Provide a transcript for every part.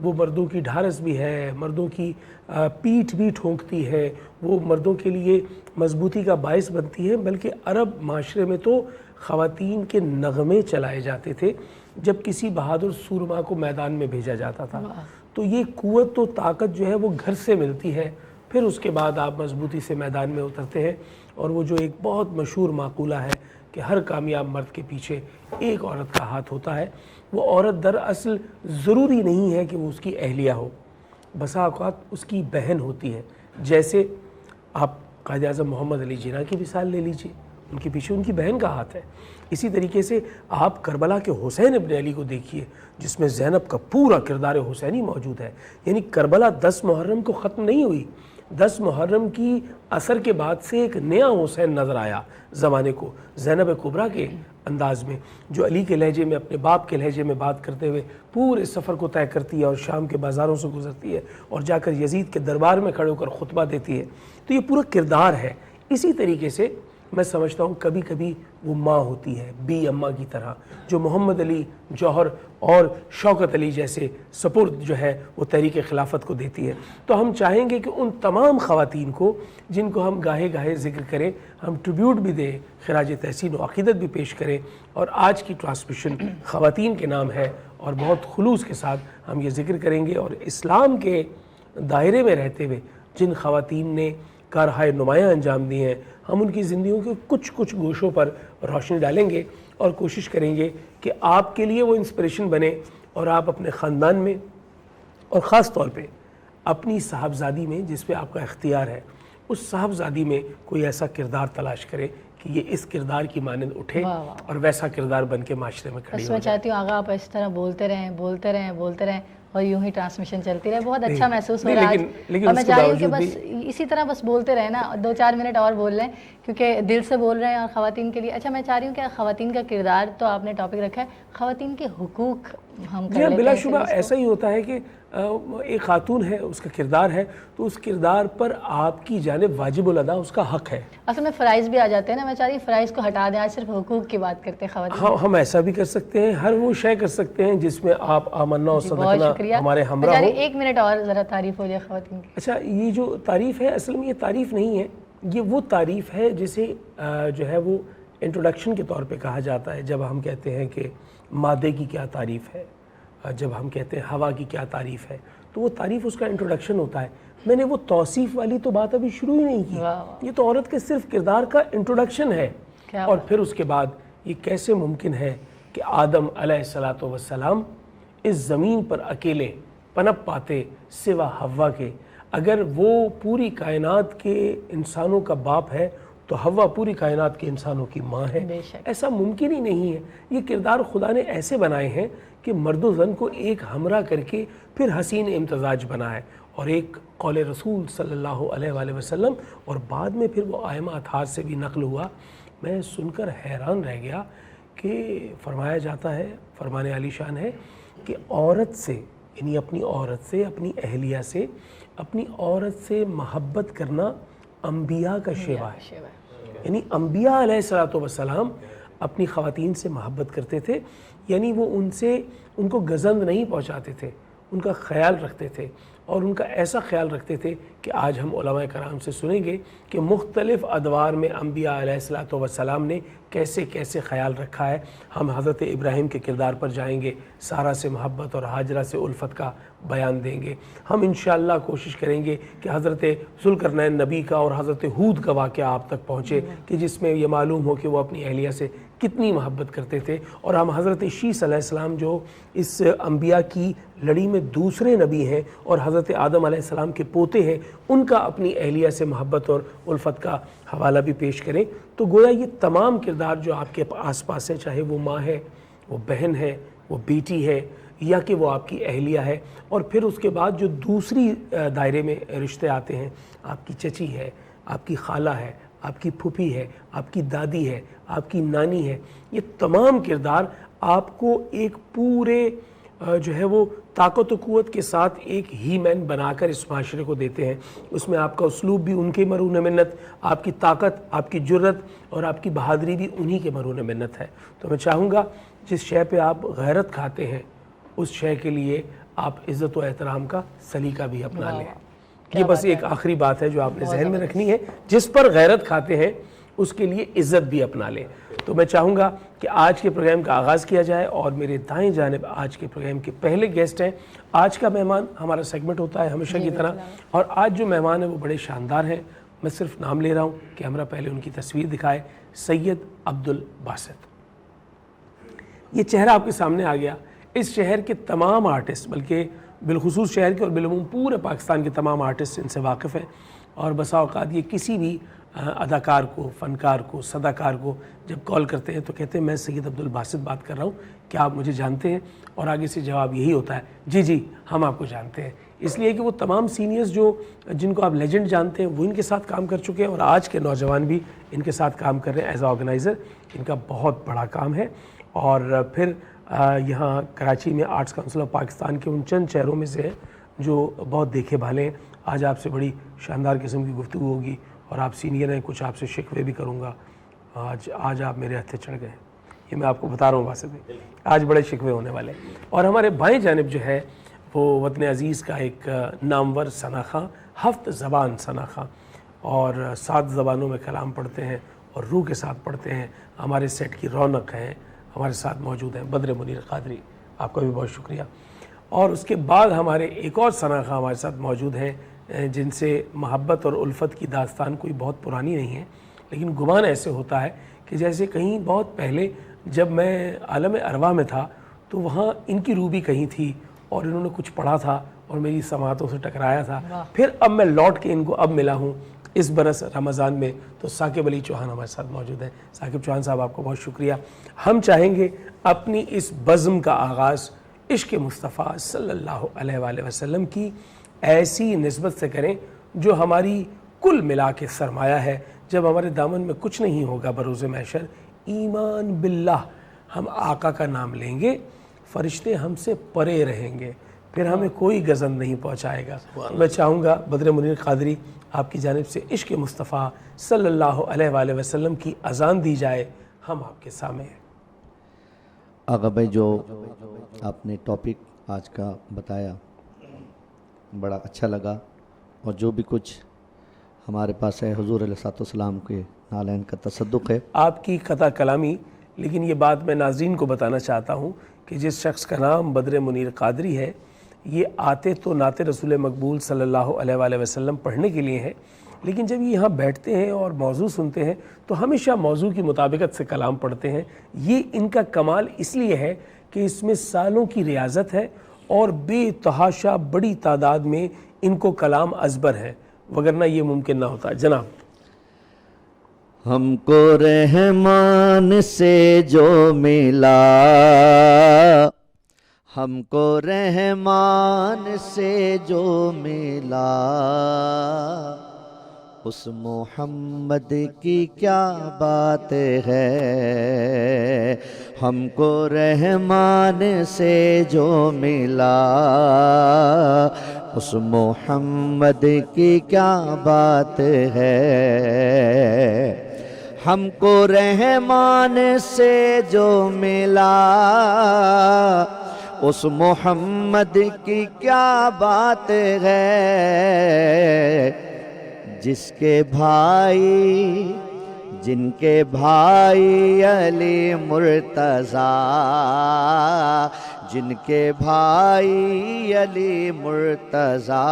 وہ مردوں کی ڈھارس بھی ہے، مردوں کی پیٹھ بھی ٹھونکتی ہے، وہ مردوں کے لیے مضبوطی کا باعث بنتی ہے، بلکہ عرب معاشرے میں تو خواتین کے نغمے چلائے جاتے تھے جب کسی بہادر سورما کو میدان میں بھیجا جاتا تھا۔ تو یہ قوت و طاقت جو ہے وہ گھر سے ملتی ہے، پھر اس کے بعد آپ مضبوطی سے میدان میں اترتے ہیں۔ اور وہ جو ایک بہت مشہور مقولہ ہے کہ ہر کامیاب مرد کے پیچھے ایک عورت کا ہاتھ ہوتا ہے، وہ عورت دراصل ضروری نہیں ہے کہ وہ اس کی اہلیہ ہو، بسا اوقات اس کی بہن ہوتی ہے۔ جیسے آپ قائد اعظم محمد علی جناح کی مثال لے لیجئے، ان کے پیچھے ان کی بہن کا ہاتھ ہے۔ اسی طریقے سے آپ کربلا کے حسین ابن علی کو دیکھیے، جس میں زینب کا پورا کردار حسینی موجود ہے۔ یعنی کربلا 10 محرم کو ختم نہیں ہوئی، 10 محرم کی اثر کے بعد سے ایک نیا حسین نظر آیا زمانے کو، زینب کبریٰ کے انداز میں، جو علی کے لہجے میں، اپنے باپ کے لہجے میں بات کرتے ہوئے پورے سفر کو طے کرتی ہے اور شام کے بازاروں سے گزرتی ہے اور جا کر یزید کے دربار میں کھڑے ہو کر خطبہ دیتی ہے۔ تو یہ پورا کردار ہے۔ اسی طریقے سے میں سمجھتا ہوں کبھی کبھی وہ ماں ہوتی ہے، بی اماں کی طرح، جو محمد علی جوہر اور شوکت علی جیسے سپرد جو ہے وہ تحریک خلافت کو دیتی ہے۔ تو ہم چاہیں گے کہ ان تمام خواتین کو جن کو ہم گاہے گاہے ذکر کریں، ہم ٹریبیوٹ بھی دیں، خراج تحسین و عقیدت بھی پیش کریں۔ اور آج کی ٹرانسمیشن خواتین کے نام ہے اور بہت خلوص کے ساتھ ہم یہ ذکر کریں گے، اور اسلام کے دائرے میں رہتے ہوئے جن خواتین نے کارہائے نمایاں انجام دی ہیں، ہم ان کی زندگیوں کے کچھ گوشوں پر روشنی ڈالیں گے اور کوشش کریں گے کہ آپ کے لیے وہ انسپریشن بنے، اور آپ اپنے خاندان میں اور خاص طور پہ اپنی صاحبزادی میں، جس پہ آپ کا اختیار ہے، اس صاحبزادی میں کوئی ایسا کردار تلاش کرے کہ یہ اس کردار کی مانند اٹھے اور ویسا کردار بن کے معاشرے میں کھڑی ہو میں چاہتی ہوں آغا آپ اس طرح بولتے رہیں اور یوں ہی ٹرانسمیشن چلتی رہے، بہت اچھا محسوس ہو رہا ہے آج۔ اور میں چاہ رہی ہوں کہ بس اسی طرح بس بولتے رہیں نا، 2-4 منٹ اور بول لیں، کیونکہ دل سے بول رہے ہیں اور خواتین کے لیے۔ اچھا میں چاہ رہی ہوں کہ خواتین کا کردار تو آپ نے ٹاپک رکھا ہے، خواتین کے حقوق ہم کر لیتے ہیں۔ بلا شبہ ایسا ہی ہوتا ہے کہ ایک خاتون ہے، اس کا کردار ہے، تو اس کردار پر آپ کی جانب واجب الادا اس کا حق ہے۔ اصل میں فرائض بھی آ جاتے ہیں نا، میں چاہ رہی ہوں فرائض کو ہٹا دیں، آج صرف حقوق کی بات کرتے ہیں خواتین۔ ہاں، ہم ایسا بھی کر سکتے ہیں، ہر وہ شے کر سکتے ہیں جس میں آپ آمنا و صدقنا ہمارے ہمراہ ہو۔ 1 منٹ اور ذرا تعریف ہو جائے خواتین کی۔ اچھا، یہ جو تعریف ہے اصل میں یہ تعریف نہیں ہے، یہ وہ تعریف ہے جسے جو ہے وہ انٹروڈکشن کے طور پہ کہا جاتا ہے۔ جب ہم کہتے ہیں کہ مادے کی کیا تعریف ہے، جب ہم کہتے ہیں ہوا کی کیا تعریف ہے، تو وہ تعریف اس کا انٹروڈکشن ہوتا ہے۔ میں نے وہ توصیف والی تو بات ابھی شروع ہی نہیں کی، یہ تو عورت کے صرف کردار کا انٹروڈکشن ہے۔ اور پھر اس کے بعد یہ کیسے ممکن ہے کہ آدم علیہ السلام اس زمین پر اکیلے پنپ پاتے سوا حوا کے؟ اگر وہ پوری کائنات کے انسانوں کا باپ ہے تو حوا پوری کائنات کے انسانوں کی ماں ہے۔ ایسا ممکن ہی نہیں ہے۔ یہ کردار خدا نے ایسے بنائے ہیں کہ مرد و زن کو ایک ہمراہ کر کے پھر حسین امتزاج بنا ہے، اور ایک قول رسول صلی اللہ علیہ وآلہ وسلم، اور بعد میں پھر وہ ائمہ اطہار سے بھی نقل ہوا۔ میں سن کر حیران رہ گیا کہ فرمایا جاتا ہے، فرمان عالی شان ہے کہ عورت سے، یعنی اپنی عورت سے، اپنی اہلیہ سے، اپنی عورت سے محبت کرنا انبیاء کا شیوا ہے۔ یعنی انبیاء علیہ السلام اپنی خواتین سے محبت کرتے تھے، یعنی وہ ان کو گزند نہیں پہنچاتے تھے، ان کا خیال رکھتے تھے، اور ان کا ایسا خیال رکھتے تھے کہ آج ہم علماء کرام سے سنیں گے کہ مختلف ادوار میں انبیاء علیہ السلام نے کیسے کیسے خیال رکھا ہے۔ ہم حضرت ابراہیم کے کردار پر جائیں گے، سارہ سے محبت اور ہاجرہ سے الفت کا بیان دیں گے۔ ہم انشاءاللہ کوشش کریں گے کہ حضرت ذوالقرنین نبی کا اور حضرت ہود کا واقعہ آپ تک پہنچے، کہ جس میں یہ معلوم ہو کہ وہ اپنی اہلیہ سے کتنی محبت کرتے تھے۔ اور ہم حضرت شیث علیہ السلام جو اس انبیاء کی لڑی میں دوسرے نبی ہیں اور حضرت آدم علیہ السلام کے پوتے ہیں، ان کا اپنی اہلیہ سے محبت اور الفت کا حوالہ بھی پیش کریں۔ تو گویا یہ تمام کردار جو آپ کے آس پاس ہے، چاہے وہ ماں ہے، وہ بہن ہے، وہ بیٹی ہے، یا کہ وہ آپ کی اہلیہ ہے، اور پھر اس کے بعد جو دوسری دائرے میں رشتے آتے ہیں، آپ کی چچی ہے، آپ کی خالہ ہے، آپ کی پھوپھی ہے، آپ کی دادی ہے، آپ کی نانی ہے، یہ تمام کردار آپ کو ایک پورے جو ہے وہ طاقت و قوت کے ساتھ ایک ہی مین بنا کر اس معاشرے کو دیتے ہیں۔ اس میں آپ کا اسلوب بھی ان کے مرہون منت، آپ کی طاقت، آپ کی جرت اور آپ کی بہادری بھی انہی کے مرہون منت ہے۔ تو میں چاہوں گا جس شے پہ آپ غیرت کھاتے ہیں، اس شے کے لیے آپ عزت و احترام کا سلیقہ بھی اپنا لیں. یہ بس ایک آخری بات ہے جو آپ نے ذہن میں رکھنی ہے. جس پر غیرت کھاتے ہیں اس کے لیے عزت بھی اپنا لیں. تو میں چاہوں گا کہ آج کے پروگرام کا آغاز کیا جائے اور میرے دائیں جانب آج کے پروگرام کے پہلے گیسٹ ہیں. آج کا مہمان ہمارا سیگمنٹ ہوتا ہے ہمیشہ کی طرح, اور آج جو مہمان ہیں وہ بڑے شاندار ہیں. میں صرف نام لے رہا ہوں, کیمرہ پہلے ان کی تصویر دکھائے. سید عبدالباسط. یہ چہرہ آپ کے سامنے آ گیا. اس شہر کے تمام آرٹسٹ, بلکہ بالخصوص شہر کے اور بالعموم پورے پاکستان کے تمام آرٹسٹ ان سے واقف ہیں, اور بسا اوقات یہ کسی بھی اداکار کو, فنکار کو, صداکار کو جب کال کرتے ہیں تو کہتے ہیں میں سید عبدالباسط بات کر رہا ہوں, کیا آپ مجھے جانتے ہیں؟ اور آگے سے جواب یہی ہوتا ہے جی جی ہم آپ کو جانتے ہیں. اس لیے کہ وہ تمام سینئرز جن کو آپ لیجنڈ جانتے ہیں وہ ان کے ساتھ کام کر چکے ہیں, اور آج کے نوجوان بھی ان کے ساتھ کام کر رہے ہیں ایز اے آرگنائزر. ان کا بہت بڑا کام ہے. اور پھر یہاں کراچی میں آرٹس کونسل آف پاکستان کے ان چند چہروں میں سے ہیں جو بہت دیکھے بھالے ہیں. آج آپ سے بڑی شاندار قسم کی گفتگو ہوگی, اور آپ سینئر ہیں, کچھ آپ سے شکوے بھی کروں گا. آج آپ میرے ہتھے چڑھ گئے, یہ میں آپ کو بتا رہا ہوں باسط بھائی, آج بڑے شکوے ہونے والے ہیں. اور ہمارے بائیں جانب جو ہے وہ وطن عزیز کا ایک نامور ثنا خاں, 7 زبان ثنا خاں, اور 7 زبانوں میں کلام پڑھتے ہیں اور روح کے ساتھ پڑھتے ہیں. ہمارے سیٹ کی رونق ہیں, ہمارے ساتھ موجود ہیں بدر منیر قادری, آپ کا بھی بہت شکریہ. اور اس کے بعد ہمارے ایک اور ثنا خاں ہمارے ساتھ موجود ہیں جن سے محبت اور الفت کی داستان کوئی بہت پرانی نہیں ہے, لیکن گمان ایسے ہوتا ہے کہ جیسے کہیں بہت پہلے جب میں عالم ارواح میں تھا تو وہاں ان کی روح بھی کہیں تھی, اور انہوں نے کچھ پڑھا تھا اور میری سماعتوں سے ٹکرایا تھا. پھر اب میں لوٹ کے ان کو اب ملا ہوں اس برس رمضان میں. تو ثاقب علی چوہان ہمارے ساتھ موجود ہیں. ثاقب چوہان صاحب آپ کو بہت شکریہ. ہم چاہیں گے اپنی اس بزم کا آغاز عشق مصطفیٰ صلی اللہ علیہ وآلہ وسلم کی ایسی نسبت سے کریں جو ہماری کل ملا کے سرمایہ ہے. جب ہمارے دامن میں کچھ نہیں ہوگا بروز محشر, ایمان باللہ ہم آقا کا نام لیں گے, فرشتے ہم سے پرے رہیں گے, پھر ہمیں کوئی گزن نہیں پہنچائے گا. میں چاہوں گا بدر منیر قادری آپ کی جانب سے عشق مصطفیٰ صلی اللہ علیہ وآلہ وسلم کی اذان دی جائے. ہم آپ کے سامنے ہیں. آغا بھائی, جو آپ نے ٹاپک آج کا بتایا بڑا اچھا لگا, اور جو بھی کچھ ہمارے پاس ہے حضور علیہ السلام کے نالین کا تصدق ہے. آپ کی قطع کلامی, لیکن یہ بات میں ناظرین کو بتانا چاہتا ہوں کہ جس شخص کا نام بدر منیر قادری ہے, یہ آتے تو نعت رسول مقبول صلی اللہ علیہ وآلہ وسلم پڑھنے کے لیے ہیں, لیکن جب یہ یہاں بیٹھتے ہیں اور موضوع سنتے ہیں تو ہمیشہ موضوع کی مطابقت سے کلام پڑھتے ہیں. یہ ان کا کمال اس لیے ہے کہ اس میں سالوں کی ریاضت ہے اور بے تحاشا بڑی تعداد میں ان کو کلام ازبر ہے, وگرنہ یہ ممکن نہ ہوتا. جناب. ہم کو رحمان سے جو ملا, ہم کو رحمان سے جو ملا, اس محمد کی کیا بات ہے. ہم کو رحمان سے جو ملا, اس محمد کی کیا بات ہے. ہم کو رحمان سے جو ملا, اس محمد کی کیا بات ہے. جس کے بھائی, جن کے بھائی علی مرتضیٰ, جن کے بھائی علی مرتضیٰ,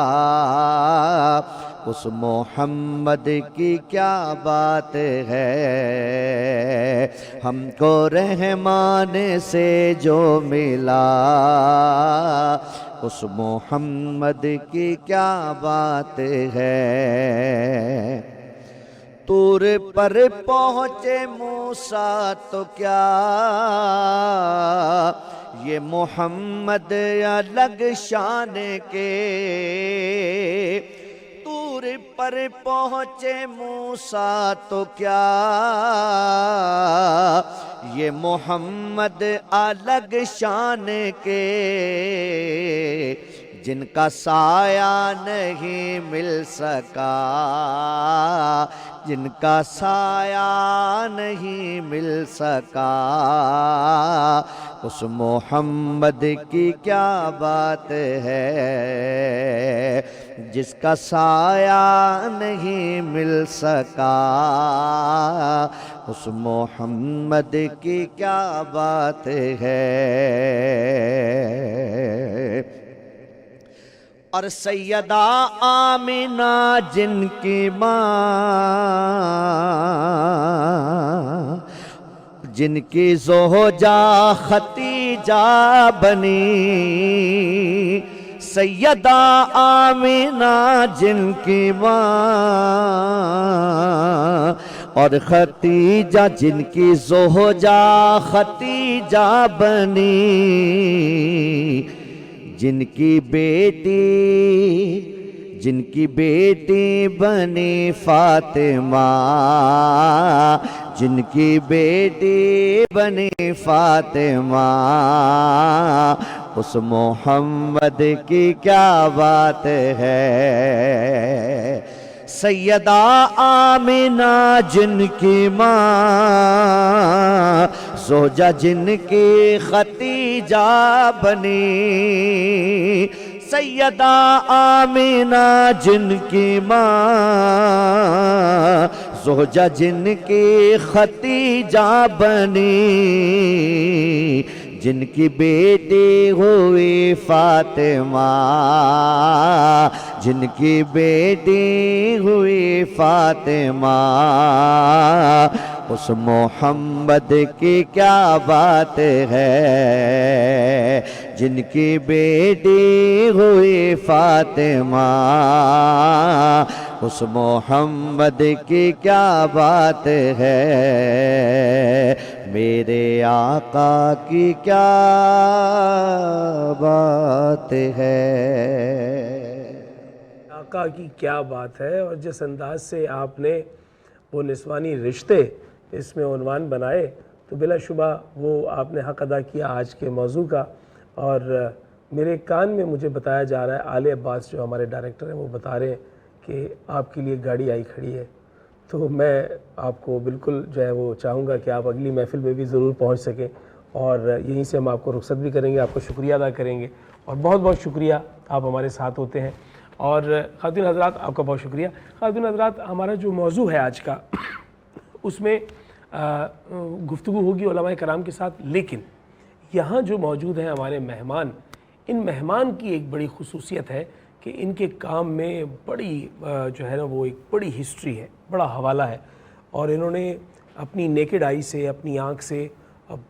اس محمد کی کیا بات ہے. ہم کو رحمان سے جو ملا, اس محمد کی کیا بات ہے. طور پر پہنچے موسیٰ تو کیا, یہ محمد الگ شان کے. طور پر پہنچے موسیٰ تو کیا, یہ محمد الگ شان کے. جن کا سایہ نہیں مل سکا، جن کا سایہ نہیں مل سکا، اس محمد کی کیا بات ہے، جس کا سایہ نہیں مل سکا، اس محمد کی کیا بات ہے۔ اور سیدہ آمنہ جن کی ماں، جن کی زوجہ ختیجہ بنی، سیدہ آمنہ جن کی ماں اور ختیجہ جن کی زوجہ ختیجہ بنی، جن کی بیٹی بنی فاطمہ، جن کی بیٹی بنی فاطمہ، اس محمد کی کیا بات ہے۔ سیدہ آمنہ جن کی ماں، زوجہ جن کی ختیجہ بنی، سیدہ آمنہ جن کی ماں، زوجہ جن کی ختیجہ بنی، جن کی بیٹی ہوئی فاطمہ، جن کی بیٹی ہوئی فاطمہ، اس محمد کی کیا بات ہے، جن کی بیٹی ہوئی فاطمہ، اس محمد کی کیا بات ہے، میرے آقا کی کیا بات ہے۔ آقا کی کیا بات ہے، اور جس انداز سے آپ نے وہ نسوانی رشتے اس میں عنوان بنائے تو بلا شبہ وہ آپ نے حق ادا کیا آج کے موضوع کا۔ اور میرے کان میں مجھے بتایا جا رہا ہے، آل عباس جو ہمارے ڈائریکٹر ہیں وہ بتا رہے ہیں کہ آپ کے لیے گاڑی آئی کھڑی ہے، تو میں آپ کو بالکل جو ہے وہ چاہوں گا کہ آپ اگلی محفل میں بھی ضرور پہنچ سکیں، اور یہیں سے ہم آپ کو رخصت بھی کریں گے، آپ کو شکریہ ادا کریں گے، اور بہت بہت شکریہ آپ ہمارے ساتھ ہوتے ہیں۔ اور خواتین حضرات آپ کا بہت شکریہ۔ خواتین حضرات ہمارا جو موضوع ہے آج کا اس میں گفتگو ہوگی علماء کرام کے ساتھ، لیکن یہاں جو موجود ہیں ہمارے مہمان، ان مہمان کی ایک بڑی خصوصیت ہے کہ ان کے کام میں بڑی جو ہے نا وہ ایک بڑی ہسٹری ہے، بڑا حوالہ ہے، اور انہوں نے اپنی نیکڈ آئی سے، اپنی آنکھ سے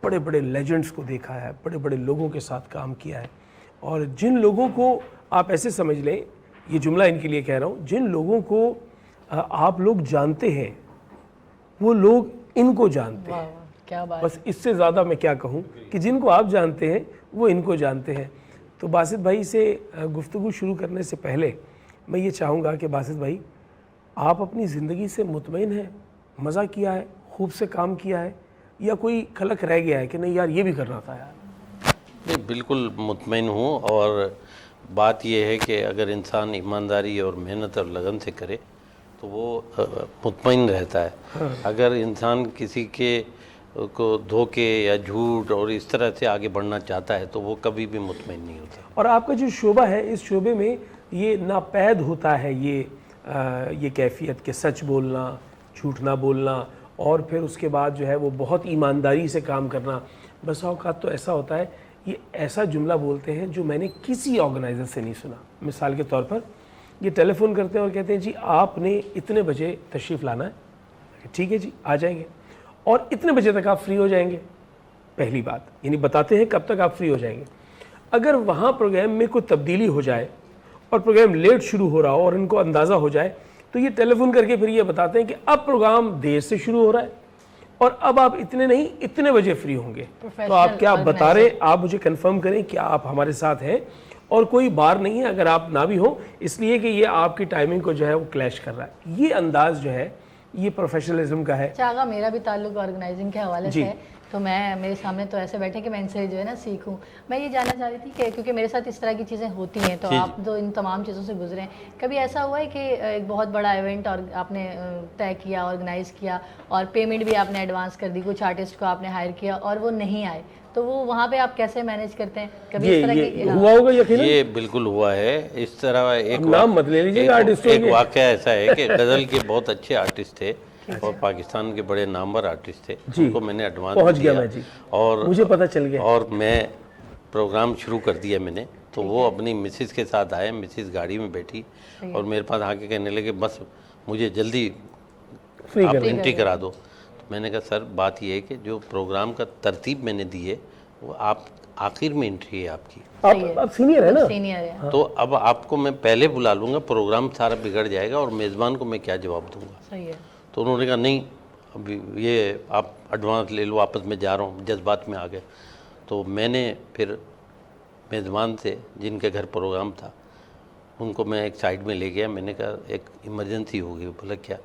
بڑے بڑے لیجنڈز کو دیکھا ہے، بڑے بڑے لوگوں کے ساتھ کام کیا ہے، اور جن لوگوں کو آپ ایسے سمجھ لیں، یہ جملہ ان کے لیے کہہ رہا ہوں، جن لوگوں کو آپ لوگ جانتے ہیں وہ لوگ ان کو جانتے ہیں، کیا بات، بس اس سے زیادہ میں کیا کہوں کہ جن کو آپ جانتے ہیں وہ ان کو جانتے ہیں۔ تو باسط بھائی سے گفتگو شروع کرنے سے پہلے میں یہ چاہوں گا کہ باسط بھائی آپ اپنی زندگی سے مطمئن ہیں، مزہ کیا ہے، خوب سے کام کیا ہے، یا کوئی کھلک رہ گیا ہے کہ نہیں یار یہ بھی کرنا تھا یار؟ نہیں، بالکل مطمئن ہوں، اور بات یہ ہے کہ اگر انسان ایمانداری اور محنت اور لگن سے کرے تو وہ مطمئن رہتا ہے۔ اگر انسان کسی کے کو دھوکے یا جھوٹ اور اس طرح سے آگے بڑھنا چاہتا ہے تو وہ کبھی بھی مطمئن نہیں ہوتا۔ اور آپ کا جو شعبہ ہے، اس شعبے میں یہ ناپید ہوتا ہے یہ کیفیت کہ سچ بولنا، جھوٹ نہ بولنا، اور پھر اس کے بعد جو ہے وہ بہت ایمانداری سے کام کرنا۔ بس اوقات تو ایسا ہوتا ہے، یہ ایسا جملہ بولتے ہیں جو میں نے کسی آرگنائزر سے نہیں سنا۔ مثال کے طور پر یہ ٹیلی فون کرتے ہیں اور کہتے ہیں جی آپ نے اتنے بجے تشریف لانا ہے، ٹھیک ہے جی آ جائیں گے، اور اتنے بجے تک آپ فری ہو جائیں گے۔ پہلی بات یعنی بتاتے ہیں کب تک آپ فری ہو جائیں گے۔ اگر وہاں پروگرام میں کوئی تبدیلی ہو جائے اور پروگرام لیٹ شروع ہو رہا ہو اور ان کو اندازہ ہو جائے تو یہ ٹیلی فون کر کے پھر یہ بتاتے ہیں کہ اب پروگرام دیر سے شروع ہو رہا ہے اور اب آپ اتنے نہیں اتنے بجے فری ہوں گے۔ تو آپ کیا بتا رہے، آپ مجھے کنفرم کریں کہ آپ ہمارے ساتھ ہیں اور کوئی بار نہیں ہے اگر آپ نہ بھی ہوں، اس لیے کہ یہ آپ کی ٹائمنگ کو جو ہے وہ کلیش کر رہا ہے۔ یہ انداز جو ہے یہ پروفیشنلزم کا ہے۔ چاہا میرا بھی تعلق آرگنائزنگ کے حوالے سے ہے تو میں میرے سامنے تو ایسے بیٹھے کہ میں ان سے جو ہے نا سیکھوں. میں یہ جاننا چاہ رہی تھی کہ کیونکہ میرے ساتھ اس طرح کی چیزیں ہوتی ہیں, تو آپ جو ان تمام چیزوں سے گزرے ہیں, کبھی ایسا ہوا ہے کہ ایک بہت بڑا ایونٹ اور آپ نے طے کیا, آرگنائز کیا, اور پیمنٹ بھی آپ نے ایڈوانس کر دی, کچھ آرٹسٹ کو آپ نے ہائر کیا اور وہ نہیں آئے, تو وہ وہاں پہ آپ کیسے مینیج کرتے ہیں؟ کبھی اس طرح کی ہوا ہوگا یقیناً. یہ بالکل ہوا ہے اس طرح. ایک نام مت لے لیجیے آرٹسٹوں ایک واقعہ ایسا ہے کہ غزل کے بہت اچھے آرٹسٹ تھے اور پاکستان کے بڑے نامور آرٹسٹ تھے, ان کو میں نے ایڈوانس دیا اور مجھے پتہ چل گیا, اور میں پروگرام شروع کر دیا میں نے. تو وہ اپنی مسز کے ساتھ آئے, مسز گاڑی میں بیٹھی اور میرے پاس آ کے کہنے لگے بس مجھے جلدی آپ انٹری کرا دو. تو میں نے کہا سر بات یہ ہے کہ جو پروگرام کا ترتیب میں نے دی ہے وہ آپ آخر میں انٹری ہے آپ کی, آپ سینئر ہے نا, سینئر ہے. تو اب آپ کو میں پہلے بلا لوں گا, پروگرام سارا بگڑ جائے گا اور میزبان کو میں کیا جواب دوں گا. صحیح ہے. تو انہوں نے کہا نہیں ابھی یہ آپ ایڈوانس لے لو, واپس میں جا رہا ہوں, جذبات میں آ گئے. تو میں نے پھر میزبان سے جن کے گھر پروگرام تھا ان کو میں ایک سائڈ میں لے گیا. میں نے کہا ایک ایمرجنسی ہو گئی. بولا کیا؟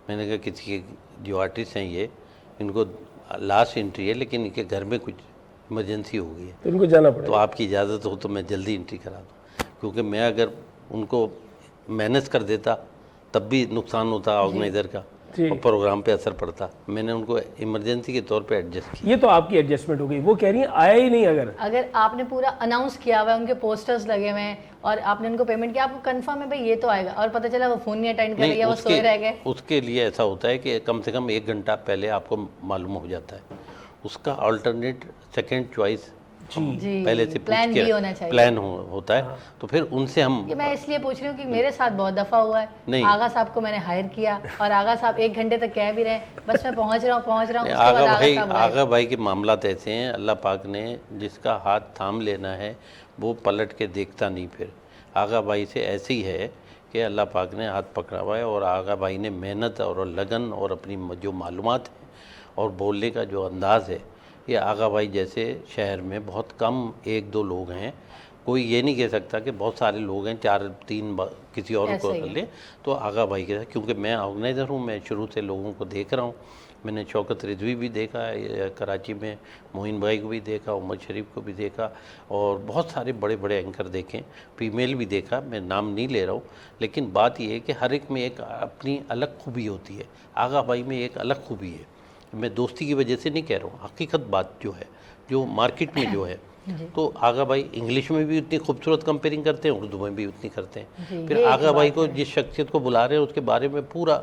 میں نے کہا کسی کے جو آرٹسٹ ہیں یہ ان کو لاسٹ انٹری ہے لیکن ان کے گھر میں کچھ ایمرجنسی ہو گئی ہے, تو ان کو جانا پڑے. تو آپ کی اجازت ہو تو میں جلدی انٹری کرا دوں, کیونکہ میں اگر ان کو مینیج کر دیتا تب بھی نقصان ہوتا آرگنائزر کا اور پروگرام پہ اثر پڑتا. میں نے ان کو ایمرجنسی کے طور پہ ایڈجسٹ کیا. یہ تو آپ کی ایڈجسٹمنٹ ہو گئی. وہ کہہ رہی ہیں آیا ہی نہیں. اگر آپ نے پورا اناؤنس کیا ہوا ہے, ان کے پوسٹرز لگے ہوئے ہیں اور آپ نے ان کو پیمنٹ کیا, آپ کو کنفرم ہے بھائی یہ تو آئے گا, اور پتہ چلا وہ فون نہیں اٹینڈ کر رہی ہے, وہ سوئے رہ گئے. اس کے لیے ایسا ہوتا ہے کہ کم سے کم 1 گھنٹہ پہلے آپ کو معلوم ہو جاتا ہے. اس کا آلٹرنیٹ سیکنڈ چوائس پہلے سے پلان بھی ہونا چاہیے, پلان ہوتا ہے. تو پھر ان سے ہم, میں اس لیے پوچھ رہی ہوں کہ میرے ساتھ بہت دفعہ ہوا ہے, آغا صاحب کو میں نے ہائر کیا اور آغا صاحب 1 گھنٹے تک کہہ بھی رہے بس میں پہنچ رہا ہوں. آغا بھائی کے معاملات ایسے ہیں, اللہ پاک نے جس کا ہاتھ تھام لینا ہے وہ پلٹ کے دیکھتا نہیں. پھر آغا بھائی سے ایسے ہی ہے کہ اللہ پاک نے ہاتھ پکڑا ہوا ہے, اور آغا بھائی نے محنت اور لگن اور اپنی جو معلومات ہیں اور بولنے کا جو انداز ہے, یہ آغا بھائی جیسے شہر میں بہت کم 1-2 لوگ ہیں. کوئی یہ نہیں کہہ سکتا کہ بہت سارے لوگ ہیں, 4-3 کسی اور کو کر لیں. تو آغا بھائی کے ساتھ, کیونکہ میں آرگنائزر ہوں, میں شروع سے لوگوں کو دیکھ رہا ہوں. میں نے شوکت رضوی بھی دیکھا کراچی میں, معین بھائی کو بھی دیکھا, عمر شریف کو بھی دیکھا, اور بہت سارے بڑے بڑے اینکر دیکھیں, فیمیل بھی دیکھا. میں نام نہیں لے رہا ہوں, لیکن بات یہ ہے کہ ہر ایک میں ایک اپنی الگ خوبی ہوتی ہے. آغا بھائی میں ایک الگ خوبی ہے. میں دوستی کی وجہ سے نہیں کہہ رہا ہوں, حقیقت بات جو ہے جو مارکیٹ میں جو ہے. تو آغا بھائی انگلش میں بھی اتنی خوبصورت کمپیئرنگ کرتے ہیں, اردو میں بھی اتنی کرتے ہیں. پھر آغا بھائی کو جس شخصیت کو بلا رہے ہیں اس کے بارے میں پورا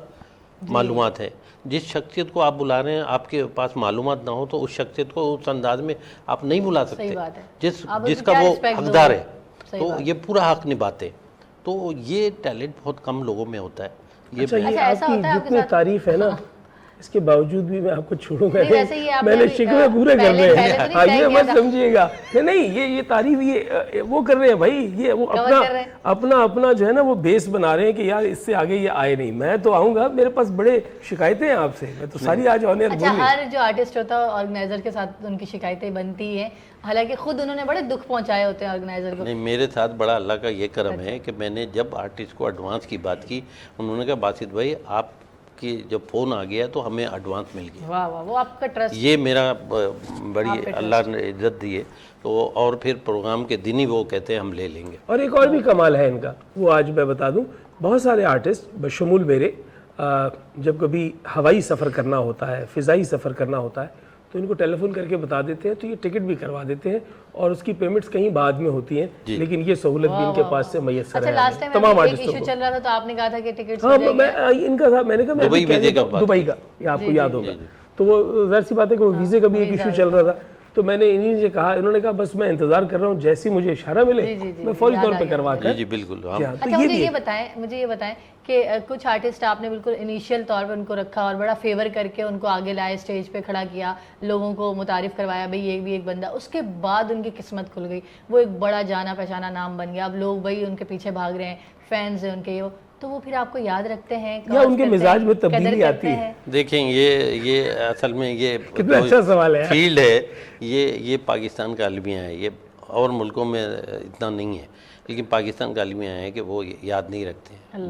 معلومات ہے. جس شخصیت کو آپ بلا رہے ہیں آپ کے پاس معلومات نہ ہو تو اس شخصیت کو اس انداز میں آپ نہیں بلا سکتے جس کا وہ حقدار ہے. تو یہ پورا حق نبھاتے. تو یہ ٹیلنٹ بہت کم لوگوں میں ہوتا ہے. یہ آپ کی جتنی تعریف ہے نا, اس کے باوجود بھی میں آپ کو چھوڑوں گا نہیں, میں نے شکوے پورے کر رہے ہیں, آئیے مت سمجھیے گا. نہیں یہ تعریف یہ وہ کر رہے ہیں بھائی, یہ وہ اپنا جو ہے نا وہ بیس بنا رہے ہیں کہ یار اس سے آگے یہ آئے نہیں. میں تو آؤں گا, میرے پاس بڑے شکایتیں ہیں آپ سے, میں تو ساری آج آنے. اچھا, ہر جو آرٹسٹ ہوتا ہے آرگنائزر کے ساتھ ان کی شکایتیں بنتی ہیں, حالانکہ خود انہوں نے بڑے دکھ پہنچائے ہوتے ہیں آرگنائزر کو. نہیں, میرے ساتھ بڑا اللہ کا یہ کرم ہے کہ میں نے جب آرٹسٹ کو ایڈوانس کی بات کی, انہوں نے کہا باسط بھائی آپ کہ جب فون آ گیا تو ہمیں ایڈوانس مل گیا. واہ واہ, وہ آپ کا ٹرسٹ, یہ میرا بڑی اللہ نے عزت دی ہے. تو اور پھر پروگرام کے دن ہی وہ کہتے ہیں ہم لے لیں گے. اور ایک اور بھی کمال ہے ان کا, وہ آج میں بتا دوں, بہت سارے آرٹسٹ بشمول میرے جب کبھی ہوائی سفر کرنا ہوتا ہے, فضائی سفر کرنا ہوتا ہے, تو ان کو ٹیلی فون کر کے بتا دیتے ہیں, تو یہ ٹکٹ بھی کروا دیتے ہیں, اور اس کی پیمنٹس کہیں بعد میں ہوتی ہیں, لیکن یہ سہولت بھی ان کے پاس سے میسر ہے تمام آرٹسٹوں کو. چل رہا تھا تو آپ نے کہا تھا کہ ٹکٹ, ہاں میں ان کا تھا, میں نے کہا دبئی کا, یہ آپ کو یاد ہوگا. تو وہ ظاہر سی بات ہے کہ وہ ویزے کا بھی ایک ایشو چل رہا تھا. تو میں نے انہیں سے کہا, انہوں نے کہا بس میں انتظار کر رہا ہوں, جیسی مجھے اشارہ ملے میں فوری طور پہ کروا کر. جی بالکل. اچھا مجھے یہ بتائیں کہ کچھ آرٹسٹ آپ نے بالکل انیشیل طور پہ ان کو رکھا اور بڑا فیور کر کے ان کو آگے لائے, اسٹیج پہ کھڑا کیا, لوگوں کو متعارف کروایا بھئی یہ بھی ایک بندہ, اس کے بعد ان کی قسمت کھل گئی, وہ ایک بڑا جانا پہچانا نام بن گیا, اب لوگ بھئی ان کے پیچھے بھاگ رہے ہیں, فینز ہیں ان کے, تو وہ پھر آپ کو یاد رکھتے ہیں یا ان کے مزاج میں تبدیلی آتی ہے؟ دیکھیں یہ اصل میں یہ کتنا اچھا سوال ہے, فیلڈ ہے یہ پاکستان کا المیہ ہے. یہ اور ملکوں میں اتنا نہیں ہے, لیکن پاکستان کا المیہ ہے کہ وہ یاد نہیں رکھتے ہیں.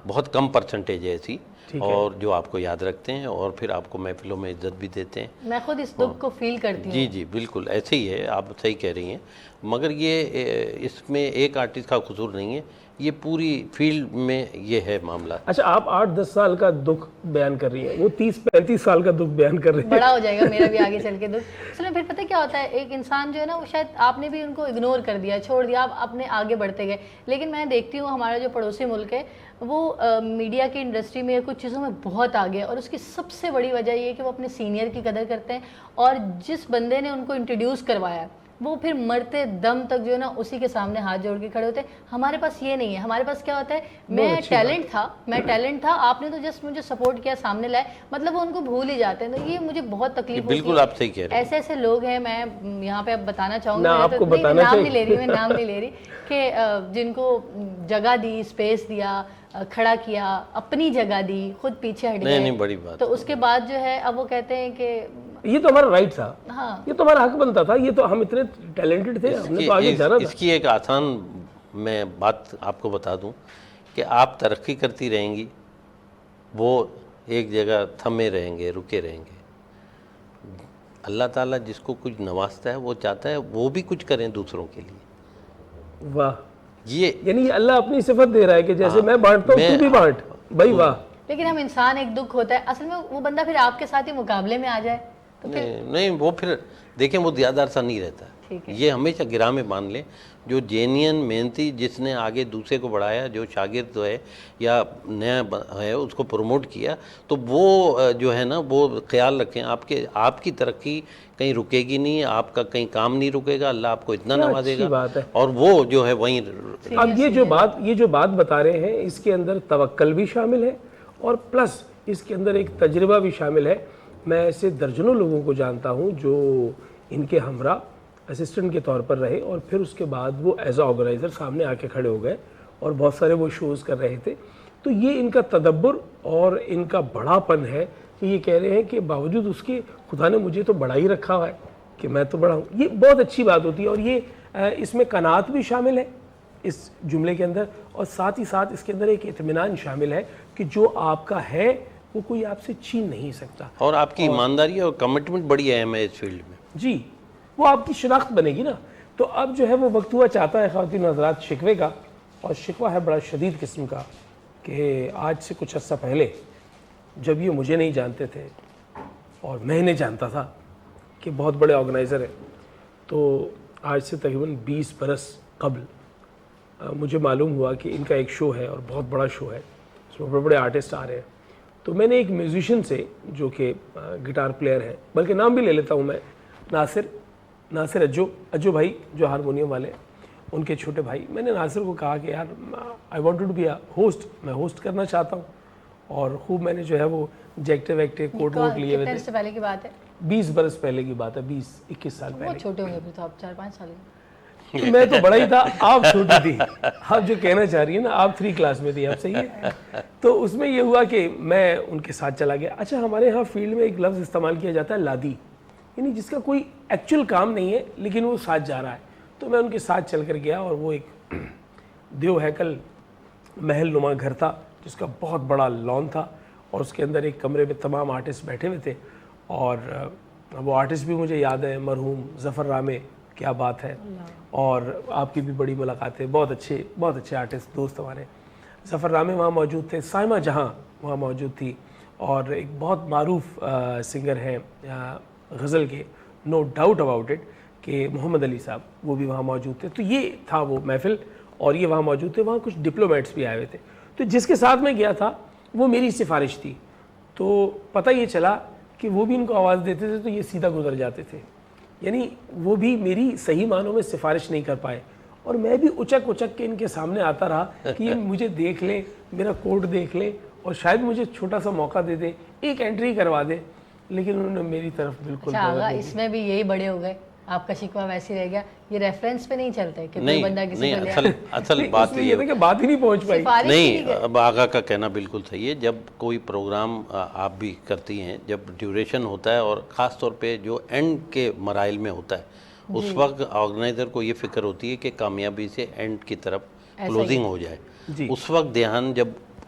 بہت کم پرسنٹیج ہے ایسی اور جو آپ کو یاد رکھتے ہیں اور پھر آپ کو محفلوں میں عزت بھی دیتے ہیں. میں خود اس دکھ کو فیل کرتی ہوں. جی جی بالکل ایسے ہی ہے, آپ صحیح کہہ رہی ہیں, مگر یہ اس میں ایک آرٹسٹ کا قصور نہیں ہے, یہ پوری فیلڈ میں یہ ہے معاملہ. اچھا آپ 8-10 سال کا دکھ بیان کر رہی ہیں, وہ 30-35 سال کا دکھ بیان کر رہے ہیں. بڑا ہو جائے گا میرا بھی آگے چل کے دکھ. اصل میں پھر پتہ کیا ہوتا ہے, ایک انسان جو ہے نا وہ شاید آپ نے بھی ان کو اگنور کر دیا, چھوڑ دیا, آپ اپنے آگے بڑھتے گئے. لیکن میں دیکھتی ہوں ہمارا جو پڑوسی ملک ہے وہ میڈیا کی انڈسٹری میں کچھ چیزوں میں بہت آگے, اور اس کی سب سے بڑی وجہ یہ ہے کہ وہ اپنے سینئر کی قدر کرتے ہیں, اور جس بندے نے ان کو انٹروڈیوس کروایا وہ پھر مرتے دم تک جو ہے نا اسی کے سامنے ہاتھ جوڑ کے کھڑے ہوتے ہیں. ہمارے پاس یہ نہیں ہے. ہمارے پاس کیا ہوتا ہے, میں ٹیلنٹ تھا, آپ نے تو جسٹ مجھے سپورٹ کیا, سامنے لائے, مطلب وہ ان کو بھول ہی جاتے ہیں. تو یہ مجھے بہت تکلیف ہوتی ہے. بالکل آپ صحیح کہہ رہے ہیں. ایسے ایسے لوگ ہیں, میں یہاں پہ اب بتانا چاہوں گی, نام نہیں لے رہی, میں نام نہیں لے رہی, کہ جن کو جگہ دی, اسپیس دیا, کھڑا کیا, اپنی جگہ دی, خود پیچھے ہٹ گئے. بڑی بات. تو اس کے بعد جو ہے اب وہ کہتے ہیں کہ یہ تو ہمارا رائٹ تھا, ہاں یہ تو ہمارا حق بنتا تھا, یہ تو ہم اتنے ٹیلنٹڈ تھے, ہم نے تو آگے جانا تھا. اس کی ایک آسان میں بات آپ کو بتا دوں کہ آپ ترقی کرتی رہیں گی, وہ ایک جگہ تھمے رہیں گے, رکے رہیں گے. اللہ تعالیٰ جس کو کچھ نوازتا ہے وہ چاہتا ہے وہ بھی کچھ کریں دوسروں کے لیے. واہ, یہ یعنی اللہ اپنی صفت دے رہا ہے کہ جیسے میں بانٹتا ہوں تو بھی بانٹ بھائی. واہ. لیکن ہم انسان, ایک دکھ ہوتا ہے اصل میں, وہ بندہ پھر آپ کے ساتھ ہی مقابلے میں آ جائے تو نہیں, وہ پھر دیکھیں وہ زیادہ عرصہ نہیں رہتا. یہ ہمیشہ گراں میں مان لیں, جو جینین محنتی جس نے آگے دوسرے کو بڑھایا, جو شاگرد ہے یا نیا ہے اس کو پروموٹ کیا, تو وہ جو ہے نا وہ خیال رکھیں آپ کی ترقی کہیں رکے گی نہیں, آپ کا کہیں کام نہیں رکے گا, اللہ آپ کو اتنا نوازے گا, اور وہ جو ہے وہیں. اب یہ جو بات بتا رہے ہیں اس کے اندر توکل بھی شامل ہے, اور پلس اس کے اندر ایک تجربہ بھی شامل ہے. میں ایسے درجنوں لوگوں کو جانتا ہوں جو ان کے ہمراہ اسسٹنٹ کے طور پر رہے, اور پھر اس کے بعد وہ ایز اے آرگنائزر سامنے آ کے کھڑے ہو گئے, اور بہت سارے وہ شوز کر رہے تھے. تو یہ ان کا تدبر اور ان کا بڑا پن ہے کہ یہ کہہ رہے ہیں کہ باوجود اس کے خدا نے مجھے تو بڑا ہی رکھا ہوا ہے کہ میں تو بڑا ہوں. یہ بہت اچھی بات ہوتی ہے, اور یہ اس میں قناعت بھی شامل ہے اس جملے کے اندر, اور ساتھ ہی ساتھ اس کے اندر ایک اطمینان شامل ہے کہ جو آپ کا ہے وہ کوئی آپ سے چھین نہیں سکتا. اور آپ کی ایمانداری اور کمٹمنٹ بڑی اہم ہے اس فیلڈ میں. جی, وہ آپ کی شناخت بنے گی نا. تو اب جو ہے وہ وقت ہوا چاہتا ہے خواتین حضرات شکوے کا, اور شکوہ ہے بڑا شدید قسم کا, کہ آج سے کچھ عرصہ پہلے جب یہ مجھے نہیں جانتے تھے اور میں انہیں جانتا تھا کہ بہت بڑے آرگنائزر ہیں, تو آج سے تقریباً 20 برس قبل مجھے معلوم ہوا کہ ان کا ایک شو ہے, اور بہت بڑا شو ہے, اس میں بڑے بڑے آرٹسٹ آ رہے ہیں. تو میں نے ایک میوزیشین سے جو کہ گٹار پلیئر ہے, بلکہ نام بھی لے لیتا ہوں میں, ناصر اجو بھائی جو ہارمونیم والے, ان کے چھوٹے بھائی, میں نے ناصر کو کہا کہ یار I want to be a host, میں ہوسٹ کرنا چاہتا ہوں. اور خوب میں نے جو ہے وہ جیکٹے ویکٹے کوٹ ووٹ لیے ہوئے تھے. پہلے کی بات ہے, 20 برس پہلے کی بات ہے, 20-21 سال پہلے. بہت چھوٹے ہوں گے پھر تو آپ, 4-5 سال کے. میں تو بڑا ہی تھا, آپ چھوٹی تھی. آپ جو کہنا چاہ رہی ہیں نا, آپ 3 کلاس میں تھی, آپ صحیح ہے. تو اس میں یہ ہوا کہ میں ان کے ساتھ چلا گیا. اچھا, ہمارے ہاں فیلڈ میں ایک لفظ استعمال کیا جاتا ہے لادی, یعنی جس کا کوئی ایکچوئل کام نہیں ہے لیکن وہ ساتھ جا رہا ہے. تو میں ان کے ساتھ چل کر گیا, اور وہ ایک دیو ہیکل محل نما گھر تھا جس کا بہت بڑا لان تھا, اور اس کے اندر ایک کمرے میں تمام آرٹسٹ بیٹھے ہوئے تھے. اور وہ آرٹسٹ بھی مجھے یاد ہے, مرحوم ظفر رامے, کیا بات ہے, اور آپ کی بھی بڑی ملاقاتیں, بہت اچھے آرٹسٹ دوست ہمارے. ظفر رامے وہاں موجود تھے, سائمہ جہاں وہاں موجود تھی, اور ایک بہت معروف سنگر ہیں غزل کے, نو ڈاؤٹ اباؤٹ اٹ, کہ محمد علی صاحب, وہ بھی وہاں موجود تھے. تو یہ تھا وہ محفل, اور یہ وہاں موجود تھے. وہاں کچھ ڈپلومیٹس بھی آئے ہوئے تھے. تو جس کے ساتھ میں گیا تھا وہ میری سفارش تھی. تو پتہ یہ چلا کہ وہ بھی ان کو آواز دیتے تھے تو یہ سیدھا گزر جاتے تھے, یعنی وہ بھی میری صحیح معنوں میں سفارش نہیں کر پائے. اور میں بھی اچک کے ان کے سامنے آتا رہا کہ یہ مجھے دیکھ لے, میرا کوٹ دیکھ لے, اور شاید مجھے چھوٹا سا موقع دے دے, ایک انٹری کروا دے. لیکن انہوں نے میری طرف بالکل اس میں بھی یہی بڑے ہو گئے, آپ کا شکوہ ویسے رہ گیا. یہ ریفرنس پہ نہیں چلتے کہ کوئی بندہ کسی کو لے, اصل بات یہ ہے کہ بات ہی نہیں پہنچ پائی. نہیں, اب آغا کا کہنا بالکل صحیح ہے. جب کوئی پروگرام آپ بھی کرتی ہیں, جب ڈیوریشن ہوتا ہے, اور خاص طور پہ جو اینڈ کے مراحل میں ہوتا ہے, اس وقت آرگنائزر کو یہ فکر ہوتی ہے کہ کامیابی سے اینڈ کی طرف کلوزنگ ہو جائے. اس وقت دھیان جب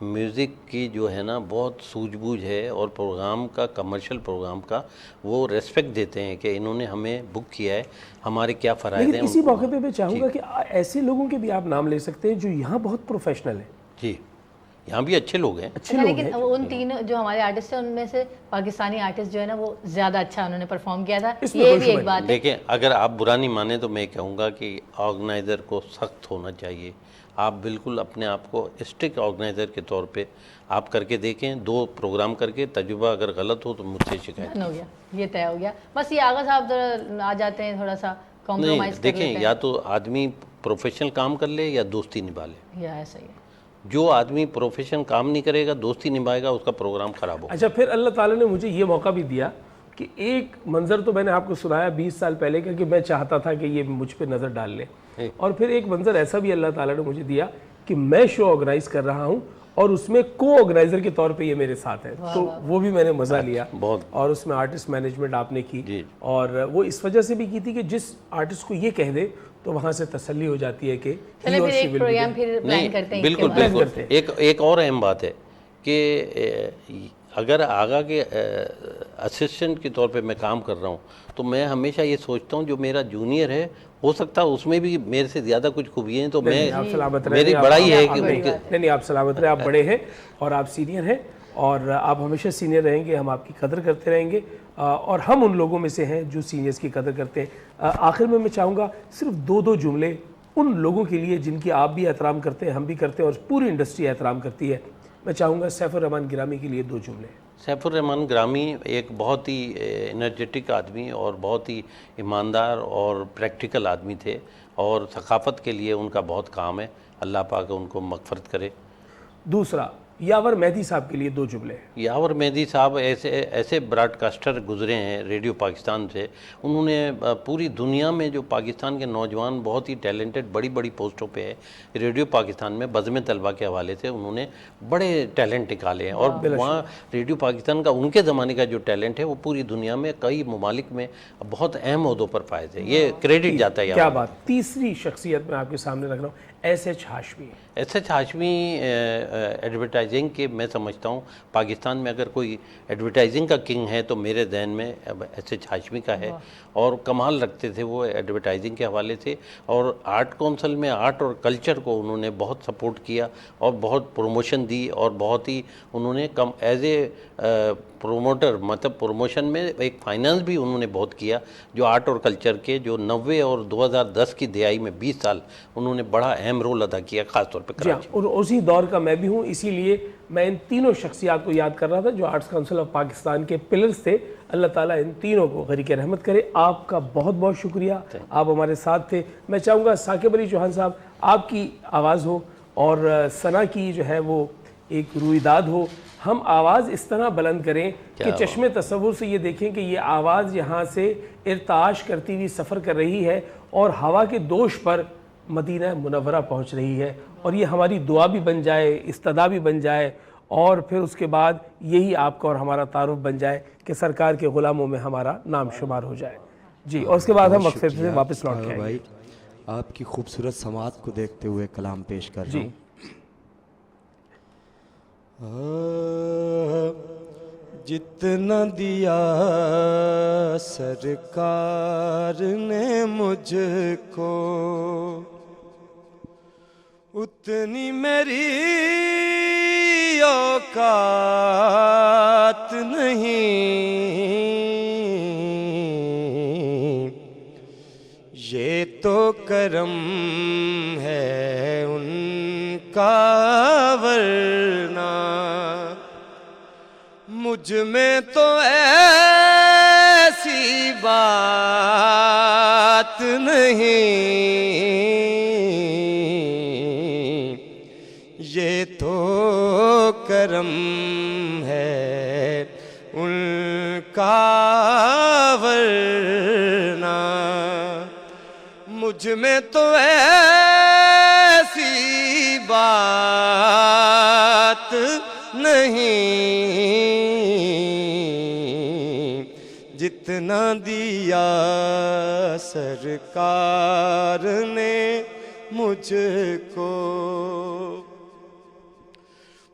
میوزک کی جو ہے نا بہت سوجھ بوجھ ہے، اور پروگرام کا، کمرشل پروگرام کا وہ ریسپیکٹ دیتے ہیں کہ انہوں نے ہمیں بک کیا ہے، ہمارے کیا فرائض لیکن ہیں. اسی موقع پہ میں چاہوں گا کہ ایسے لوگوں کے بھی آپ نام لے سکتے ہیں جو یہاں بہت پروفیشنل ہیں. جی یہاں بھی اچھے لوگ ہیں. اچھے لوگ ہیں. لیکن ان تینوں جو ہمارے آرٹسٹ ہیں ان میں سے پاکستانی آرٹسٹ جو ہے نا وہ زیادہ اچھا انہوں نے پرفارم کیا تھا. یہ بھی ایک بات ہے. دیکھیں اگر آپ برا نہیں مانیں تو میں کہوں گا کہ آرگنائزر کو سخت ہونا چاہیے. آپ بالکل اپنے آپ کو اسٹرکٹ آرگنائزر کے طور پہ آپ کر کے دیکھیں، 2 پروگرام کر کے، تجربہ اگر غلط ہو تو مجھ سے شکایت. ہو گیا، یہ طے ہو گیا. بس یہ آغا صاحب ذرا آ جاتے ہیں تھوڑا سا کمپرومائز کر لیتے ہیں. دیکھیں یا تو آدمی پروفیشنل کام کر لے یا دوستی نبھا لے. یا ایسا ہی ہے. جو آدمی پروفیشنل کام نہیں کرے گا، دوستی نبھائے گا، اس کا پروگرام خراب ہوگا. اچھا پھر اللہ تعالیٰ نے مجھے یہ موقع بھی دیا کہ ایک منظر تو میں نے آپ کو سنایا 20 سال پہلے کا کہ میں چاہتا تھا کہ یہ مجھ پہ نظر ڈال لے، اور پھر ایک منظر ایسا بھی اللہ تعالیٰ نے مجھے دیا کہ میں شو آرگنائز کر رہا ہوں اور اس میں کو آرگنائزر کے طور پہ یہ میرے ساتھ ہے. تو وہ بھی میں نے مزہ لیا، اور اس میں آرٹسٹ مینجمنٹ آپ نے کی، اور وہ اس وجہ سے بھی کی تھی کہ جس آرٹسٹ کو یہ کہہ دے تو وہاں سے تسلی ہو جاتی ہے کہ چلیں پھر ایک پروگرام پھر پلان کرتے ہیں. بالکل بالکل. ایک اور اہم بات ہے کہ اگر آگا کے اسسٹنٹ کے طور پہ میں کام کر رہا ہوں تو میں ہمیشہ یہ سوچتا ہوں جو میرا جونیئر ہے ہو سکتا ہے اس میں بھی میرے سے زیادہ کچھ خوبیاں ہیں، تو میں میری بڑائی ہے کہ نہیں آپ سلامت رہے. آپ بڑے ہیں اور آپ سینئر ہیں، اور آپ ہمیشہ سینئر رہیں گے. ہم آپ کی قدر کرتے رہیں گے، اور ہم ان لوگوں میں سے ہیں جو سینئرز کی قدر کرتے ہیں. آخر میں چاہوں گا صرف 2 جملے ان لوگوں کے لیے جن کی آپ بھی احترام کرتے ہیں، ہم بھی کرتے ہیں، اور پوری انڈسٹری احترام کرتی ہے. میں چاہوں گا سیف الرحمان گرامی کے لیے 2 جملے. سیف الرحمان گرامی ایک بہت ہی انرجیٹک آدمی اور بہت ہی ایماندار اور پریکٹیکل آدمی تھے، اور ثقافت کے لیے ان کا بہت کام ہے. اللہ پاک ان کو مغفرت کرے. دوسرا یاور مہدی صاحب کے لیے 2 جملے. یاور مہدی صاحب ایسے براڈ کاسٹر گزرے ہیں ریڈیو پاکستان سے. انہوں نے پوری دنیا میں جو پاکستان کے نوجوان بہت ہی ٹیلنٹڈ بڑی بڑی پوسٹوں پہ ہے، ریڈیو پاکستان میں بزم طلبہ کے حوالے سے انہوں نے بڑے ٹیلنٹ نکالے ہیں، اور وہاں ریڈیو پاکستان کا ان کے زمانے کا جو ٹیلنٹ ہے وہ پوری دنیا میں کئی ممالک میں بہت اہم عہدوں پر فائز ہے. یہ کریڈٹ جاتا ہے. کیا بات. تیسری شخصیت میں آپ کے سامنے رکھ رہا ہوں، S H Hashmi. S H Hashmi advertising کے میں سمجھتا ہوں پاکستان میں اگر کوئی ایڈورٹائزنگ کا کنگ ہے تو میرے ذہن میں ایس ایچ ہاشمی کا ہے، اور کمال رکھتے تھے وہ ایڈورٹائزنگ کے حوالے سے. اور آرٹ کونسل میں آرٹ اور کلچر کو انہوں نے بہت سپورٹ کیا اور بہت پروموشن دی، اور بہت ہی انہوں نے ایز اے پروموٹر مطلب پروموشن میں ایک فائنانس بھی انہوں نے بہت کیا. جو آرٹ اور کلچر کے جو 90 اور 2010 کی دہائی میں 20 سال انہوں نے بڑا اہم رول ادا کیا، خاص طور پہ کراچی. اور اسی دور کا میں بھی ہوں، اسی لیے میں ان تینوں شخصیات کو یاد کر رہا تھا جو آرٹس کونسل آف پاکستان کے پلرز تھے. اللہ تعالیٰ ان تینوں کو غریق رحمت کرے. آپ کا بہت بہت شکریہ، آپ ہمارے ساتھ تھے. میں چاہوں گا ثاقب علی چوہان صاحب آپ کی آواز ہو اور ثنا کی جو ہے وہ ایک رویداد ہو. ہم آواز اس طرح بلند کریں کہ چشم تصور سے یہ دیکھیں کہ یہ آواز یہاں سے ارتعاش کرتی ہوئی سفر کر رہی ہے اور ہوا کے دوش پر مدینہ منورہ پہنچ رہی ہے، اور یہ ہماری دعا بھی بن جائے، استدا بھی بن جائے، اور پھر اس کے بعد یہی آپ کا اور ہمارا تعارف بن جائے کہ سرکار کے غلاموں میں ہمارا نام شمار ہو جائے. جی، اور اس کے بعد ہم وقفے سے واپس لوٹ کے آئیں گے. آپ کی خوبصورت سماعت کو دیکھتے ہوئے کلام پیش کر رہا ہوں. جتنا دیا سرکار نے مجھ کو اتنی میری اوقات نہیں. یہ تو کرم ہے ان کا ورنہ مجھ میں تو ایسی بات نہیں. یہ تو کرم ہے ان کا ورنہ مجھ میں تو ایسی بات نہیں. جتنا دیا سرکار نے مجھ کو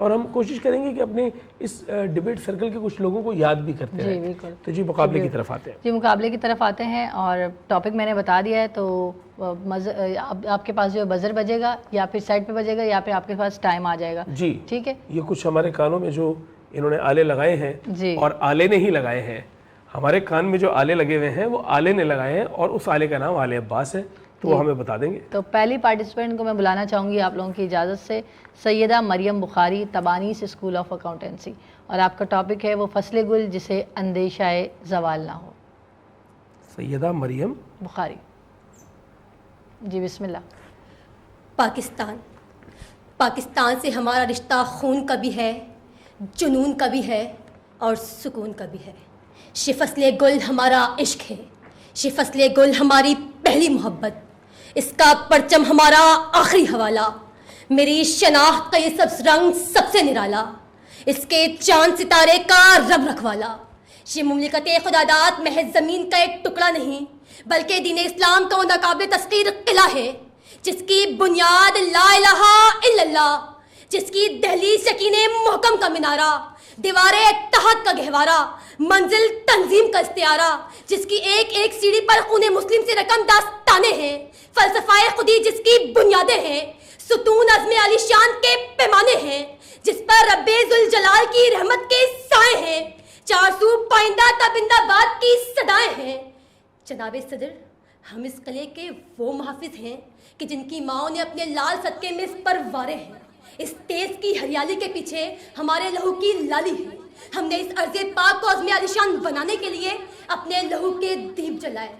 اور ہم کوشش کریں گے کہ اپنے اس ڈبیٹ سرکل کے کچھ لوگوں کو یاد بھی کرتے جی ہیں. بالکل. تو جی مقابلے کی طرف آتے ہیں. جی مقابلے کی طرف آتے ہیں اور ٹاپک میں نے بتا دیا ہے. تو آپ کے پاس جو بزر بجے گا یا پھر سائڈ پہ بجے گا یا پھر آپ کے پاس ٹائم آ جائے گا. جی ٹھیک ہے. یہ کچھ ہمارے کانوں میں جو انہوں نے آلے لگائے ہیں جی اور آلے نہیں لگائے ہیں, ہمارے کان میں جو آلے لگے ہوئے ہیں وہ آلے نے لگائے ہیں اور اس آلے کا نام آلے عباس ہے, تو وہ ہمیں بتا دیں گے. تو پہلی پارٹیسپینٹ کو میں بلانا چاہوں گی آپ لوگوں کی اجازت سے, سیدہ مریم بخاری, تبانیس اسکول آف اکاؤنٹنسی, اور آپ کا ٹاپک ہے وہ فصل گل جسے اندیشہ زوال نہ ہو. سیدہ مریم بخاری, جی بسم اللہ. پاکستان سے ہمارا رشتہ خون کا بھی ہے, جنون کا بھی ہے اور سکون کا بھی ہے. یہ فصل گل ہمارا عشق ہے, یہ فصل گل ہماری پہلی محبت, اس کا پرچم ہمارا آخری حوالہ. میری شناخت کا یہ سبز رنگ سب سے نرالا, اس کے چاند ستارے کا رب رکھوالا. یہ مملکت خداداد محض زمین کا ایک ٹکڑا نہیں بلکہ دین اسلام کا وہ ناقابل تسخیر قلعہ ہے, جس کی بنیاد لا الہ الا اللہ, جس کی دہلیز یقین محکم کا مینارہ, دیوار اتحاد کا گہوارہ, منزل تنظیم کا استعارہ, جس کی ایک ایک سیڑھی پر خون مسلم سے رقم داستانے ہیں, فلسفہ خودی جس کی بنیادیں ہیں, ستون عزم علی شان کے پیمانے ہیں, جس پر رب ذوالجلال کی رحمت کے سائے ہیں, چار سو پائندہ تابندہ باد کی صدائیں ہیں. جناب صدر, ہم اس قلعے کے وہ محافظ ہیں کہ جن کی ماؤں نے اپنے لال صدقے میں اس پر وارے ہیں. اس تیز کی ہریالی کے پیچھے ہمارے لہو کی لالی ہے. ہم نے اس ارض پاک کو عزم عالیشان بنانے کے لیے اپنے لہو کے دیپ جلائے,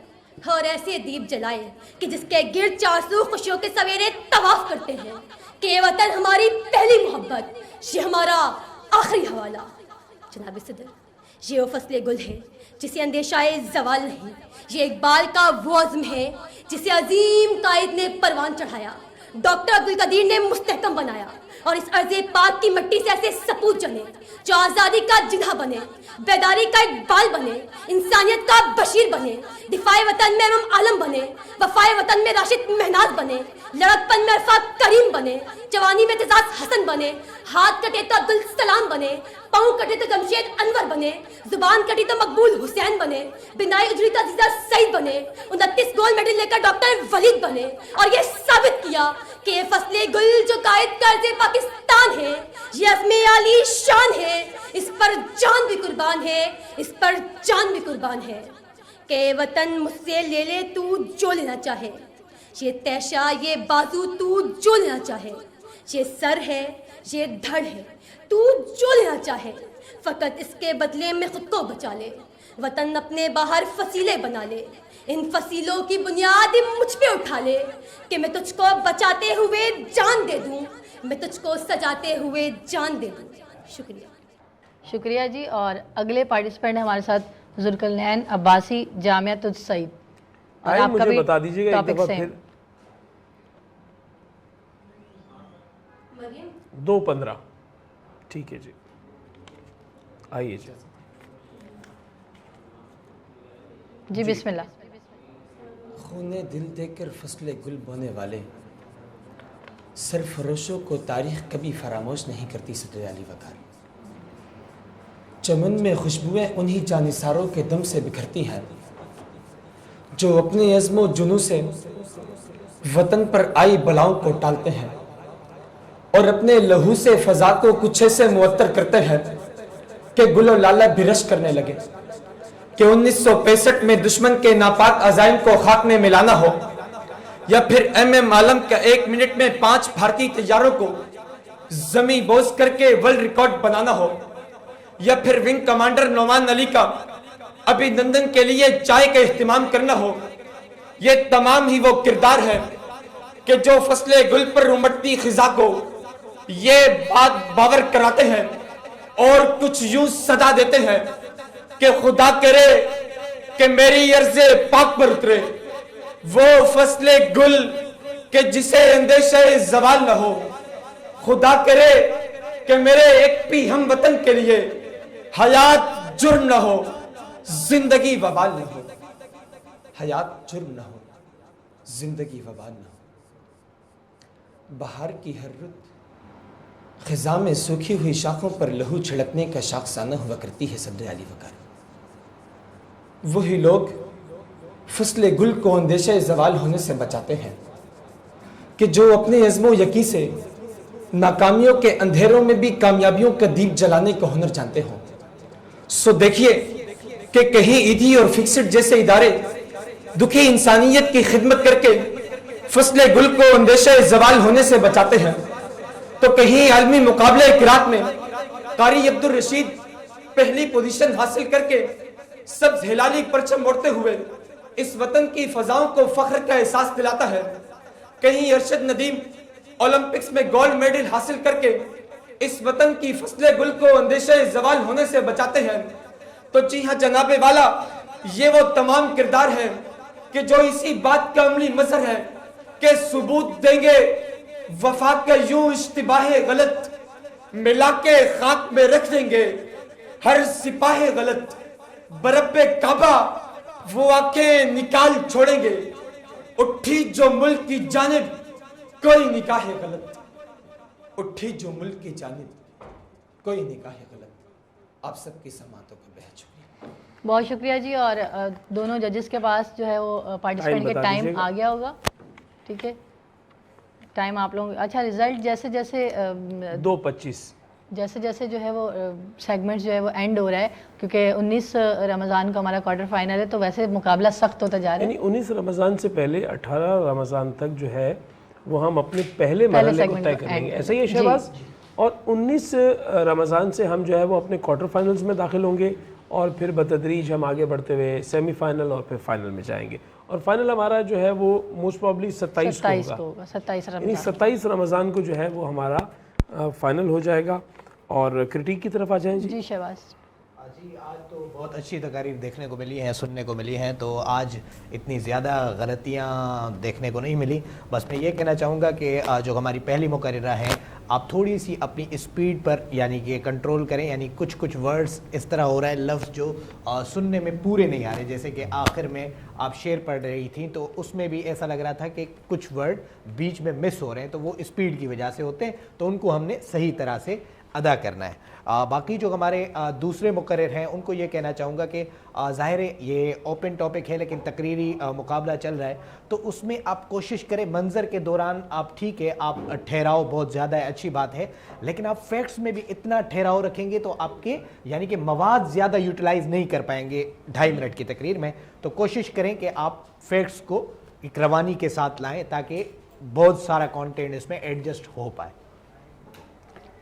اور ایسے دیپ جلائے کہ جس کے گرد 400 خوشیوں کے سویرے طواف کرتے ہیں. کہ یہ وطن ہماری پہلی محبت, یہ ہمارا آخری حوالہ. جناب صدر, یہ وہ فصل گل ہے جسے اندیشہ زوال نہیں. یہ اقبال کا وہ عزم ہے جسے عظیم قائد نے پروان چڑھایا, ڈاکٹر عبدالقدیر نے مستحکم بنایا, اور اس ارض پاک کی مٹی سے ایسے سپوت جنے جو آزادی کا جناح بنے, بیداری کا اقبال بنے, انسانیت کا بشیر بنے, دفاع وطن میں امام عالم بنے, وفائے وطن میں راشد مہناز بنے, لڑکپن میں عرفات کریم بنے, جوانی میں اعتزاز حسن بنے, ہاتھ کٹے تو عبدالسلام بنے, پاؤں کٹے تو جمشید انور بنے, زبان کٹی تو مقبول حسین بنے, بنائی اجری تو عزیزہ سعید بنے, 29 گولڈ میڈل لے کر ڈاکٹر ولید بنے, اور یہ ثابت کیا کہ یہ فصل گل جو قائد قرض پاکستان ہے, یہ عزم عالی شان ہے, اس پر جان بھی قربان ہے, اس پر جان بھی قربان ہے. کہ وطن مجھ سے لے لے تو جو لینا چاہے, یہ تیشا یہ بازو تو جو لینا چاہے, یہ سر ہے یہ دھڑ ہے تو جو لینا چاہے, فقط اس کے بدلے میں خود کو بچا لے. وطن اپنے باہر فصیلیں بنا لے, ان فصیلوں کی بنیاد مجھ پہ اٹھا لے, کہ میں تجھ کو بچاتے ہوئے جان دے دوں, میں تجھ کو سجاتے ہوئے جان دے دوں. شکریہ. شکریہ جی. اور اگلے پارٹیسپینٹ ہیں ہمارے ساتھ ذوالقرنین عباسی, جامعۃ السعید, اور آپ کا مجھے بھی بتا دیجیے گا ایک ٹاپک دفعہ سیم. پھر. 2:15 ٹھیک ہے جی, آئیے جی. جی بسم اللہ. خون دل دے کر فصل گل بونے والے سرفروشوں کو تاریخ کبھی فراموش نہیں کرتی. صدر علی وقار, چمن میں خوشبوئیں انہی جانثاروں کے دم سے بکھرتی ہیں جو اپنے عزم و جنوں سے وطن پر آئی بلاؤں کو ٹالتے ہیں, اور اپنے لہو سے فضا کو کچھ ایسے معطر کرتے ہیں کہ گل و لالہ بھی رش کرنے لگے. کہ 1965 میں دشمن کے ناپاک عزائم کو خاک میں ملانا ہو, یا پھر ایم عالم کا 1 منٹ میں 5 بھارتی طیاروں کو زمین بوز کر کے ورلڈ ریکارڈ بنانا ہو, یا پھر ونگ کمانڈر نعمان علی کا ابھی نندن کے لیے چائے کا اہتمام کرنا ہو, یہ تمام ہی وہ کردار ہے کہ جو فصل گل پر امڑتی خزاں کو یہ بات باور کراتے ہیں, اور کچھ یوں صدا دیتے ہیں کہ خدا کرے کہ میری عرض پاک پر اترے وہ فصل گل کہ جسے اندیشہ زوال نہ ہو. خدا کرے کہ میرے ایک بھی ہم وطن کے لیے حیات جرم نہ ہو, زندگی وبال نہ ہو. حیات جرم نہ ہو, زندگی وبال نہ ہو. بہار کی ہر رت خزاں میں سوکھی ہوئی شاخوں پر لہو چھڑکنے کا شاخسانہ ہوا کرتی ہے صدر علی وقار. وہی لوگ فصل گل کو اندیشہ زوال ہونے سے بچاتے ہیں کہ جو اپنے عزم و یقین سے ناکامیوں کے اندھیروں میں بھی کامیابیوں کا دیپ جلانے کا ہنر جانتے ہوں. سو دیکھیے کہ کہیں ایدھی اور فکسڈ جیسے ادارے دکھی انسانیت کی خدمت کر کے فصل گل کو اندیشہ زوال ہونے سے بچاتے ہیں، تو کہیں عالمی مقابلہ قرات میں قاری عبد الرشید پہلی پوزیشن حاصل کر کے سبز ہلالی پرچم اڑتے ہوئے اس وطن کی فضاؤں کو فخر کا احساس دلاتا ہے. کہیں ارشد ندیم اولمپکس میں گولڈ میڈل حاصل کر کے اس وطن کی فصل گل کو اندیشہ زوال ہونے سے بچاتے ہیں. تو جی ہاں جناب والا، یہ وہ تمام کردار ہیں کہ جو اسی بات کا عملی مظہر ہے کہ ثبوت دیں گے وفا کا یوں اشتباہ غلط، ملا کے خاک میں رکھ دیں گے ہر سپاہ غلط. برب کعبہ وہ آنکھیں نکال چھوڑیں گے، اٹھی جو ملک کی جانب کوئی نکاح غلط، اٹھی جو ملک کی جانب کوئی نکاح غلط. آپ سب کی سماعتوں کا بہت شکریہ. بہت شکریہ جی. اور دونوں ججز کے پاس جو ہے وہ پارٹیسپینٹ کے ٹائم آ گیا ہوگا. ٹھیک ہے، ٹائم آپ لوگ. اچھا، ریزلٹ جیسے جیسے 2:25 جیسے جیسے جو ہے وہ سیگمنٹ جو ہے وہ اینڈ ہو رہا ہے، کیونکہ 19 رمضان کو ہمارا کوارٹر فائنل ہے، تو ویسے مقابلہ سخت ہوتا جا رہا ہے. یعنی 19 رمضان سے پہلے 18 رمضان تک جو ہے وہ ہم اپنے پہلے مرحلے کو طے کریں گے. ایسا ہی ہے شہباز؟ اور 19 رمضان سے ہم جو ہے وہ اپنے کوارٹر فائنلز میں داخل ہوں گے، اور پھر بتدریج ہم آگے بڑھتے ہوئے سیمی فائنل اور پھر فائنل میں جائیں گے. اور فائنل ہمارا جو ہے وہ موسٹ پرابلی 27 کو ہوگا. 27 یعنی رمضان 27 رمضان کو جو ہے وہ ہمارا فائنل ہو جائے گا. اور کرٹیک کی طرف آ جائیں جی. جی شہباز جی. آج تو بہت اچھی تقاریر دیکھنے کو ملی ہیں، سننے کو ملی ہیں، تو آج اتنی زیادہ غلطیاں دیکھنے کو نہیں ملی. بس میں یہ کہنا چاہوں گا کہ جو ہماری پہلی مقررہ ہیں، آپ تھوڑی سی اپنی اسپیڈ پر یعنی کہ کنٹرول کریں. یعنی کچھ ورڈز اس طرح ہو رہا ہے، لفظ جو سننے میں پورے نہیں آ رہے. جیسے کہ آخر میں آپ شعر پڑھ رہی تھیں تو اس میں بھی ایسا لگ رہا تھا کہ کچھ ورڈ بیچ میں مس ہو رہے ہیں، تو وہ اسپیڈ کی وجہ سے ہوتے ہیں، تو ان کو ہم نے صحیح طرح سے ادا کرنا ہے. باقی جو ہمارے دوسرے مقرر ہیں ان کو یہ کہنا چاہوں گا کہ ظاہر ہے یہ اوپن ٹاپک ہے، لیکن تقریری مقابلہ چل رہا ہے، تو اس میں آپ کوشش کریں منظر کے دوران آپ ٹھیک ہے آپ ٹھہراؤ بہت زیادہ ہے، اچھی بات ہے، لیکن آپ فیکٹس میں بھی اتنا ٹھہراؤ رکھیں گے تو آپ کے یعنی کہ مواد زیادہ یوٹیلائز نہیں کر پائیں گے 2.5 منٹ کی تقریر میں. تو کوشش کریں کہ آپ فیکٹس کو ایک روانی کے ساتھ لائیں تاکہ بہت سارا کانٹینٹ اس میں ایڈجسٹ ہو پائے.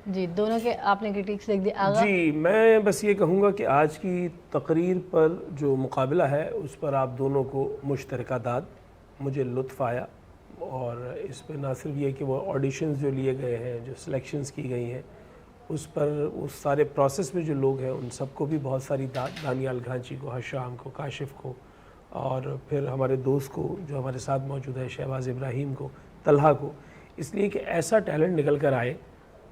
جی. دونوں کے آپ نے کرٹیکس دیکھ دیا. آغا جی میں بس یہ کہوں گا کہ آج کی تقریر پر جو مقابلہ ہے اس پر آپ دونوں کو مشترکہ داد. مجھے لطف آیا، اور اس پہ نہ صرف یہ کہ وہ آڈیشنز جو لیے گئے ہیں، جو سلیکشنز کی گئی ہیں، اس پر اس سارے پروسیس میں جو لوگ ہیں ان سب کو بھی بہت ساری داد، دانیال گھانچی کو، حشام کو، کاشف کو، اور پھر ہمارے دوست کو جو ہمارے ساتھ موجود ہے شہباز ابراہیم کو، طلحہ کو. اس لیے کہ ایسا ٹیلنٹ نکل کر آئے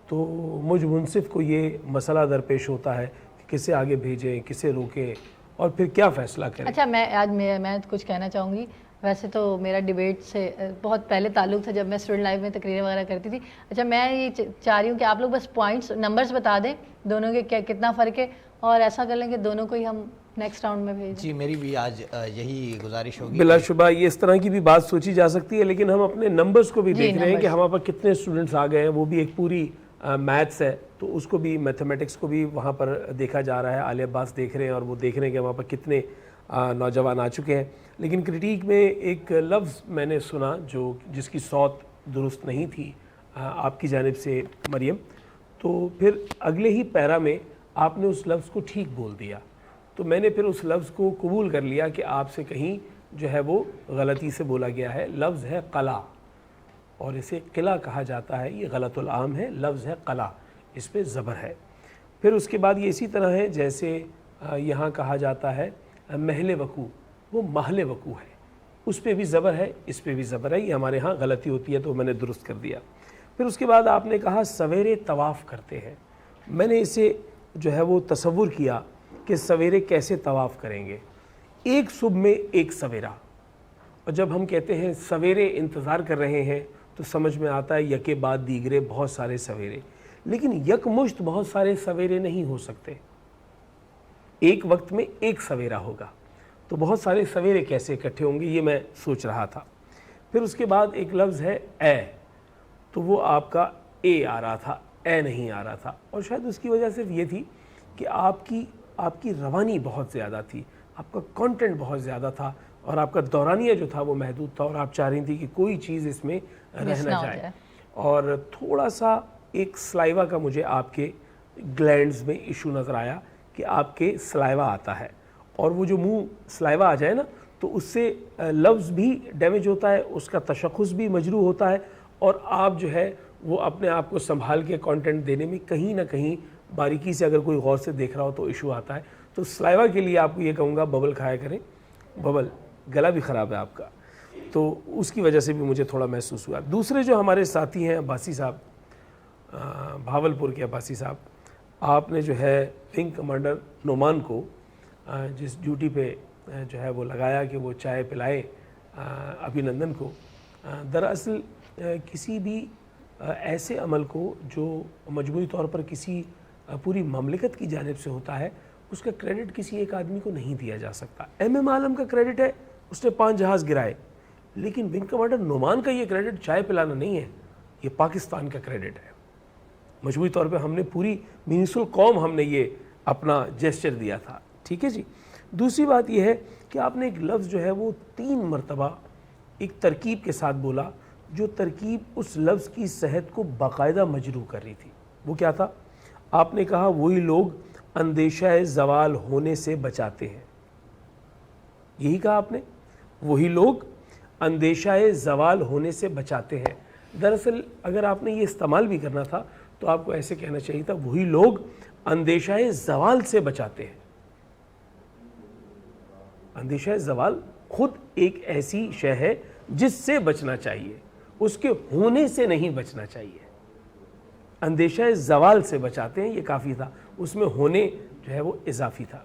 تو مجھ منصف کو یہ مسئلہ درپیش ہوتا ہے کہ کسے آگے بھیجیں، کسے روکیں، اور پھر کیا فیصلہ کریں. اچھا، میں کچھ کہنا چاہوں گی. ویسے تو میرا ڈیبیٹ سے بہت پہلے تعلق تھا جب میں اسٹوڈنٹ لائف میں تقریریں وغیرہ کرتی تھی. اچھا، میں یہ چاہ رہی ہوں کہ آپ لوگ بس پوائنٹس نمبرز بتا دیں دونوں کے کتنا فرق ہے، اور ایسا کر لیں کہ دونوں کو ہی ہم نیکسٹ راؤنڈ میں بھیجیں. جی میری بھی آج یہی گزارش ہوگی. بلا شبہ یہ اس طرح کی بھی بات سوچی جا سکتی ہے، لیکن ہم اپنے نمبرز کو بھی دیکھ رہے ہیں کہ ہمارے پاس کتنے اسٹوڈنٹس آ گئے ہیں. وہ بھی ایک پوری میتھس ہے، تو اس کو بھی میتھمیٹکس کو بھی وہاں پر دیکھا جا رہا ہے. عالیہ عباس دیکھ رہے ہیں، اور وہ دیکھ رہے ہیں کہ ہمارے پاس کتنے نوجوان آ چکے ہیں. لیکن کرٹیک میں ایک لفظ میں نے سنا جس کی صوت درست نہیں تھی آپ کی جانب سے مریم، تو پھر اگلے ہی پیرا میں آپ نے اس لفظ کو ٹھیک بول دیا، تو میں نے پھر اس لفظ کو قبول کر لیا کہ آپ سے کہیں جو ہے وہ غلطی سے بولا گیا ہے. لفظ ہے قلعہ، اور اسے قلعہ کہا جاتا ہے. یہ غلط العام ہے، لفظ ہے قلعہ، اس پہ زبر ہے. پھر اس کے بعد یہ اسی طرح ہے جیسے یہاں کہا جاتا ہے محل وقوع، وہ محل وقوع ہے، اس پہ بھی زبر ہے، اس پہ بھی زبر ہے. یہ ہمارے ہاں غلطی ہوتی ہے تو میں نے درست کر دیا. پھر اس کے بعد آپ نے کہا سویرے طواف کرتے ہیں. میں نے اسے جو ہے وہ تصور کیا کہ سویرے کیسے طواف کریں گے. ایک صبح میں ایک سویرا، اور جب ہم کہتے ہیں سویرے انتظار کر رہے ہیں تو سمجھ میں آتا ہے یکے بعد دیگرے بہت سارے سویرے. لیکن یکمشت بہت سارے سویرے نہیں ہو سکتے، ایک وقت میں ایک سویرا ہوگا، تو بہت سارے سویرے کیسے اکٹھے ہوں گے یہ میں سوچ رہا تھا۔ پھر اس کے بعد ایک لفظ ہے اے، تو وہ آپ کا اے آ رہا تھا، اے نہیں آ رہا تھا، اور شاید اس کی وجہ صرف یہ تھی کہ آپ کی روانی بہت زیادہ تھی، آپ کا کانٹینٹ بہت زیادہ تھا، اور آپ کا دورانیہ جو تھا وہ محدود تھا، اور آپ چاہ رہی تھی کہ کوئی چیز اس میں رہ نہ جائے۔ اور تھوڑا سا ایک سلائیوا کا مجھے آپ کے گلینڈز میں ایشو نظر آیا کہ آپ کے سلائیوا آتا ہے، اور وہ جو منہ سلائیوا آ جائے نا تو اس سے لفظ بھی ڈیمیج ہوتا ہے، اس کا تشخص بھی مجروح ہوتا ہے، اور آپ جو ہے وہ اپنے آپ کو سنبھال کے کانٹینٹ دینے میں کہیں نہ کہیں باریکی سے اگر کوئی غور سے دیکھ رہا ہو تو ایشو آتا ہے۔ تو سلائیوا کے لیے آپ کو یہ کہوں گا ببل کھایا کریں، ببل، گلا بھی خراب ہے آپ کا، تو اس کی وجہ سے بھی مجھے تھوڑا محسوس ہوا۔ دوسرے جو ہمارے ساتھی ہیں عباسی صاحب، بھاولپور کے عباسی صاحب، آپ نے جو ہے ونگ کمانڈر نعمان کو جس ڈیوٹی پہ جو ہے وہ لگایا کہ وہ چائے پلائے ابھینندن کو، دراصل کسی بھی ایسے عمل کو جو مجموعی طور پر کسی پوری مملکت کی جانب سے ہوتا ہے، اس کا کریڈٹ کسی ایک آدمی کو نہیں دیا جا سکتا۔ ایم عالم کا کریڈٹ ہے، اس نے 5 جہاز گرائے، لیکن ونگ کمانڈر نعمان کا یہ کریڈٹ چائے پلانا نہیں ہے، یہ پاکستان کا کریڈٹ ہے۔ مجموعی طور پہ ہم نے پوری مینسل قوم ہم نے یہ اپنا جیسچر دیا تھا، ٹھیک ہے جی۔ دوسری بات یہ ہے کہ آپ نے ایک لفظ جو ہے وہ 3 مرتبہ ایک ترکیب کے ساتھ بولا، جو ترکیب اس لفظ کی صحت کو باقاعدہ مجروح کر رہی تھی۔ وہ کیا تھا؟ آپ نے کہا وہی لوگ اندیشہ زوال ہونے سے بچاتے ہیں، یہی کہا آپ نے، وہی لوگ اندیشہ زوال ہونے سے بچاتے ہیں۔ دراصل اگر آپ نے یہ استعمال بھی کرنا تھا تو آپ کو ایسے کہنا چاہیے تھا وہی لوگ اندیشہ زوال سے بچاتے ہیں۔ اندیشہ زوال خود ایک ایسی شے ہے جس سے بچنا چاہیے، اس کے ہونے سے نہیں بچنا چاہیے۔ اندیشہ زوال سے بچاتے ہیں، یہ کافی تھا، اس میں ہونے جو ہے وہ اضافی تھا۔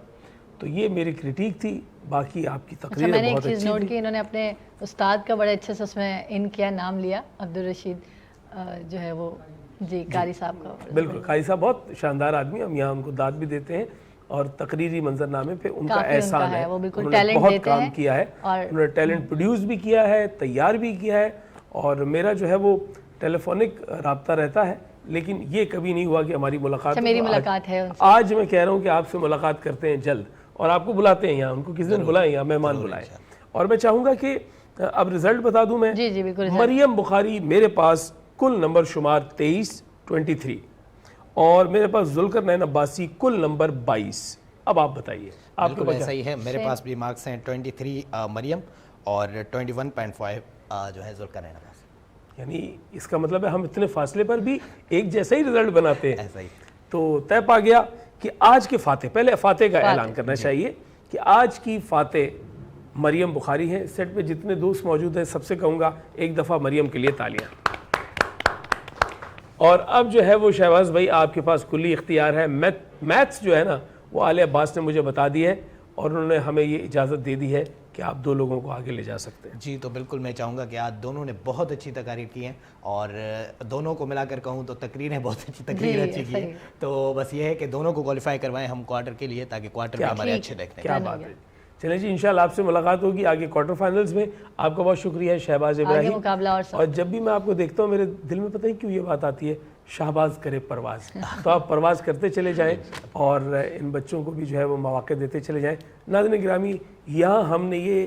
تو یہ میری کرٹیک تھی، باقی آپ کی تقریر میں نے ایک بہت چیز اچھی نوٹ تھی۔ کی، انہوں نے اپنے استاد کا بڑے اچھے سے اس میں ان کیا نام لیا، عبدالرشید جو ہے وہ جی قاری صاحب کا۔ بالکل، قاری صاحب بہت شاندار آدمی، ہم یہاں ان کو داد بھی دیتے ہیں، اور تقریری منظرنامے پہ ان کا احسان ہے، وہ بالکل انہوں نے ٹیلنٹ بہت دیتے کام ہیں، کیا ہے، اور انہوں نے ٹیلنٹ پروڈیوس بھی کیا ہے، تیار بھی کیا ہے، اور میرا جو ہے وہ ٹیلی فونک رابطہ رہتا ہے، لیکن یہ کبھی نہیں ہوا کہ ہماری ملاقات۔ میری ملاقات ہے ان سے۔ آج میں کہہ رہا ہوں کہ آپ سے ملاقات کرتے ہیں جلد، اور آپ کو بلاتے ہیں یہاں، ان کو کس دن بلائیں، یہاں مہمان بلائیں۔ اور میں چاہوں گا کہ اب رزلٹ بتا دوں میں۔ جی بالکل۔ مریم بخاری میرے پاس کل نمبر شمار 23 اور میرے پاس ذوالقرنین عباسی کل نمبر 22۔ اب آپ بتائیے، آپ کے بالکل پاس ایسا ہی ہے، میرے پاس بھی مارکس ہیں 23 مریم اور 21.5 جو ہے ذوالقرنین عباسی۔ یعنی اس کا مطلب ہے ہم اتنے فاصلے پر بھی ایک جیسا ہی رزلٹ بناتے ہیں۔ ایسا ہی۔ تو طے پا گیا کہ آج کے فاتح، پہلے فاتح کا اعلان کرنا چاہیے کہ آج کی فاتح مریم بخاری ہیں۔ سیٹ پہ جتنے دوست موجود ہیں سب سے کہوں گا ایک دفعہ مریم کے لیے تالیاں۔ اور اب جو ہے وہ شہباز بھائی آپ کے پاس کلی اختیار ہے، میتھس جو ہے نا وہ آل عباس نے مجھے بتا دی ہے، اور انہوں نے ہمیں یہ اجازت دے دی ہے کہ آپ 2 لوگوں کو آگے لے جا سکتے ہیں۔ جی تو بالکل میں چاہوں گا کہ آج دونوں نے بہت اچھی تقاریر کی ہیں، اور دونوں کو ملا کر کہوں تو تقریریں بہت اچھی تقریر اچھی کی ہیں، تو بس یہ ہے کہ دونوں کو کوالیفائی کروائیں ہم کوارٹر کے لیے، تاکہ کوارٹر میں ہمارے اچھے دیکھنے کیا بات ہے۔ چلیں جی، انشاءاللہ آپ سے ملاقات ہوگی آگے کوارٹر فائنلز میں۔ آپ کا بہت شکریہ شہباز ابراہیم۔ اور جب بھی میں آپ کو دیکھتا ہوں میرے دل میں پتہ ہی کیوں یہ بات آتی ہے، شہباز کرے پرواز، تو آپ پرواز کرتے چلے جائیں اور ان بچوں کو بھی جو ہے وہ مواقع دیتے چلے جائیں۔ ناظرین گرامی، یہاں ہم نے یہ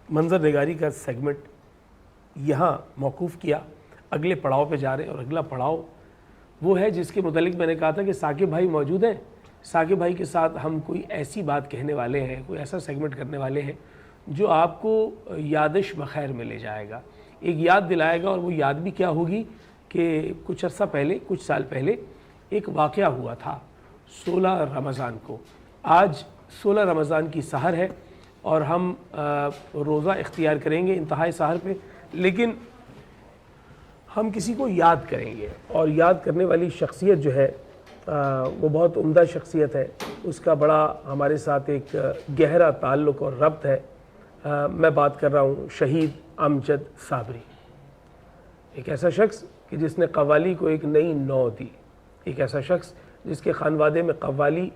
منظر نگاری کا سیگمنٹ یہاں موقوف کیا، اگلے پڑاؤ پہ جا رہے ہیں، اور اگلا پڑاؤ وہ ہے جس کے متعلق میں نے کہا تھا کہ ثاقب بھائی موجود ہیں۔ ثاقب بھائی کے ساتھ ہم کوئی ایسی بات کہنے والے ہیں، کوئی ایسا سیگمنٹ کرنے والے ہیں جو آپ کو یادش بخیر میں لے جائے گا، ایک یاد دلائے گا۔ اور وہ یاد بھی کیا ہوگی کہ کچھ عرصہ پہلے، کچھ سال پہلے ایک واقعہ ہوا تھا 16 رمضان کو۔ آج 16 رمضان کی سحر ہے اور ہم روزہ اختیار کریں گے انتہائی سحر پہ، لیکن ہم کسی کو یاد کریں گے، اور یاد کرنے والی شخصیت جو ہے وہ بہت عمدہ شخصیت ہے، اس کا بڑا ہمارے ساتھ ایک گہرا تعلق اور ربط ہے۔ میں بات کر رہا ہوں شہید امجد صابری، ایک ایسا شخص کہ جس نے قوالی کو ایک نئی نو دی، ایک ایسا شخص جس کے خانوادے میں قوالی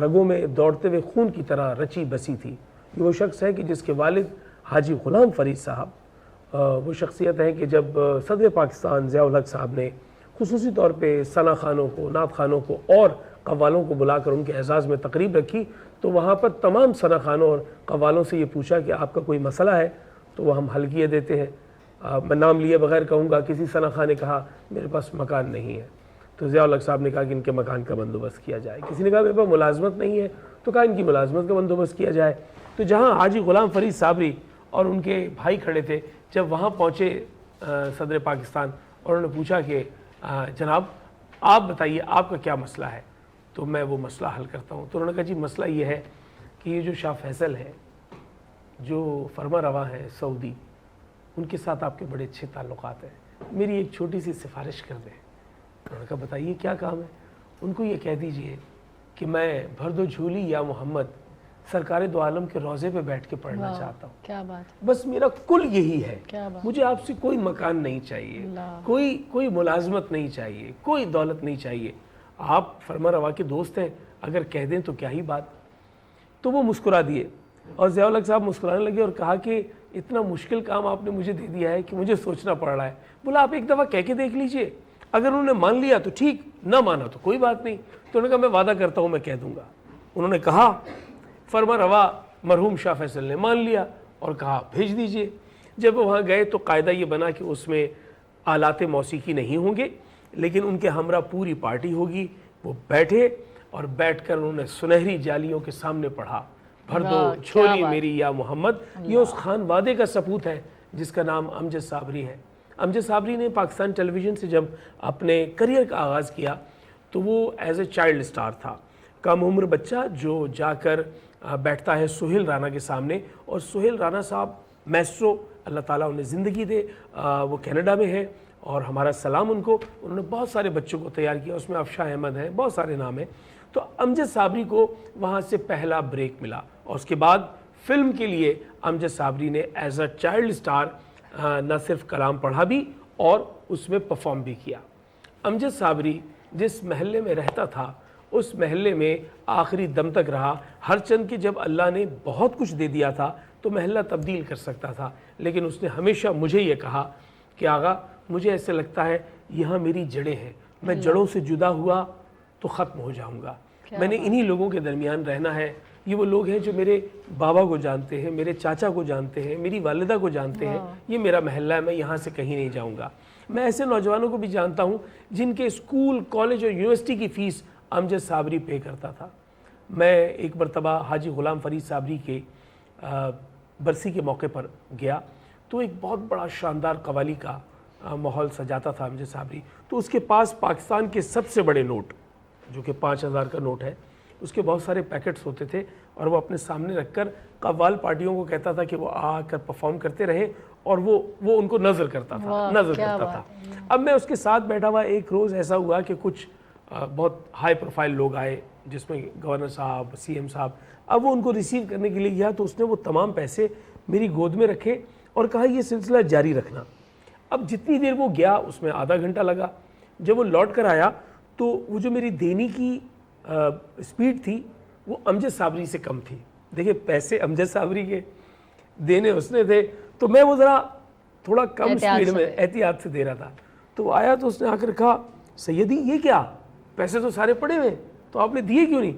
رگوں میں دوڑتے ہوئے خون کی طرح رچی بسی تھی. یہ وہ شخص ہے کہ جس کے والد حاجی غلام فرید صاحب وہ شخصیت ہیں کہ جب صدر پاکستان ضیاء الحق صاحب نے خصوصی طور پہ ثنا خانوں کو، نعت خانوں کو اور قوالوں کو بلا کر ان کے اعزاز میں تقریب رکھی تو وہاں پر تمام ثنا خانوں اور قوالوں سے یہ پوچھا کہ آپ کا کوئی مسئلہ ہے تو وہ ہم حل کیے دیتے ہیں. میں نام لیے بغیر کہوں گا کسی ثنا خان نے کہا میرے پاس مکان نہیں ہے تو ضیاء الحق صاحب نے کہا کہ ان کے مکان کا بندوبست کیا جائے. کسی نے کہا میرے پاس ملازمت نہیں ہے تو کہا ان کی ملازمت کا بندوبست کیا جائے. تو جہاں حاجی غلام فرید صابری اور ان کے بھائی کھڑے تھے جب وہاں پہنچے صدر پاکستان اور انہوں نے پوچھا کہ جناب آپ بتائیے آپ کا کیا مسئلہ ہے تو میں وہ مسئلہ حل کرتا ہوں. تو انہوں نے کہا جی مسئلہ یہ ہے کہ یہ جو شاہ فیصل ہے جو فرما رواں ہیں سعودی ان کے ساتھ آپ کے بڑے اچھے تعلقات ہیں, میری ایک چھوٹی سی سفارش کر دیں. انہوں نے کہا بتائیے کیا کام ہے. ان کو یہ کہہ دیجئے کہ میں بھر دو جھولی یا محمد سرکار دو عالم کے روضے پہ بیٹھ کے پڑھنا چاہتا ہوں. کیا بات, بس میرا کل یہی ہے. کیا بات, مجھے آپ سے کوئی مکان نہیں چاہیے, کوئی ملازمت نہیں چاہیے, کوئی دولت نہیں چاہیے. آپ فرما روا کے دوست ہیں, اگر کہہ دیں تو کیا ہی بات. تو وہ مسکرا دیے اور ضیاء الحق صاحب مسکرانے لگے اور کہا کہ اتنا مشکل کام آپ نے مجھے دے دیا ہے کہ مجھے سوچنا پڑ رہا ہے. بولا آپ ایک دفعہ کہہ کے دیکھ لیجئے, اگر انہوں نے مان لیا تو ٹھیک, نہ مانا تو کوئی بات نہیں. تو انہوں نے کہا میں وعدہ کرتا ہوں میں کہہ دوں گا. انہوں نے کہا فرما روا مرحوم شاہ فیصل نے مان لیا اور کہا بھیج دیجئے. جب وہ وہاں گئے تو قاعدہ یہ بنا کہ اس میں آلات موسیقی نہیں ہوں گے لیکن ان کے ہمراہ پوری پارٹی ہوگی. وہ بیٹھے اور بیٹھ کر انہوں نے سنہری جالیوں کے سامنے پڑھا بھر دو جھولی میری یا محمد. یہ اس خان وادے کا سپوت ہے جس کا نام امجد صابری ہے. امجد صابری نے پاکستان ٹیلی ویژن سے جب اپنے کریئر کا آغاز کیا تو وہ ایز اے چائلڈ سٹار تھا, کم عمر بچہ جو جا کر بیٹھتا ہے سہیل رانا کے سامنے. اور سہیل رانا صاحب میسٹرو, اللہ تعالیٰ انہیں زندگی دے, وہ کینیڈا میں ہے اور ہمارا سلام ان کو. انہوں نے بہت سارے بچوں کو تیار کیا, اس میں افشاں احمد ہیں, بہت سارے نام ہیں. تو امجد صابری کو وہاں سے پہلا بریک ملا اور اس کے بعد فلم کے لیے امجد صابری نے ایز اے چائلڈ سٹار نہ صرف کلام پڑھا بھی اور اس میں پرفارم بھی کیا. امجد صابری جس محلے میں رہتا تھا اس محلے میں آخری دم تک رہا. ہر چند کہ جب اللہ نے بہت کچھ دے دیا تھا تو محلہ تبدیل کر سکتا تھا, لیکن اس نے ہمیشہ مجھے یہ کہا کہ آغا مجھے ایسے لگتا ہے یہاں میری جڑیں ہیں, میں جڑوں سے جدا ہوا تو ختم ہو جاؤں گا. میں نے انہی لوگوں کے درمیان رہنا ہے. یہ وہ لوگ ہیں جو میرے بابا کو جانتے ہیں, میرے چاچا کو جانتے ہیں, میری والدہ کو جانتے ہیں. یہ میرا محلہ ہے, میں یہاں سے کہیں نہیں جاؤں گا. میں ایسے نوجوانوں کو بھی جانتا ہوں جن کے اسکول, کالج اور یونیورسٹی کی فیس امجد صابری پے کرتا تھا. میں ایک مرتبہ حاجی غلام فرید صابری کے برسی کے موقع پر گیا تو ایک بہت بڑا شاندار قوالی کا ماحول سجاتا تھا امجد صابری. تو اس کے پاس پاکستان کے سب سے بڑے نوٹ جو کہ 5000 کا نوٹ ہے, اس کے بہت سارے پیکٹس ہوتے تھے اور وہ اپنے سامنے رکھ کر قوال پارٹیوں کو کہتا تھا کہ وہ آ کر پرفارم کرتے رہیں اور وہ ان کو نظر کرتا تھا. اب میں اس کے ساتھ بیٹھا ہوا, ایک روز ایسا ہوا کہ کچھ بہت ہائی پروفائل لوگ آئے جس میں گورنر صاحب, سی ایم صاحب. اب وہ ان کو ریسیو کرنے کے لیے گیا تو اس نے وہ تمام پیسے میری گود میں رکھے اور کہا یہ سلسلہ جاری رکھنا. اب جتنی دیر وہ گیا اس میں آدھا گھنٹہ لگا. جب وہ لوٹ کر آیا تو وہ جو میری دینے کی سپیڈ تھی وہ امجد صابری سے کم تھی. دیکھیں پیسے امجد صابری کے, دینے اس نے تھے, تو میں وہ ذرا تھوڑا کم سپیڈ میں احتیاط سے دے رہا تھا. تو وہ آیا تو اس نے آ کر کہا سیدی یہ کیا, پیسے تو سارے پڑے ہوئے تو آپ نے دیے کیوں نہیں.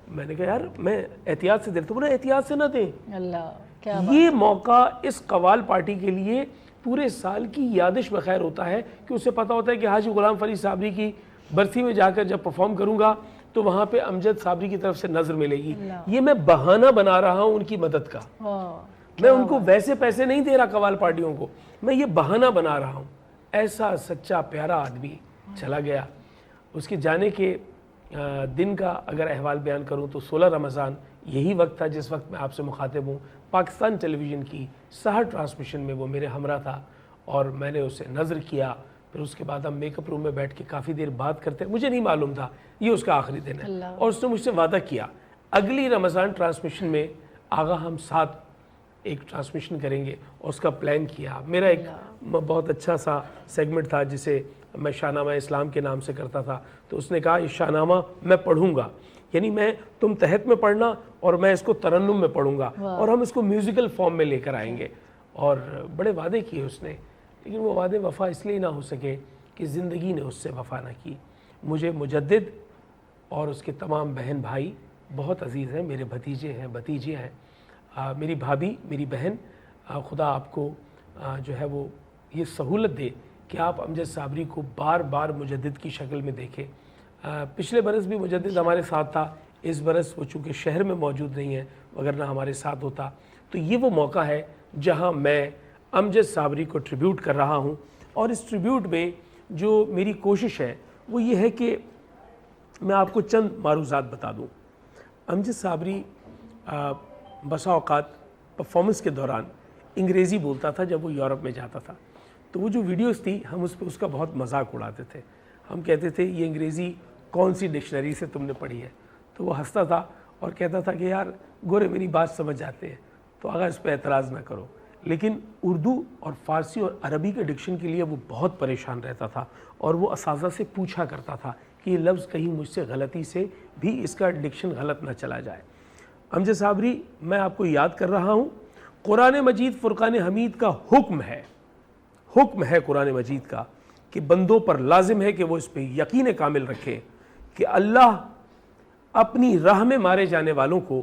میں نے کہا یار میں احتیاط سے دے رہا. تو بولا احتیاط سے نہ دیں. یہ موقع اس قوال پارٹی کے لیے پورے سال کی یادش بخیر ہوتا ہے کہ اسے پتہ ہوتا ہے کہ حاجی غلام فرید صابری کی برسی میں جا کر جب پرفارم کروں گا تو وہاں پہ امجد صابری کی طرف سے نظر ملے گی. یہ میں بہانہ بنا رہا ہوں ان کی مدد کا. میں ان کو ویسے پیسے نہیں دے رہا قوال پارٹیوں کو, میں یہ بہانہ بنا رہا ہوں. ایسا سچا پیارا آدمی چلا گیا. اس کے جانے کے دن کا اگر احوال بیان کروں تو 16 رمضان یہی وقت تھا جس وقت میں آپ سے مخاطب ہوں. پاکستان ٹیلی ویژن کی سحر ٹرانسمیشن میں وہ میرے ہمراہ تھا اور میں نے اسے نظر کیا. پھر اس کے بعد ہم میک اپ روم میں بیٹھ کے کافی دیر بات کرتے. مجھے نہیں معلوم تھا یہ اس کا آخری دن ہے اور اس نے مجھ سے وعدہ کیا اگلی رمضان ٹرانسمیشن میں آغا ہم ساتھ ایک ٹرانسمیشن کریں گے اور اس کا پلان کیا. میرا ایک بہت اچھا سا سیگمنٹ تھا جسے میں شاہ نامہ اسلام کے نام سے کرتا تھا, تو اس نے کہا یہ شاہ نامہ میں پڑھوں گا, یعنی میں تم تحت میں پڑھنا اور میں اس کو ترنم میں پڑھوں گا, اور ہم اس کو میوزیکل فارم میں لے کر آئیں گے. اور بڑے وعدے کیے اس نے, لیکن وہ وعدے وفا اس لیے نہ ہو سکے کہ زندگی نے اس سے وفا نہ کی. مجھے مجدد اور اس کے تمام بہن بھائی بہت عزیز ہیں, میرے بھتیجے ہیں, بھتیجے ہیں, میری بھابھی, میری بہن, خدا آپ کو جو ہے وہ یہ سہولت دے کہ آپ امجد صابری کو بار بار مجدد کی شکل میں دیکھیں. پچھلے برس بھی مجدد ہمارے ساتھ تھا, اس برس وہ چونکہ شہر میں موجود نہیں ہے, وگرنہ ہمارے ساتھ ہوتا. تو یہ وہ موقع ہے جہاں میں امجد صابری کو ٹریبیوٹ کر رہا ہوں, اور اس ٹریبیوٹ میں جو میری کوشش ہے وہ یہ ہے کہ میں آپ کو چند معروضات بتا دوں. امجد صابری بسا اوقات پرفارمنس کے دوران انگریزی بولتا تھا جب وہ یورپ میں جاتا تھا, تو وہ جو ویڈیوز تھی ہم اس پہ اس کا بہت مذاق اڑاتے تھے. ہم کہتے تھے یہ انگریزی کون سی ڈکشنری سے تم نے پڑھی ہے, تو وہ ہنستا تھا اور کہتا تھا کہ یار گورے میری بات سمجھ جاتے ہیں, تو اگر اس پہ اعتراض نہ کرو. لیکن اردو اور فارسی اور عربی کے ڈکشن کے لیے وہ بہت پریشان رہتا تھا, اور وہ اساتذہ سے پوچھا کرتا تھا کہ یہ لفظ کہیں مجھ سے غلطی سے بھی اس کا ڈکشن غلط نہ چلا جائے. امجد صابری, میں آپ کو یاد کر رہا ہوں, قرآن مجید فرقان حمید کا حکم ہے قرآن مجید کا کہ بندوں پر لازم ہے کہ وہ اس پہ یقین کامل رکھیں کہ اللہ اپنی راہ میں مارے جانے والوں کو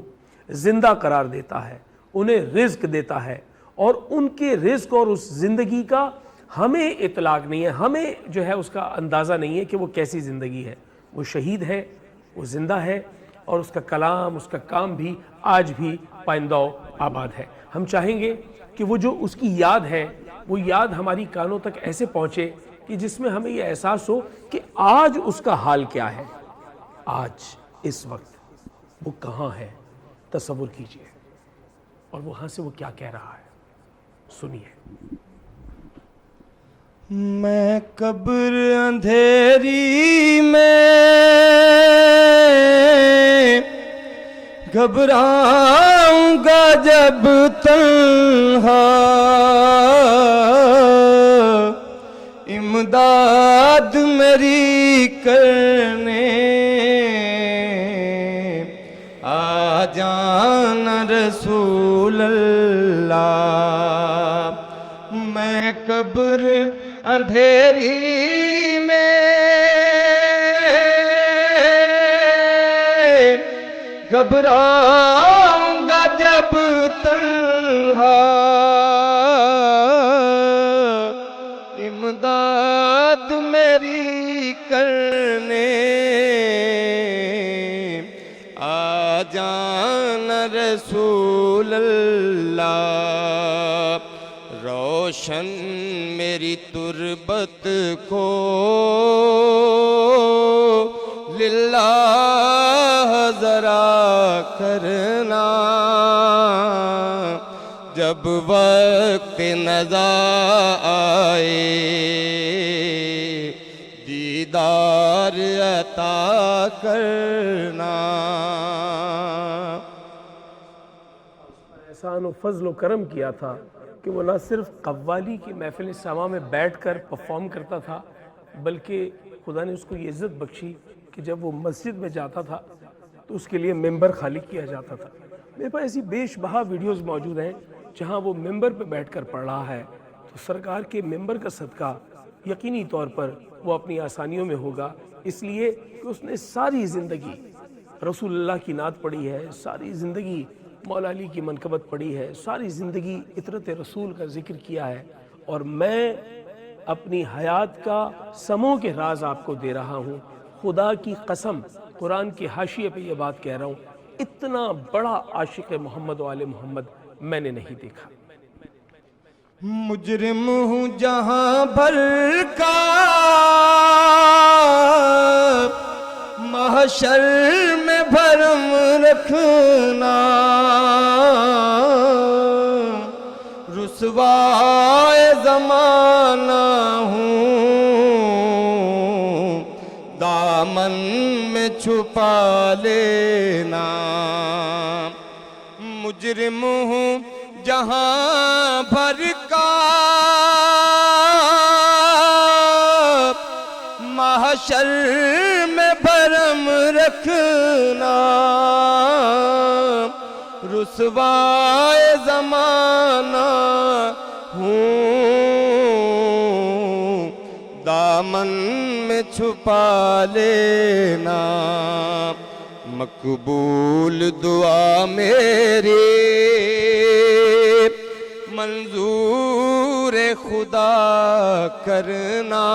زندہ قرار دیتا ہے, انہیں رزق دیتا ہے, اور ان کے رزق اور اس زندگی کا ہمیں اطلاق نہیں ہے, ہمیں جو ہے اس کا اندازہ نہیں ہے کہ وہ کیسی زندگی ہے. وہ شہید ہے, وہ زندہ ہے, اور اس کا کلام, اس کا کام بھی آج بھی پائندہ و آباد ہے. ہم چاہیں گے کہ وہ جو اس کی یاد ہے وہ یاد ہماری کانوں تک ایسے پہنچے کہ جس میں ہمیں یہ احساس ہو کہ آج اس کا حال کیا ہے, آج اس وقت وہ کہاں ہے. تصور کیجئے, اور وہاں سے وہ کیا کہہ رہا ہے, سنیے. میں قبر اندھیری میں گھبراؤں گا جب تنہا, امداد میری کرنے آ جانا رسول اللہ. میں قبر اندھیری میں گھبراؤں گا جب تنہا, امداد میری کرنے آ جانا رسول اللہ. روشن میری تربت کو للہ ذرا کرنا, جب وقت نزا آئے دیدار عطا کرنا. احسان و فضل و کرم کیا تھا کہ وہ نہ صرف قوالی کی محفل سما میں بیٹھ کر پرفارم کرتا تھا, بلکہ خدا نے اس کو یہ عزت بخشی کہ جب وہ مسجد میں جاتا تھا تو اس کے لیے ممبر خالی کیا جاتا تھا. میرے پاس ایسی بیش بہا ویڈیوز موجود ہیں جہاں وہ ممبر پہ بیٹھ کر پڑھ رہا ہے, تو سرکار کے ممبر کا صدقہ یقینی طور پر وہ اپنی آسانیوں میں ہوگا, اس لیے کہ اس نے ساری زندگی رسول اللہ کی نعت پڑھی ہے, ساری زندگی مولا علی کی منقبت پڑھی ہے, ساری زندگی عطرت رسول کا ذکر کیا ہے. اور میں اپنی حیات کا سموں کے راز آپ کو دے رہا ہوں, خدا کی قسم قرآن کے حاشیے پہ یہ بات کہہ رہا ہوں, اتنا بڑا عاشق محمد و آل محمد میں نے نہیں دیکھا. مجرم ہوں جہاں بھر کا محشر میں بھرم رکھنا, رسوائے زمانہ ہوں دامن میں چھپا لینا. مجرم ہوں جہاں جہاں بھر کا محشر میں بھرم رکھنا، رسوائے زمانہ ہوں، دامن میں چھپا لینا، مقبول دعا میری منظور خدا کرنا،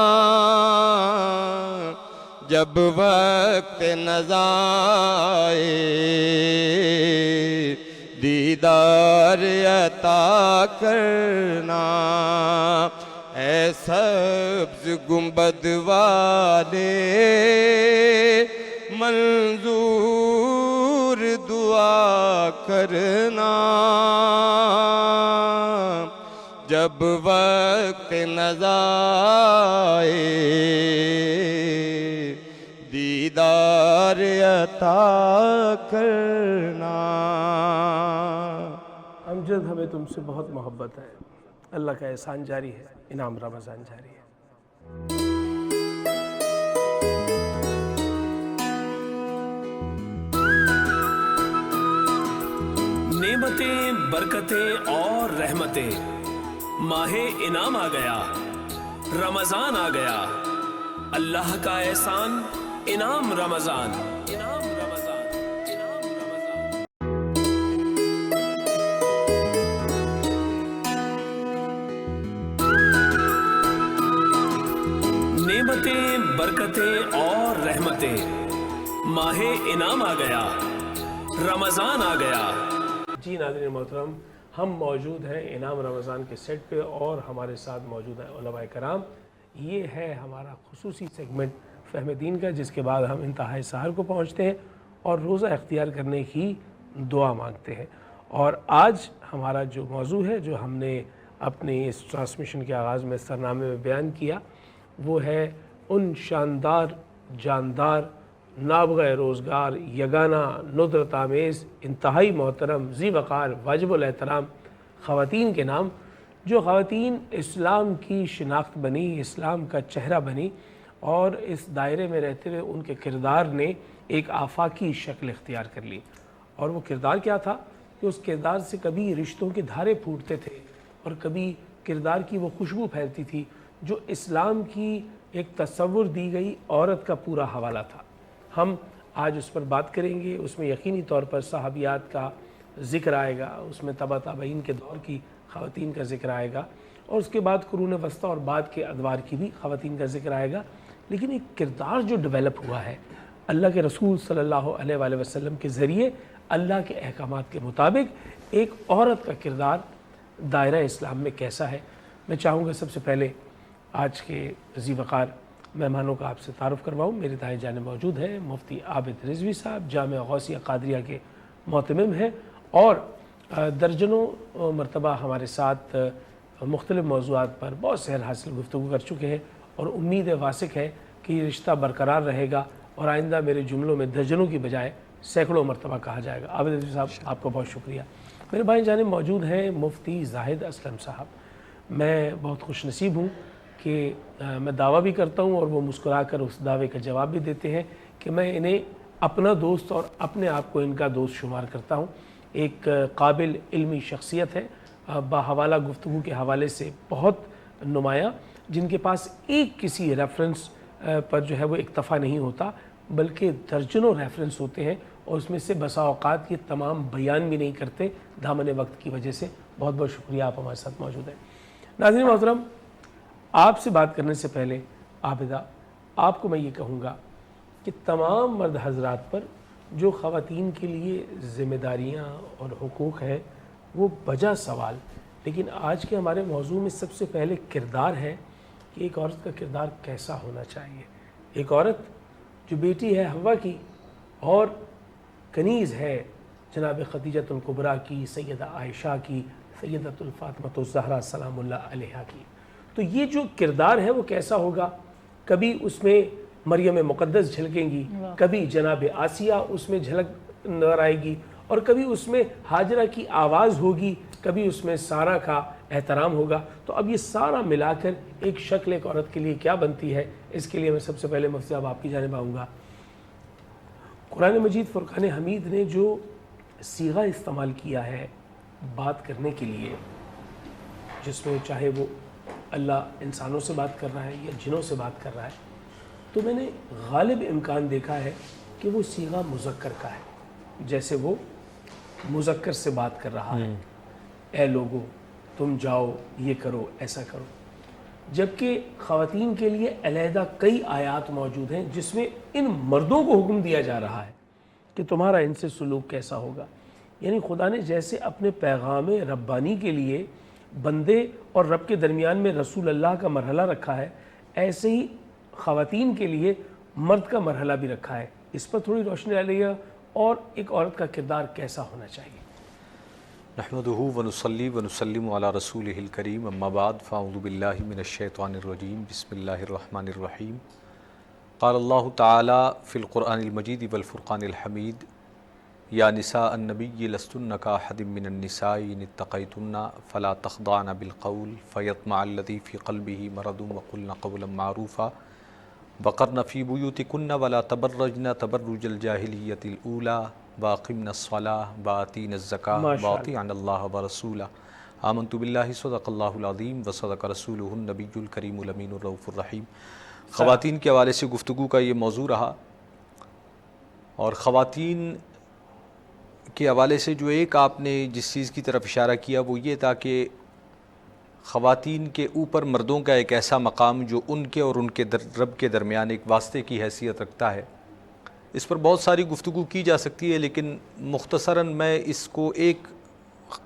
جب وقت نظر آئے دیدار عطا کرنا، اے سبز گنبد والے منظور دعا کرنا، جب وقت نظر آئے دیدار عطا کرنا۔ امجد، ہمیں تم سے بہت محبت ہے، اللہ کا احسان جاری ہے، انعام رمضان جاری ہے۔ نعمتیں، برکتیں اور رحمتیں، ماہ انعام آ گیا، رمضان آ گیا، اللہ کا احسان انعام رمضان، انعام رمضان، انعام رمضان۔ نعمتیں، برکتیں اور رحمتیں، ماہ انعام آ گیا، رمضان آ گیا۔ جی ناظرین محترم، ہم موجود ہیں انعام رمضان کے سیٹ پہ اور ہمارے ساتھ موجود ہیں علماء کرام۔ یہ ہے ہمارا خصوصی سیگمنٹ فہم دین کا، جس کے بعد ہم انتہائی سحر کو پہنچتے ہیں اور روزہ اختیار کرنے کی دعا مانگتے ہیں۔ اور آج ہمارا جو موضوع ہے، جو ہم نے اپنے اس ٹرانسمیشن کے آغاز میں سرنامے میں بیان کیا، وہ ہے ان شاندار، جاندار، نابغہ روزگار، یگانہ، ندرت آمیز، انتہائی محترم، ذی وقار، واجب الاحترام خواتین کے نام، جو خواتین اسلام کی شناخت بنی، اسلام کا چہرہ بنی، اور اس دائرے میں رہتے ہوئے ان کے کردار نے ایک آفاقی شکل اختیار کر لی۔ اور وہ کردار کیا تھا کہ اس کردار سے کبھی رشتوں کے دھارے پھوٹتے تھے اور کبھی کردار کی وہ خوشبو پھیلتی تھی جو اسلام کی ایک تصور دی گئی عورت کا پورا حوالہ تھا۔ ہم آج اس پر بات کریں گے، اس میں یقینی طور پر صحابیات کا ذکر آئے گا، اس میں تبع تابعین کے دور کی خواتین کا ذکر آئے گا، اور اس کے بعد قرون وسطیٰ اور بعد کے ادوار کی بھی خواتین کا ذکر آئے گا۔ لیکن ایک کردار جو ڈیولپ ہوا ہے اللہ کے رسول صلی اللہ علیہ وآلہ وسلم کے ذریعے، اللہ کے احکامات کے مطابق ایک عورت کا کردار دائرہ اسلام میں کیسا ہے۔ میں چاہوں گا سب سے پہلے آج کے ذی وقار مہمانوں کا آپ سے تعارف کرواؤں۔ میرے دائیں جانب موجود ہیں مفتی عابد رضوی صاحب، جامعہ غوثیہ قادریہ کے محتمم ہیں، اور درجنوں مرتبہ ہمارے ساتھ مختلف موضوعات پر بہت سیر حاصل گفتگو کر چکے ہیں، اور امید واسق ہے کہ یہ رشتہ برقرار رہے گا اور آئندہ میرے جملوں میں درجنوں کی بجائے سینکڑوں مرتبہ کہا جائے گا۔ عابد رضوی صاحب، آپ کو بہت شکریہ۔ میرے بائیں جانب موجود ہیں مفتی زاہد اسلم صاحب۔ میں بہت خوش نصیب ہوں کہ میں دعویٰ بھی کرتا ہوں اور وہ مسکرا کر اس دعوے کا جواب بھی دیتے ہیں کہ میں انہیں اپنا دوست اور اپنے آپ کو ان کا دوست شمار کرتا ہوں۔ ایک قابل علمی شخصیت ہے، باحوالہ گفتگو کے حوالے سے بہت نمایاں، جن کے پاس ایک کسی ریفرنس پر جو ہے وہ اکتفا نہیں ہوتا، بلکہ درجنوں ریفرنس ہوتے ہیں، اور اس میں سے بسا اوقات یہ تمام بیان بھی نہیں کرتے دامن وقت کی وجہ سے۔ بہت بہت شکریہ، آپ ہمارے ساتھ موجود ہیں۔ ناظرین محترم، آپ سے بات کرنے سے پہلے عابدہ، آپ کو میں یہ کہوں گا کہ تمام مرد حضرات پر جو خواتین کے لیے ذمہ داریاں اور حقوق ہیں وہ بجا سوال، لیکن آج کے ہمارے موضوع میں سب سے پہلے کردار ہے کہ ایک عورت کا کردار کیسا ہونا چاہیے۔ ایک عورت جو بیٹی ہے حوا کی اور کنیز ہے جناب خدیجۃ الکبریٰ کی، سیدہ عائشہ کی، سیدۃ الفاطمۃ الزہرا سلام اللہ علیہا کی، تو یہ جو کردار ہے وہ کیسا ہوگا؟ کبھی اس میں مریم مقدس جھلکیں گی، کبھی جناب آسیہ اس میں جھلک نظر آئے گی، اور کبھی اس میں ہاجرہ کی آواز ہوگی، کبھی اس میں سارا کا احترام ہوگا. تو اب یہ سارا ملا کر ایک شکل ایک عورت کے لیے کیا بنتی ہے, اس کے لیے میں سب سے پہلے مفتی صاحب آپ کی جانب آؤں گا. قرآن مجید فرقان حمید نے جو صیغہ استعمال کیا ہے بات کرنے کے لیے, جس میں چاہے وہ اللہ انسانوں سے بات کر رہا ہے یا جنوں سے بات کر رہا ہے, تو میں نے غالب امکان دیکھا ہے کہ وہ صیغہ مذکر کا ہے. جیسے وہ مذکر سے بات کر رہا ہے, اے لوگو تم جاؤ یہ کرو ایسا کرو, جبکہ خواتین کے لیے علیحدہ کئی آیات موجود ہیں جس میں ان مردوں کو حکم دیا جا رہا ہے کہ تمہارا ان سے سلوک کیسا ہوگا. یعنی خدا نے جیسے اپنے پیغام ربانی کے لیے بندے اور رب کے درمیان میں رسول اللہ کا مرحلہ رکھا ہے, ایسے ہی خواتین کے لیے مرد کا مرحلہ بھی رکھا ہے. اس پر تھوڑی روشنی ڈالیے, اور ایک عورت کا کردار کیسا ہونا چاہیے. نحمدہ ونصلی ونسلم علی رسولہ الکریم, اما بعد فاعوذ باللہ من الشیطان الرجیم, بسم اللہ الرحمن الرحیم. قال اللہ تعالی فی القرآن المجید والفرقان الحمید, یا نساء النبی لستن کاحد من النساء ان اتقیتن فلا تخضعن بالقول فیطمع الذی فی قلبہ مرض وقلن قولا معروفا وقرن فی بیوتکن ولا تبرجن تبرج الجاہلیۃ الاولی واقمن الصلاۃ وآتین الزکاۃ واطیعن اللہ ورسولہ آمنت باللہ صدق اللہ العظیم وصدق رسولہ النبی الکریم الامین الرؤوف الرحیم. خواتین کے حوالے سے گفتگو کا یہ موضوع رہا, اور خواتین کے حوالے سے جو ایک آپ نے جس چیز کی طرف اشارہ کیا وہ یہ تھا کہ خواتین کے اوپر مردوں کا ایک ایسا مقام جو ان کے اور ان کے رب کے درمیان ایک واسطے کی حیثیت رکھتا ہے. اس پر بہت ساری گفتگو کی جا سکتی ہے, لیکن مختصراً میں اس کو ایک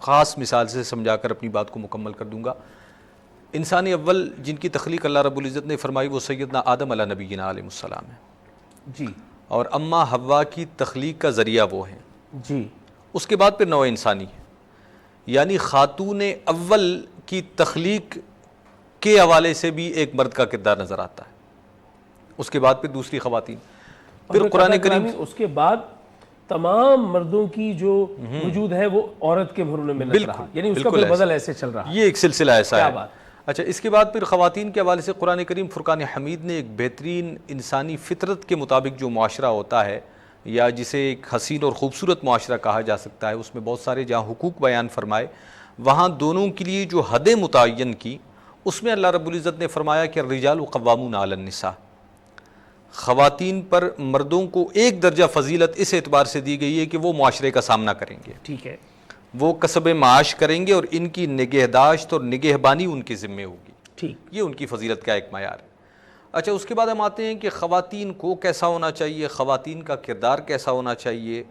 خاص مثال سے سمجھا کر اپنی بات کو مکمل کر دوں گا. انسان اول جن کی تخلیق اللہ رب العزت نے فرمائی وہ سیدنا آدم علیہ نبینا علیہ السلام ہے جی, اور اماں حوا کی تخلیق کا ذریعہ وہ ہیں جی. اس کے بعد پھر نوع انسانی ہے, یعنی خاتون اول کی تخلیق کے حوالے سے بھی ایک مرد کا کردار نظر آتا ہے. اس کے بعد پھر دوسری خواتین, پھر قرآن کریم اس کے بعد تمام مردوں کی جو وجود ہے وہ عورت کے بھرونے میں نظر رہا, یعنی اس کا پھر بدل ایسے چل رہا. یہ ایک سلسلہ ایسا ہے. بات. اچھا, اس کے بعد پھر خواتین کے حوالے سے قرآن کریم فرقان حمید نے ایک بہترین انسانی فطرت کے مطابق جو معاشرہ ہوتا ہے, یا جسے ایک حسین اور خوبصورت معاشرہ کہا جا سکتا ہے, اس میں بہت سارے جہاں حقوق بیان فرمائے وہاں دونوں کے لیے جو حدیں متعین کی, اس میں اللہ رب العزت نے فرمایا کہ الرجال قوامون علی النساء, خواتین پر مردوں کو ایک درجہ فضیلت اس اعتبار سے دی گئی ہے کہ وہ معاشرے کا سامنا کریں گے, ٹھیک ہے, وہ کسب معاش کریں گے اور ان کی نگہداشت اور نگہبانی ان کے ذمے ہوگی. ٹھیک, یہ ان کی فضیلت کا ایک معیار ہے. اچھا, اس کے بعد ہم آتے ہیں کہ خواتین کو کیسا ہونا چاہیے, خواتین کا کردار کیسا ہونا چاہیے,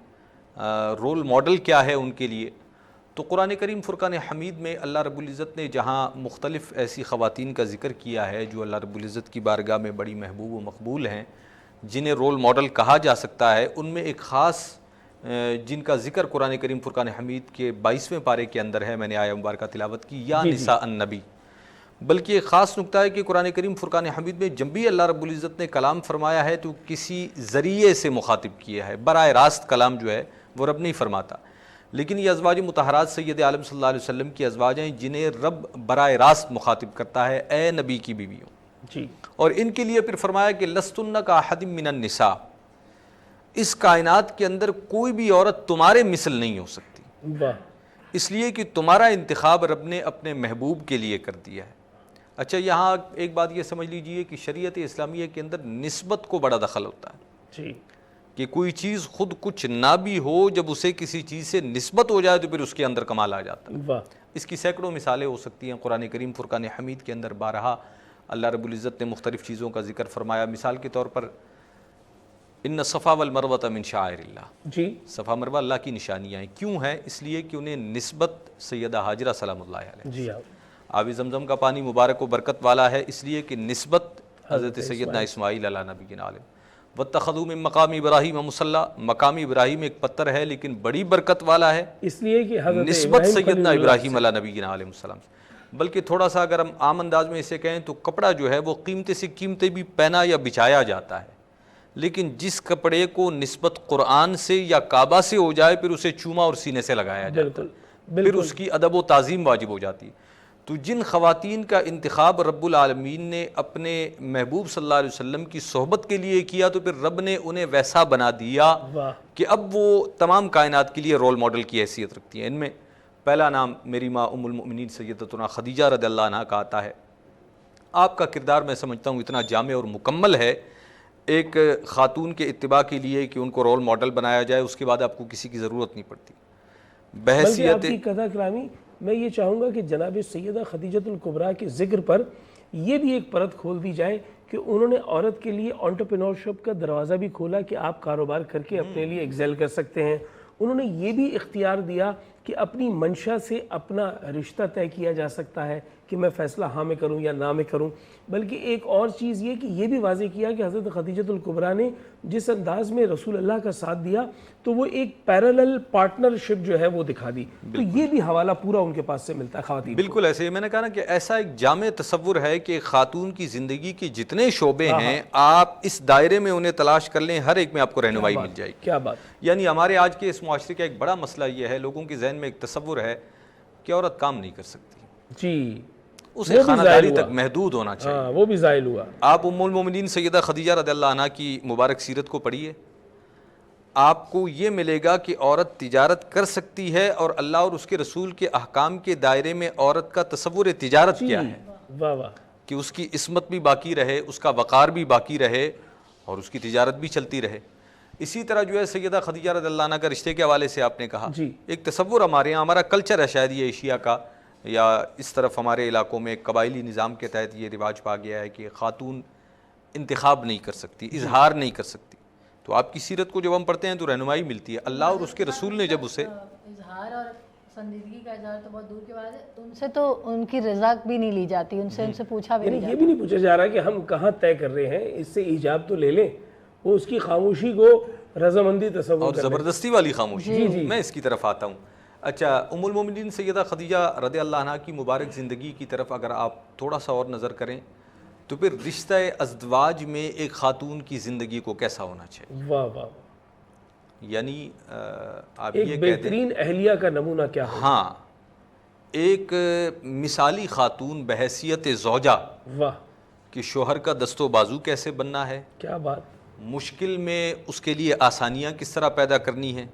رول ماڈل کیا ہے ان کے لیے. تو قرآن کریم فرقان حمید میں اللہ رب العزت نے جہاں مختلف ایسی خواتین کا ذکر کیا ہے جو اللہ رب العزت کی بارگاہ میں بڑی محبوب و مقبول ہیں, جنہیں رول ماڈل کہا جا سکتا ہے, ان میں ایک خاص جن کا ذکر قرآن کریم فرقان حمید کے 22ویں پارے کے اندر ہے, میں نے آیہ مبارکہ تلاوت کی, یا نساء النبی. بلکہ ایک خاص نکتہ ہے کہ قرآن کریم فرقان حمید میں جب بھی اللہ رب العزت نے کلام فرمایا ہے تو کسی ذریعے سے مخاطب کیا ہے, براہ راست کلام جو ہے وہ رب نہیں فرماتا. لیکن یہ ازواج مطہرات سید عالم صلی اللہ علیہ وسلم کی ازواج ہیں جنہیں رب براہ راست مخاطب کرتا ہے, اے نبی کی بیویوں. جی, اور ان کے لیے پھر فرمایا کہ لستن کاحد من النساء, اس کائنات کے اندر کوئی بھی عورت تمہارے مثل نہیں ہو سکتی, اس لیے کہ تمہارا انتخاب رب نے اپنے محبوب کے لیے کر دیا ہے. اچھا, یہاں ایک بات یہ سمجھ لیجئے کہ شریعت اسلامیہ کے اندر نسبت کو بڑا دخل ہوتا ہے. جی, کہ کوئی چیز خود کچھ نہ بھی ہو, جب اسے کسی چیز سے نسبت ہو جائے تو پھر اس کے اندر کمال آ جاتا ہے. اس کی سینکڑوں مثالیں ہو سکتی ہیں. قرآن کریم فرقان حمید کے اندر بارہا اللہ رب العزت نے مختلف چیزوں کا ذکر فرمایا. مثال کے طور پر ان الصفا والمروۃ من شعائر اللہ, جی, صفا مروہ اللہ کی نشانیاں ہیں. کیوں ہیں؟ اس لیے کہ انہیں نسبت سیدہ ہاجرہ سلام اللہ علیہ, جی, آب زمزم کا پانی مبارک و برکت والا ہے, اس لیے کہ نسبت حضرت سیدنا اسماعیل علیہ نبی عالم. واتخذوا من مقام ابراہیم مصلی, مقام ابراہیم ایک پتھر ہے لیکن بڑی برکت والا ہے, اس لیے کہ حضرت نسبت سیدنا ابراہیم علیہ نبی علیہ السلام سے. بلکہ تھوڑا سا اگر ہم عام انداز میں اسے کہیں تو کپڑا جو ہے وہ قیمتی سے قیمتی بھی پہنا یا بچھایا جاتا ہے, لیکن جس کپڑے کو نسبت قرآن سے یا کعبہ سے ہو جائے پھر اسے چوما اور سینے سے لگایا جاتا ہے. پھر اس کی ادب و تعظیم واجب ہو جاتی ہے۔ تو جن خواتین کا انتخاب رب العالمین نے اپنے محبوب صلی اللہ علیہ وسلم کی صحبت کے لیے کیا تو پھر رب نے انہیں ویسا بنا دیا کہ اب وہ تمام کائنات کے لیے رول ماڈل کی حیثیت رکھتی ہیں۔ ان میں پہلا نام میری ماں ام المؤمنین سیدتنا خدیجہ رضی اللہ عنہا کا آتا ہے۔ آپ کا کردار میں سمجھتا ہوں اتنا جامع اور مکمل ہے ایک خاتون کے اتباع کے لیے کہ ان کو رول ماڈل بنایا جائے، اس کے بعد آپ کو کسی کی ضرورت نہیں پڑتی۔ بلکہ آپ کی قضا کرامی میں یہ چاہوں گا کہ جناب سیدہ خدیجۃ الکبریٰ کے ذکر پر یہ بھی ایک پرت کھول دی جائے کہ انہوں نے عورت کے لیے انٹرپرینورشپ کا دروازہ بھی کھولا کہ آپ کاروبار کر کے اپنے لیے ایکزیل کر سکتے ہیں۔ انہوں نے یہ بھی اختیار دیا کہ اپنی منشا سے اپنا رشتہ طے کیا جا سکتا ہے کہ میں فیصلہ ہاں میں کروں یا نہ میں کروں۔ بلکہ ایک اور چیز یہ کہ یہ بھی واضح کیا کہ حضرت خدیجۃ الکبریٰ نے جس انداز میں رسول اللہ کا ساتھ دیا تو وہ ایک پیرالل پارٹنرشپ جو ہے وہ دکھا دی۔ تو یہ بھی حوالہ پورا ان کے پاس سے ملتا ہے خواتین۔ بالکل ایسے ہی میں نے کہا نا کہ ایسا ایک جامع تصور ہے کہ خاتون کی زندگی کے جتنے شعبے ہیں آپ اس دائرے میں انہیں تلاش کر لیں، ہر ایک میں آپ کو رہنمائی مل جائے گی۔ کیا بات! یعنی ہمارے آج کے اس معاشرے کا ایک بڑا مسئلہ یہ ہے، لوگوں کے ذہن میں ایک تصور ہے کہ عورت کام نہیں کر سکتی، جی اسے خانہ داری تک محدود ہونا چاہیے۔ وہ بھی زائل ہوا۔ آپ ام المومنین سیدہ خدیجہ رضی اللہ عنہا کی مبارک سیرت کو پڑھیے، آپ کو یہ ملے گا کہ عورت تجارت کر سکتی ہے، اور اللہ اور اس کے رسول کے احکام کے دائرے میں عورت کا تصور تجارت کیا ہے واہ واہ کہ اس کی عصمت بھی باقی رہے، اس کا وقار بھی باقی رہے، اور اس کی تجارت بھی چلتی رہے۔ اسی طرح جو ہے سیدہ خدیجہ رضی اللہ عنہا کا رشتے کے حوالے سے آپ نے کہا، ایک تصور ہمارے یہاں، ہمارا کلچر ہے شاید یہ ایشیا کا، یا اس طرف ہمارے علاقوں میں قبائلی نظام کے تحت یہ رواج پا گیا ہے کہ خاتون انتخاب نہیں کر سکتی، اظہار نہیں کر سکتی۔ تو آپ کی سیرت کو جب ہم پڑھتے ہیں تو رہنمائی ملتی ہے۔ اللہ اور اس کے رسول نے جب اسے اظہار اور پسندیدگی کا اظہار تو بہت دور کی بات ہے، ان سے تو ان کی رضا بھی نہیں لی جاتی، ان سے پوچھا بھی نہیں یہ بھی نہیں پوچھا جا رہا کہ ہم کہاں طے کر رہے ہیں، اس سے ایجاب تو لے لیں، وہ اس کی خاموشی کو رضامندی تصور اور کر لیں۔ زبردستی والی خاموشی۔ میں اس کی طرف آتا ہوں۔ اچھا، ام المومنین سیدہ خدیجہ رضی اللہ عنہا کی مبارک زندگی کی طرف اگر آپ تھوڑا سا اور نظر کریں تو پھر رشتہ ازدواج میں ایک خاتون کی زندگی کو کیسا ہونا چاہیے؟ واہ واہ، یعنی آپ یہ ایک کہتے ہیں بہترین اہلیہ کا نمونہ کیا ہے؟ ہاں، ایک مثالی خاتون بحیثیت زوجہ واہ کہ شوہر کا دست و بازو کیسے بننا ہے، کیا بات! مشکل میں اس کے لیے آسانیاں کس طرح پیدا کرنی ہیں،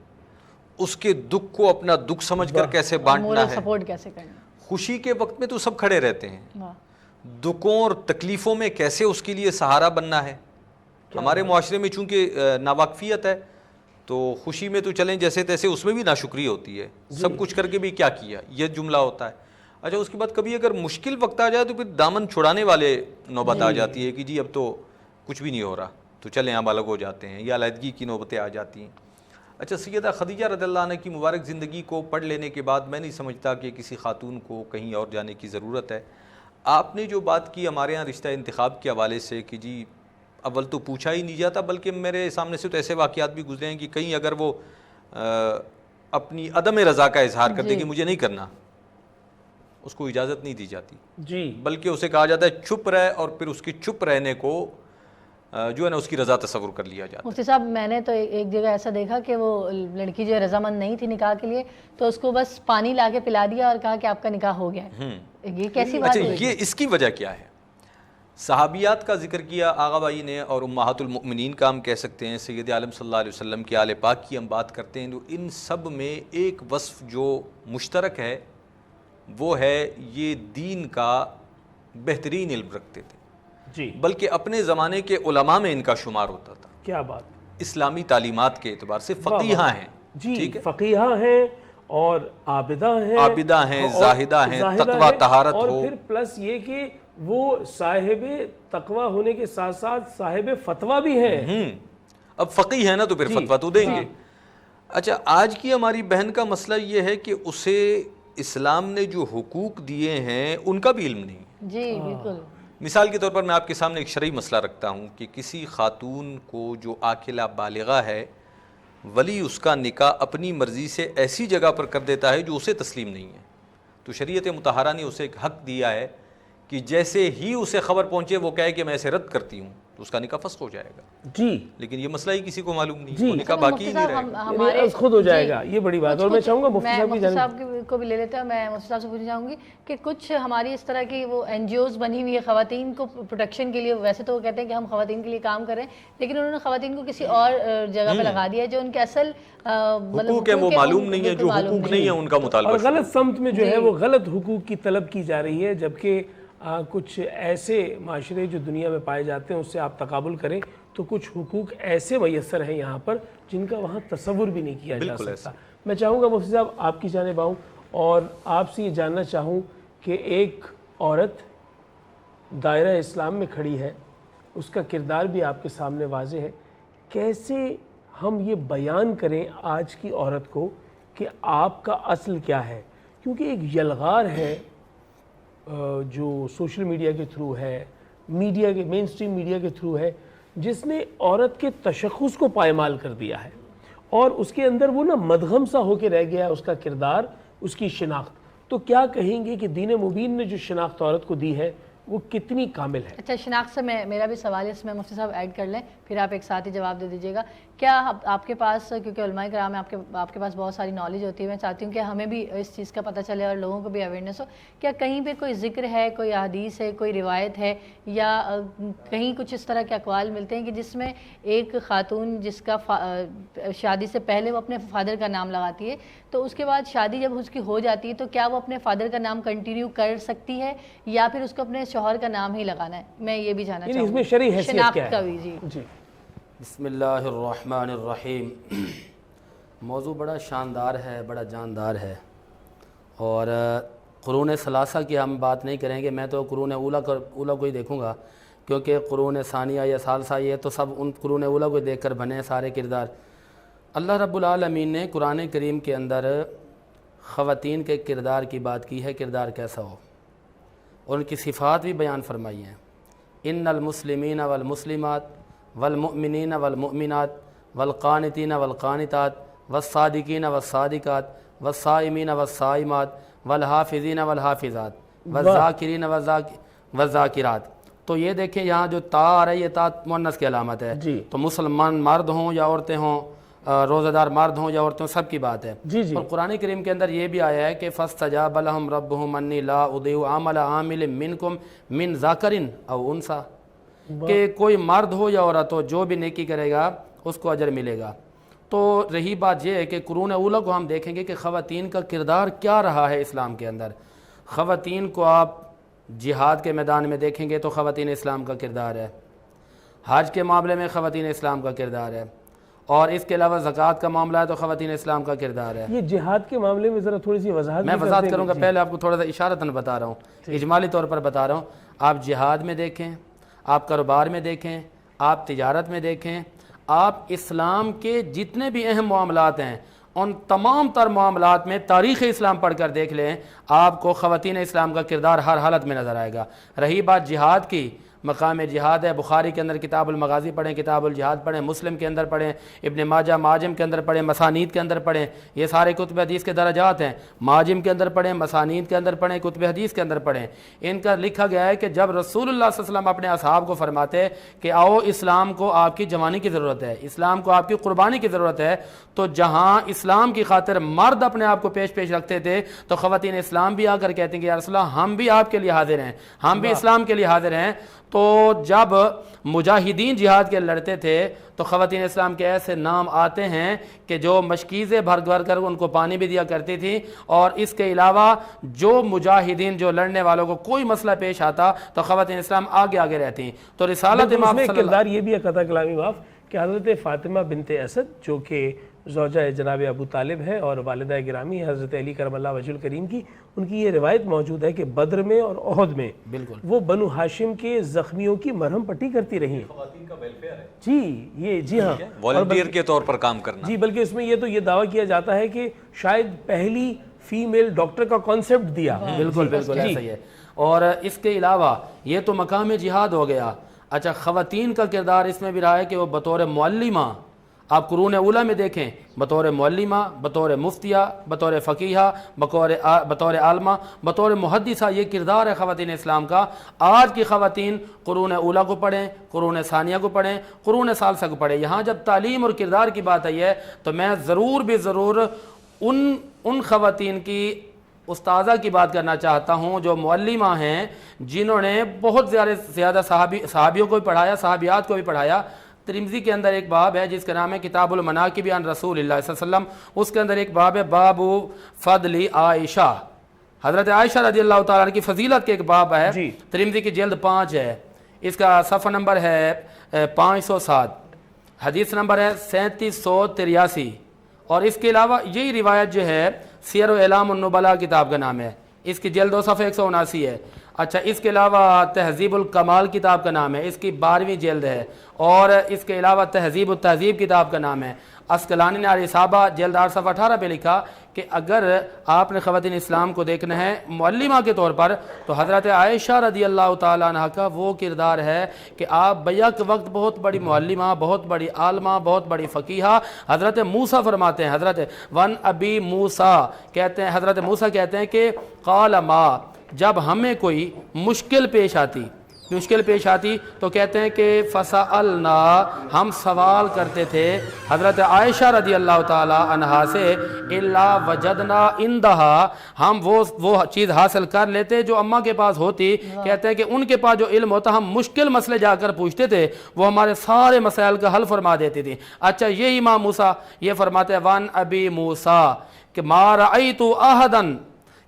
اس کے دکھ کو اپنا دکھ سمجھ کر کیسے بانٹنا ہے، سپورٹ کیسے کرنا، خوشی کے وقت میں تو سب کھڑے رہتے ہیں، واہ دکھوں اور تکلیفوں میں کیسے اس کے لیے سہارا بننا ہے۔ ہمارے معاشرے میں چونکہ ناواقفیت ہے تو خوشی میں تو چلیں جیسے تیسے، اس میں بھی ناشکری ہوتی ہے، سب کچھ کر کے بھی کیا کیا، یہ جملہ ہوتا ہے۔ اچھا، اس کے بعد کبھی اگر مشکل وقت آ جائے تو پھر دامن چھڑانے والے نوبت آ جاتی ہے کہ جی اب تو کچھ بھی نہیں ہو رہا، تو چلیں اب الگ ہو جاتے ہیں، یا علیحدگی کی نوبتیں آ جاتی ہیں۔ اچھا، سیدہ خدیجہ رضی اللہ عنہ کی مبارک زندگی کو پڑھ لینے کے بعد میں نہیں سمجھتا کہ کسی خاتون کو کہیں اور جانے کی ضرورت ہے۔ آپ نے جو بات کی ہمارے یہاں رشتہ انتخاب کے حوالے سے کہ جی اول تو پوچھا ہی نہیں جاتا، بلکہ میرے سامنے سے تو ایسے واقعات بھی گزرے ہیں کہ کہیں اگر وہ اپنی عدم رضا کا اظہار کرتے کہ مجھے نہیں کرنا، اس کو اجازت نہیں دی جاتی جی، بلکہ اسے کہا جاتا ہے چپ رہے، اور پھر اس کی چپ رہنے کو جو ہے نا اس کی رضا تصور کر لیا جاتا ہے۔ مفتی صاحب، میں نے تو ایک جگہ ایسا دیکھا کہ وہ لڑکی جو رضامند نہیں تھی نکاح کے لیے، تو اس کو بس پانی لا کے پلا دیا اور کہا کہ آپ کا نکاح ہو گیا ہے۔ یہ کیسی بات اچھا، ہے؟ یہ اس کی وجہ کیا ہے؟ صحابیات کا ذکر کیا آغا بھائی نے، اور امہات المؤمنین کا ہم کہہ سکتے ہیں، سید عالم صلی اللہ علیہ وسلم کے آل پاک کی ہم بات کرتے ہیں، تو ان سب میں ایک وصف جو مشترک ہے وہ ہے یہ دین کا بہترین علم رکھتے تھے، جی، بلکہ اپنے زمانے کے علماء میں ان کا شمار ہوتا تھا۔ کیا بات! اسلامی تعلیمات کے اعتبار سے فقیہہ ہیں، جی، فقیہہ ہیں اور عابدہ ہیں، عابدہ ہیں، زاہدہ ہیں، تقوی طہارت اور ہو، پھر پلس یہ کہ وہ صاحب تقوی ہونے کے ساتھ ساتھ صاحب فتویٰ بھی ہیں۔ اب فقیہ ہے نا تو پھر فتویٰ تو دیں گے۔ اچھا، آج کی ہماری بہن کا مسئلہ یہ ہے کہ اسے اسلام نے جو حقوق دیے ہیں ان کا بھی علم نہیں۔ جی بالکل۔ مثال کے طور پر میں آپ کے سامنے ایک شرعی مسئلہ رکھتا ہوں کہ کسی خاتون کو جو عاقلہ بالغہ ہے، ولی اس کا نکاح اپنی مرضی سے ایسی جگہ پر کر دیتا ہے جو اسے تسلیم نہیں ہے، تو شریعت مطہرہ نے اسے ایک حق دیا ہے کہ جیسے ہی اسے خبر پہنچے وہ کہے کہ میں اسے رد کرتی ہوں، تو اس کا نکاح فسخ ہو جائے گا. جی لیکن یہ مسئلہ ہی کسی کو معلوم نہیں, جی. وہ نکاح باقی ہی نہیں رہے گا, یعنی از خود ہو جائے گا, یہ بڑی بات. اور میں چاہوں گا مفتی صاحب کی مفتی صاحب کو بھی لے لیتے ہیں. میں مفتی صاحب سے پوچھنا چاہوں گی کہ کچھ ہماری اس طرح کی وہ این جی اوز بنی ہوئی ہے خواتین کو پروٹیکشن کے لیے. ویسے تو وہ کہتے ہیں کہ ہم خواتین کے لیے کام کریں, لیکن انہوں نے خواتین کو کسی اور جگہ پہ لگا دیا ہے جو ان کے اصل حقوق ہے وہ معلوم نہیں ہے, جو حقوق نہیں ہے ان کا مطالبہ. اور غلط سمت میں جو ہے وہ غلط حقوق کی طلب کی جا رہی ہے, جبکہ کچھ ایسے معاشرے جو دنیا میں پائے جاتے ہیں اس سے آپ تقابل کریں تو کچھ حقوق ایسے میسر ہیں یہاں پر جن کا وہاں تصور بھی نہیں کیا جا سکتا. میں چاہوں گا مفتی صاحب آپ کی جانب آؤں اور آپ سے یہ جاننا چاہوں کہ ایک عورت دائرہ اسلام میں کھڑی ہے, اس کا کردار بھی آپ کے سامنے واضح ہے, کیسے ہم یہ بیان کریں آج کی عورت کو کہ آپ کا اصل کیا ہے؟ کیونکہ ایک یلغار ہے جو سوشل میڈیا کے تھرو ہے, میڈیا کے مین سٹریم میڈیا کے تھرو ہے, جس نے عورت کے تشخص کو پائمال کر دیا ہے, اور اس کے اندر وہ نا مدغم سا ہو کے رہ گیا ہے اس کا کردار, اس کی شناخت. تو کیا کہیں گے کہ دین مبین نے جو شناخت عورت کو دی ہے وہ کتنی کامل ہے؟ اچھا, شناخت سے میرا بھی سوال ہے, اس میں مفتی صاحب ایڈ کر لیں, پھر آپ ایک ساتھ ہی جواب دے دیجیے گا. کیا آپ کے پاس, کیونکہ علماء کرام میں آپ کے پاس بہت ساری نالج ہوتی ہے, میں چاہتی ہوں کہ ہمیں بھی اس چیز کا پتہ چلے اور لوگوں کو بھی اویئرنیس ہو, کیا کہیں پہ کوئی ذکر ہے, کوئی حدیث ہے, کوئی روایت ہے, یا کہیں کچھ اس طرح کے اقوال ملتے ہیں کہ جس میں ایک خاتون جس کا شادی سے پہلے وہ اپنے فادر کا نام لگاتی ہے, تو اس کے بعد شادی جب اس کی ہو جاتی ہے تو کیا وہ اپنے فادر کا نام کنٹینیو کر سکتی ہے یا پھر اس کو اپنے شوہر کا نام ہی لگانا ہے؟ میں یہ بھی جاننا چاہوں گی. اس میں شرعی حیثیت کیا ہے؟ جی. بسم اللہ الرحمن الرحیم. موضوع بڑا شاندار ہے, بڑا جاندار ہے, اور قرون ثلاثہ کی ہم بات نہیں کریں گے. میں تو قرون اولیٰ کو ہی دیکھوں گا, کیونکہ قرون ثانیہ یا ثالثہ یہ تو سب ان قرون اولیٰ کو دیکھ کر بنے سارے کردار. اللہ رب العالمین نے قرآن کریم کے اندر خواتین کے کردار کی بات کی ہے, کردار کیسا ہو, اور ان کی صفات بھی بیان فرمائی ہیں. ان المسلمین والمسلمات والمؤمنین والمؤمنات والقانتین والقانتات والصادقین والصادقات والصائمین والصائمات والحافظین والحافظات والذاکرین والذاکرات. تو یہ دیکھیں یہاں جو تا آ رہی ہے, تا مؤنث کی علامت ہے. تو مسلمان مرد ہوں یا عورتیں ہوں, روزہ دار مرد ہوں یا عورتیں, سب کی بات ہے. اور قرآن کریم کے اندر یہ بھی آیا ہے کہ فاستجاب لهم ربهم انی لا اضیع عمل عامل منکم من ذکر او انثی, کہ کوئی مرد ہو یا عورت ہو جو بھی نیکی کرے گا اس کو اجر ملے گا. تو رہی بات یہ ہے کہ قرون اولیٰ کو ہم دیکھیں گے کہ خواتین کا کردار کیا رہا ہے اسلام کے اندر. خواتین کو آپ جہاد کے میدان میں دیکھیں گے تو خواتین اسلام کا کردار ہے, حج کے معاملے میں خواتین اسلام کا کردار ہے, اور اس کے علاوہ زکوٰۃ کا معاملہ ہے تو خواتین اسلام کا کردار ہے. یہ جہاد کے معاملے میں ذرا تھوڑی سی وضاحت میں وضاحت کروں گا, پہلے آپ کو تھوڑا سا اشارتاً بتا رہا ہوں, اجمالی طور پر بتا رہا ہوں. آپ جہاد میں دیکھیں, آپ کاروبار میں دیکھیں, آپ تجارت میں دیکھیں, آپ اسلام کے جتنے بھی اہم معاملات ہیں ان تمام تر معاملات میں تاریخ اسلام پڑھ کر دیکھ لیں, آپ کو خواتین اسلام کا کردار ہر حالت میں نظر آئے گا. رہی بات جہاد کی, مقام جہاد ہے, بخاری کے اندر کتاب المغازی پڑھیں, کتاب الجہاد پڑھیں, مسلم کے اندر پڑھیں, ابن ماجہ معاجم کے اندر پڑھیں, مسانید کے اندر پڑھیں, یہ سارے کتب حدیث کے درجات ہیں. معاجم کے اندر پڑھیں, مسانید کے اندر پڑھیں, کتب حدیث کے اندر پڑھیں. ان کا لکھا گیا ہے کہ جب رسول اللہ صلی اللہ علیہ وسلم اپنے اصحاب کو فرماتے کہ آؤ اسلام کو آپ کی جوانی کی ضرورت ہے, اسلام کو آپ کی قربانی کی ضرورت ہے, تو جہاں اسلام کی خاطر مرد اپنے آپ کو پیش رکھتے تھے تو خواتین اسلام بھی آ کر کہتے ہیں کہ یا رسول اللہ ہم بھی آپ کے لیے حاضر ہیں, ہم بھی اسلام کے لیے حاضر ہیں. تو جب مجاہدین جہاد کے لڑتے تھے تو خواتین اسلام کے ایسے نام آتے ہیں کہ جو مشکیزیں بھر کر ان کو پانی بھی دیا کرتی تھی, اور اس کے علاوہ جو مجاہدین جو لڑنے والوں کو کوئی مسئلہ پیش آتا تو خواتین اسلام آگے رہتی. تو رسالت امام صلی اللہ کردار یہ بھی ہے, قطع کلامی معاف, کہ حضرت فاطمہ بنت اسد جو کہ زوجہ جناب ابو طالب ہے اور والدہ گرامی حضرت علی کرم اللہ وجہ الکریم کی, ان کی یہ روایت موجود ہے کہ بدر میں اور احد میں وہ بنو ہاشم کے زخمیوں کی مرہم پٹی کرتی رہی ہیں. خواتین کا ویلفیئر ہے جی ہاں, والنٹیئر کے طور پر کام کرنا. جی, بلکہ اس میں یہ دعویٰ کیا جاتا ہے کہ شاید پہلی فیمیل ڈاکٹر کا کانسیپٹ دیا. بالکل ایسا ہی ہے. اور اس کے علاوہ یہ تو مقام جہاد ہو گیا. اچھا, خواتین کا کردار اس میں بھی رہا ہے کہ وہ بطور معلمہ آپ قرون اولا میں دیکھیں بطور معلمہ، بطور مفتیہ، بطور فقیہہ، بطور عالمہ، بطور محدثہ یہ کردار ہے خواتین اسلام کا۔ آج کی خواتین قرون اولا کو پڑھیں، قرون ثانیہ کو پڑھیں، قرون ثالثہ کو پڑھیں۔ یہاں جب تعلیم اور کردار کی بات آئی ہے تو میں ضرور بھی ضرور ان خواتین کی استاذہ کی بات کرنا چاہتا ہوں جو معلمہ ہیں، جنہوں نے بہت زیادہ صحابیوں کو بھی پڑھایا، صحابیات کو بھی پڑھایا۔ ترمذی کے اندر ایک باب ہے جس کا نام ہے کتاب المناقب عن رسول اللہ صلی اللہ علیہ وسلم، اس کے اندر ایک باب ہے باب فضل عائشہ، حضرت عائشہ رضی اللہ تعالیٰ عنہ کی فضیلت کے ایک باب ہے، ترمذی کی جلد 5 ہے، اس کا صفحہ نمبر ہے 507، حدیث نمبر ہے 3783، اور اس کے علاوہ یہی روایت جو ہے سیر و اعلام النبلاء کتاب کا نام ہے، اس کی جلد 2 صفحہ 179 ہے۔ اچھا، اس کے علاوہ تہذیب الکمال کتاب کا نام ہے، اس کی 12ویں جلد ہے، اور اس کے علاوہ تہذیب التہذیب کتاب کا نام ہے۔ اسقلانی نے الصحابہ جلد 8 صفحہ 18 پہ لکھا کہ اگر آپ نے خواتین اسلام کو دیکھنا ہے معلمہ کے طور پر تو حضرت عائشہ رضی اللہ تعالیٰ عنہ کا وہ کردار ہے کہ آپ بیک وقت بہت بڑی معلمہ، بہت بڑی عالمہ، بہت بڑی فقیہہ۔ حضرت موسیٰ فرماتے ہیں، حضرت ون ابی موسیٰ کہتے ہیں، حضرت موسیٰ کہتے ہیں کہ قال ما، جب ہمیں کوئی مشکل پیش آتی تو کہتے ہیں کہ فسألنا، ہم سوال کرتے تھے حضرت عائشہ رضی اللہ تعالی عنہا سے، الا وجدنا عندہا، ہم وہ چیز حاصل کر لیتے جو اماں کے پاس ہوتی۔ کہتے ہیں کہ ان کے پاس جو علم ہوتا ہم مشکل مسئلے جا کر پوچھتے تھے، وہ ہمارے سارے مسائل کا حل فرما دیتی تھی۔ اچھا، یہ امام موسیٰ یہ فرماتے ہیں وان ابی موسیٰ کہ ما رأیت احدن،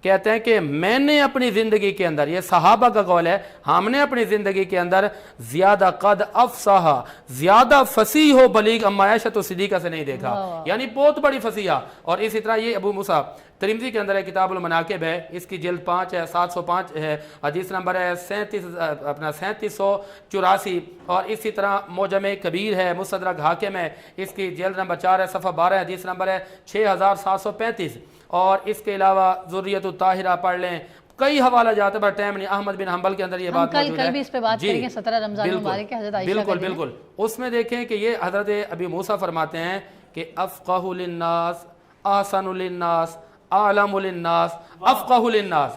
کہتے ہیں کہ میں نے اپنی زندگی کے اندر، یہ صحابہ کا قول ہے، ہم نے اپنی زندگی کے اندر زیادہ قد افصاح، زیادہ فصیح و بلیغ اما عائشہ صدیقہ سے نہیں دیکھا، یعنی بہت بڑی فصیحہ۔ اور اسی طرح یہ ابو موسیٰ ترمذی کے اندر ہے کتاب المناقب ہے، اس کی جلد 5 ہے، 705 ہے، حدیث نمبر ہے 3784، اور اسی طرح موجم کبیر ہے، مستدرک حاکم ہے، اس کی جلد نمبر 4 ہے، صفحہ 12، حدیث نمبر ہے 6735۔ اور اس کے علاوہ ذریت الطاہرہ پڑھ لیں، کئی حوالہ جاتے پر ٹائم نہیں، احمد بن حنبل کے اندر یہ بات موجود ہے، کل بھی اس پہ بات کریں گے، 17 رمضان مبارک ہے، حضرت عائشہ بالکل اس میں دیکھیں کہ یہ حضرت ابی موسیٰ فرماتے ہیں کہ افقہ للناس، احسن للناس، اعلم للناس، افقہ للناس،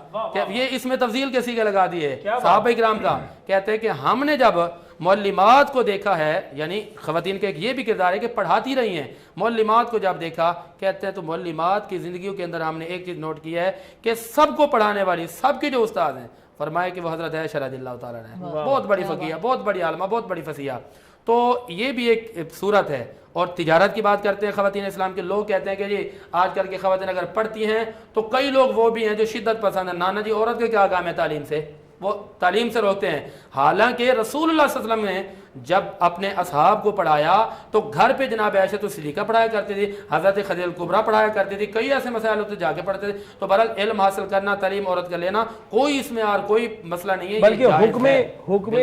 یہ اس میں تفضیل کے صیغے لگا دیے صحابہ کرام کا۔ کہتے ہیں کہ ہم نے جب معلمات کو دیکھا ہے، یعنی خواتین کا ایک یہ بھی کردار ہے کہ پڑھاتی رہی ہیں، معلمات کو جب دیکھا، کہتے ہیں تو معلمات کی زندگیوں کے اندر ہم نے ایک چیز نوٹ کی ہے کہ سب کو پڑھانے والی، سب کے جو استاد ہیں، فرمائے کہ وہ حضرت عائشہ رضی اللہ تعالیٰ عنہ، بہت بڑی فقیہ، بہت بڑی عالمہ، بہت بڑی فصیحہ۔ تو یہ بھی ایک صورت ہے۔ اور تجارت کی بات کرتے ہیں خواتین اسلام کے، لوگ کہتے ہیں کہ جی آج کل کی خواتین اگر پڑھتی ہیں تو کئی لوگ وہ بھی ہیں جو شدت پسند ہیں، نانا جی عورت کا کیا کام ہے تعلیم سے، وہ تعلیم سے روکتے ہیں۔ حالانکہ رسول اللہ صلی اللہ علیہ وسلم نے جب اپنے اصحاب کو پڑھایا تو گھر پہ جناب عائشہ صدیقہ پڑھایا کرتی تھی، حضرت خدیجہ الکبریٰ پڑھایا کرتی تھی، کئی ایسے مسائل ہوتے جا کے پڑھتے تھے۔ تو بہرحال علم حاصل کرنا، تعلیم عورت کا لینا، کوئی اس میں اور کوئی مسئلہ نہیں ہے، بلکہ حکم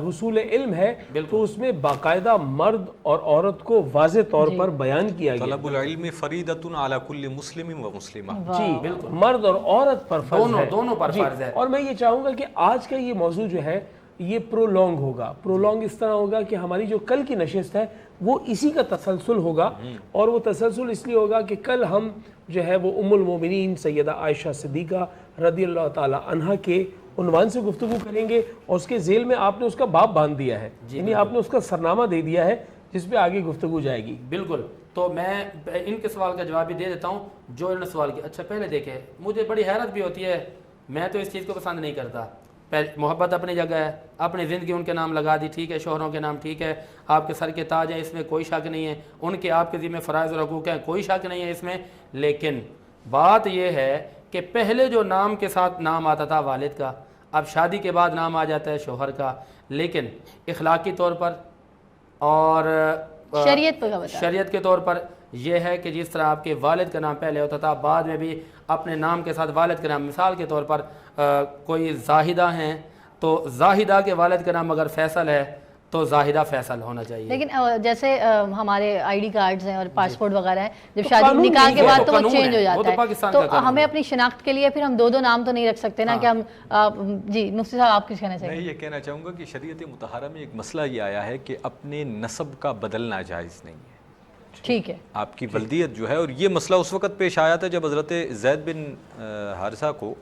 حصول علم ہے تو اس میں باقاعدہ مرد اور عورت کو واضح طور پر بیان کیا گیا، طلب العلم فریضۃ علی کل مسلم و مسلمہ، جی مرد اور عورت پر فرض ہے، دونوں پر فرض ہے۔ اور میں یہ چاہوں گا کہ آج کا یہ موضوع جو ہے یہ پرولونگ ہوگا، پرولونگ اس طرح ہوگا کہ ہماری جو کل کی نشست ہے وہ اسی کا تسلسل ہوگا، اور وہ تسلسل اس لیے ہوگا کہ کل ہم جو ہے وہ ام المومنین سیدہ عائشہ صدیقہ رضی اللہ تعالی عنہا کے عنوان سے گفتگو کریں گے، اور اس کے ذیل میں آپ نے اس کا باب باندھ دیا ہے، یعنی آپ نے اس کا سرنامہ دے دیا ہے جس پہ آگے گفتگو جائے گی۔ بالکل، تو میں ان کے سوال کا جواب بھی دے دیتا ہوں جو انہوں نے سوال کیا۔ اچھا، پہلے دیکھیں، مجھے بڑی حیرت بھی ہوتی ہے، میں تو اس چیز کو پسند نہیں کرتا۔ محبت اپنی جگہ ہے، اپنی زندگی ان کے نام لگا دی، ٹھیک ہے، شوہروں کے نام ٹھیک ہے، آپ کے سر کے تاج ہیں، اس میں کوئی شک نہیں ہے، ان کے آپ کے ذمہ فرائض اور حقوق ہیں، کوئی شک نہیں ہے اس میں۔ لیکن بات یہ ہے کہ پہلے جو نام کے ساتھ نام آتا تھا والد کا، اب شادی کے بعد نام آ جاتا ہے شوہر کا۔ لیکن اخلاقی طور پر اور شریعت کے طور پر یہ ہے کہ جس طرح آپ کے والد کا نام پہلے ہوتا تھا، بعد میں بھی اپنے نام کے ساتھ والد کا نام، مثال کے طور پر کوئی زاہدہ ہیں تو زاہدہ کے والد کا نام اگر فیصل ہے تو زاہدہ فیصل ہونا چاہیے۔ لیکن جیسے ہمارے آئی ڈی کارڈز ہیں اور پاسپورٹ وغیرہ ہیں، جب شادی نکاح کے بعد تو وہ چینج ہو جاتا ہے، تو ہمیں اپنی شناخت کے لیے پھر ہم دو نام تو نہیں رکھ سکتے نا کہ ہم۔ جی مفتی صاحب آپ کچھ کہنا چاہیں گے؟ میں یہ کہنا چاہوں گا کہ شریعت مطہرہ میں ایک مسئلہ یہ آیا ہے کہ اپنے نسب کا بدلنا جائز نہیں ہے، ٹھیک ہے. آپ کی ولدیت جو ہے، اور یہ مسئلہ اس وقت پیش آیا تھا جب حضرت زید بن حارثہ کو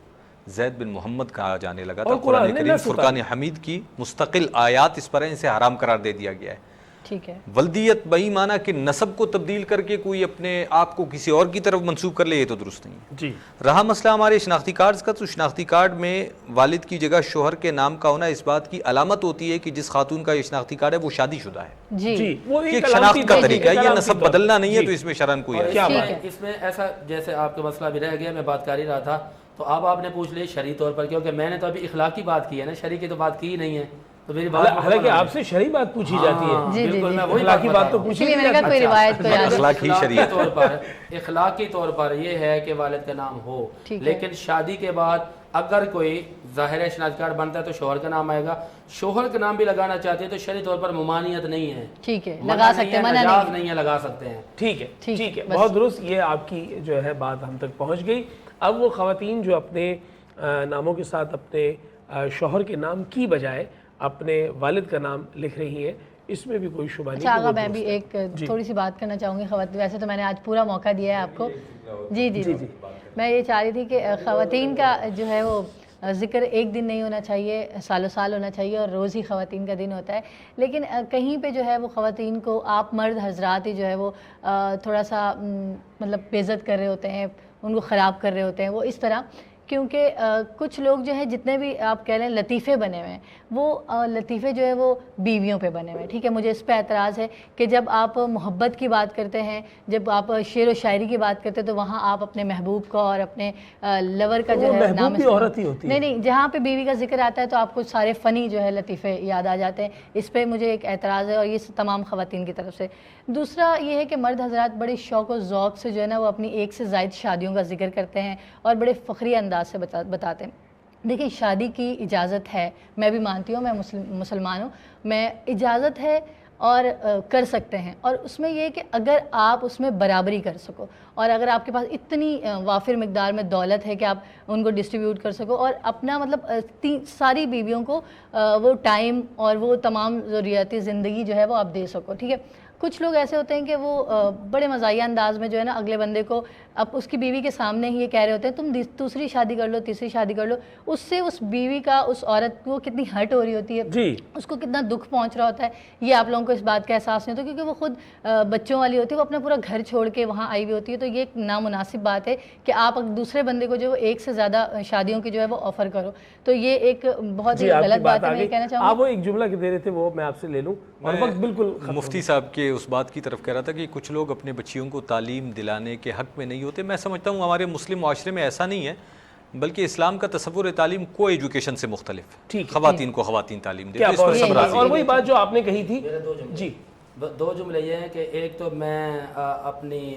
زید بن محمد کہا جانے لگا تھا. قرآن کریم فرقان حمید کی مستقل آیات اس پر ہیں، اسے حرام قرار دے دیا گیا ہے. ٹھیک ہے. ولدیت بہی معنی کہ نسب کو تبدیل کر کے کوئی اپنے آپ کو کسی اور کی طرف منسوب کر لے، یہ تو درست نہیں ہے. جی. رہا مسئلہ ہمارے شناختی کارڈز کا، تو شناختی کارڈ میں والد کی جگہ شوہر کے نام کا ہونا اس بات کی علامت ہوتی ہے کہ جس خاتون کا یہ شناختی کارڈ ہے وہ شادی شدہ ہے. جی. وہ یہ ایک شناخت کا طریقہ ہے، یہ نسب بدلنا نہیں ہے، تو اس میں شرعاً کوئی ہے. اس میں ایسا جیسے آپ کا مسئلہ بھی رہ گیا، میں بات کر ہی رہا تھا، تو اب آپ نے پوچھ لی شرعی طور پر، کیونکہ میں نے تو ابھی اخلاق کی بات کی ہے نا، شرعی کی تو بات کی ہی نہیں ہے. تو میری بات حالانکہ آپ سے شرعی بات پوچھی جاتی ہے، بالکل میں وہی اخلاقی بات تو پوچھی نہیں جاتی. کوئی روایت تو یاد اخلاقی شریعت طور پر اخلاقی طور پر یہ ہے کہ والد کا نام ہو، لیکن شادی کے بعد اگر کوئی ظاہر شناختی کارڈ بنتا ہے تو شوہر کا نام آئے گا. شوہر کا نام بھی لگانا چاہتے ہیں تو شرعی طور پر ممانعت نہیں ہے. ٹھیک ہے، لگا سکتے ہیں، منع نہیں ہے، لگا سکتے ہیں. ٹھیک ہے. ٹھیک ہے، بہت درست. یہ آپ کی جو ہے بات ہم تک پہنچ گئی. اب وہ خواتین جو اپنے ناموں کے ساتھ اپنے شوہر کے نام کی بجائے اپنے والد کا نام لکھ رہی ہیں، اس میں بھی کوئی شبہ نہیں. اچھا آقا، میں بھی ایک تھوڑی سی بات کرنا چاہوں گی خواتین. ویسے تو میں نے آج پورا موقع دیا ہے آپ کو. جی جی جی. میں یہ چاہ رہی تھی کہ خواتین کا جو ہے وہ ذکر ایک دن نہیں ہونا چاہیے، سالوں سال ہونا چاہیے، اور روز ہی خواتین کا دن ہوتا ہے. لیکن کہیں پہ جو ہے وہ خواتین کو آپ مرد حضرات ہی جو ہے وہ تھوڑا سا مطلب بے عزت کر رہے ہوتے ہیں، ان کو خراب کر رہے ہوتے ہیں. وہ اس طرح کیونکہ کچھ لوگ جو ہے جتنے بھی آپ کہہ لیں لطیفے بنے ہوئے ہیں، وہ لطیفے جو ہے وہ بیویوں پہ بنے ہوئے ہیں. ٹھیک ہے، مجھے اس پہ اعتراض ہے کہ جب آپ محبت کی بات کرتے ہیں، جب آپ شعر و شاعری کی بات کرتے ہیں، تو وہاں آپ اپنے محبوب کا اور اپنے لور کا جو ہے نام نہیں، جہاں پہ بیوی کا ذکر آتا ہے تو آپ کو سارے فنی جو ہے لطیفے یاد آ جاتے ہیں. اس پہ مجھے ایک اعتراض ہے، اور یہ تمام خواتین کی طرف سے. دوسرا یہ ہے کہ مرد حضرات بڑے شوق و ذوق سے جو ہے نا وہ اپنی ایک سے زائد شادیوں کا ذکر کرتے ہیں اور بڑے فخری انداز سے بتاتے ہیں. دیکھیں، شادی کی اجازت ہے، میں بھی مانتی ہوں، میں مسلمان ہوں، میں اجازت ہے اور کر سکتے ہیں. اور اس میں یہ کہ اگر آپ اس میں برابری کر سکو، اور اگر آپ کے پاس اتنی وافر مقدار میں دولت ہے کہ آپ ان کو ڈسٹریبیوٹ کر سکو اور اپنا مطلب ساری بیویوں کو وہ ٹائم اور وہ تمام ضروریاتی زندگی جو ہے وہ آپ دے سکو. ٹھیک ہے، کچھ لوگ ایسے ہوتے ہیں کہ وہ بڑے مزاحیہ انداز میں جو ہے نا اگلے بندے کو اب اس کی بیوی کے سامنے ہی یہ کہہ رہے ہوتے ہیں تم دوسری شادی کر لو، تیسری شادی کر لو. اس سے اس بیوی کا، اس عورت کو کتنی ہرٹ ہو رہی ہوتی ہے، اس کو کتنا دکھ پہنچ رہا ہوتا ہے. یہ آپ لوگوں کو اس بات کا احساس نہیں ہوتا کیونکہ وہ خود بچوں والی ہوتی ہے، وہ اپنا پورا گھر چھوڑ کے وہاں آئی ہوئی ہوتی ہے. تو یہ ایک نامناسب بات ہے کہ آپ دوسرے بندے کو جو ایک سے زیادہ شادیوں کی جو ہے وہ آفر کرو. تو یہ ایک بہت ہی غلط بات ہے. میں یہ کہنا چاہوں گا، آپ وہ ایک جملہ کہ دے رہے تھے وہ میں آپ سے لے لوں، اور وقت بالکل مفتی صاحب کے اس بات کی طرف کہہ رہا تھا کہ کچھ لوگ اپنے بچیوں کو تعلیم دلانے کے حق میں نہیں ہوتے. میں سمجھتا ہوں ہمارے مسلم معاشرے میں ایسا نہیں ہے، بلکہ اسلام کا تصور تعلیم کو ایجوکیشن سے مختلف ہے. خواتین کو خواتین تعلیم دے. اور وہی بات جو آپ نے کہی تھی. جی، دو جملے یہ ہیں کہ ایک تو میں اپنی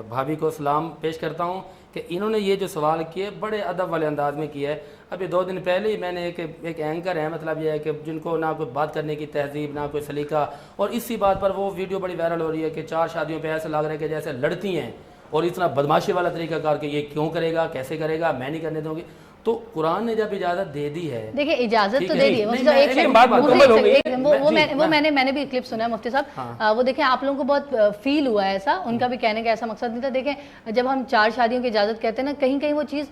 بھابھی کو سلام پیش کرتا ہوں کہ انہوں نے یہ جو سوال کیے بڑے ادب والے انداز میں کیا ہے. ابھی 2 دن پہلے ہی میں نے ایک اینکر ہے، مطلب یہ ہے کہ جن کو نہ کوئی بات کرنے کی تہذیب، نہ کوئی سلیقہ، اور اسی بات پر وہ ویڈیو بڑی وائرل ہو رہی ہے کہ 4 شادیوں پہ ایسے لگ رہا ہے کہ جیسے لڑتی ہیں، اور اتنا بدماشی والا طریقہ کار کہ یہ کیوں کرے گا، کیسے کرے گا، میں نہیں کرنے دوں گی. تو قرآن نے جب اجازت دے دی ہے، دیکھیں اجازت تو دے دی ہے، وہ میں نے بھی کلپ سنا ہے مفتی صاحب. وہ دیکھیں آپ لوگوں کو بہت فیل ہوا ہے ایسا، ان کا بھی کہنے کا ایسا مقصد نہیں تھا. دیکھیں جب ہم 4 شادیوں کی اجازت کہتے ہیں نا، کہیں کہیں وہ چیز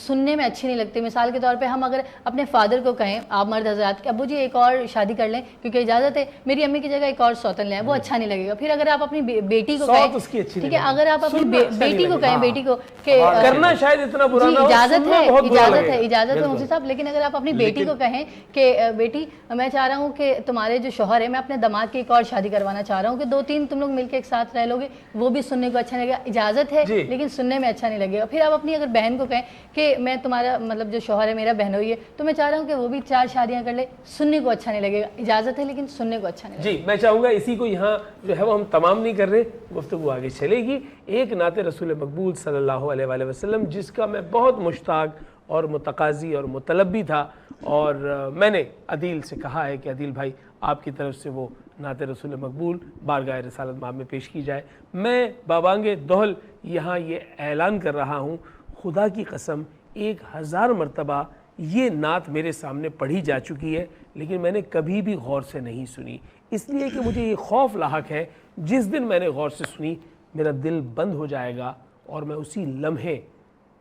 سننے میں اچھی نہیں لگتی. مثال کے طور پہ ہم اگر اپنے فادر کو کہیں، آپ مرد حضرات کہ ابو جی ایک اور شادی کر لیں کیونکہ اجازت ہے، میری امی کی جگہ ایک اور سوتن لیں، وہ اچھا نہیں لگے گا. پھر اگر آپ اپنی بیٹی کو کہیں، ٹھیک ہے، اگر آپ اپنی بیٹی کو کہیں، بیٹی کو کہ کرنا شاید اتنا برا نہ ہو، اجازت ہے مفتی صاحب، لیکن اگر آپ اپنی بیٹی کو کہیں کہ بیٹی میں چاہ رہا ہوں کہ تمہارے جو شوہر ہے، میں اپنے داماد کی ایک اور شادی کروانا چاہ رہا ہوں کہ 2-3 تم لوگ مل کے ایک ساتھ رہ لو گے، وہ بھی سننے کو اچھا نہیں لگے گا. اجازت ہے لیکن سننے میں اچھا نہیں لگے گا. پھر آپ اپنی اگر بہن کو کہیں کہ میں تمہارا مطلب جو شوہر ہے میرا بہنوئی ہے، تو میں چاہ رہا ہوں کہ وہ بھی 4 شادیاں کر لے، سننے کو اچھا نہیں لگے گا. اجازت ہے لیکن سننے کو اچھا نہیں لگے گا. جی، میں چاہوں گا اسی کو یہاں جو ہے وہ ہم تمام نہیں کر رہے، گفتگو آگے چلے گی. ایک نعت رسول مقبول صلی اللہ علیہ وآلہ وسلم جس کا میں بہت مشتاق اور متقاضی اور مطلبی تھا، اور میں نے عدیل سے کہا ہے کہ عدیل بھائی آپ کی طرف سے وہ نعت رسول مقبول بارگاہ رسالت مآب میں پیش کی جائے. میں بابانگ دہل یہاں یہ اعلان کر رہا ہوں، خدا کی قسم 1000 مرتبہ یہ نعت میرے سامنے پڑھی جا چکی ہے لیکن میں نے کبھی بھی غور سے نہیں سنی، اس لیے کہ مجھے یہ خوف لاحق ہے جس دن میں نے غور سے سنی میرا دل بند ہو جائے گا اور میں اسی لمحے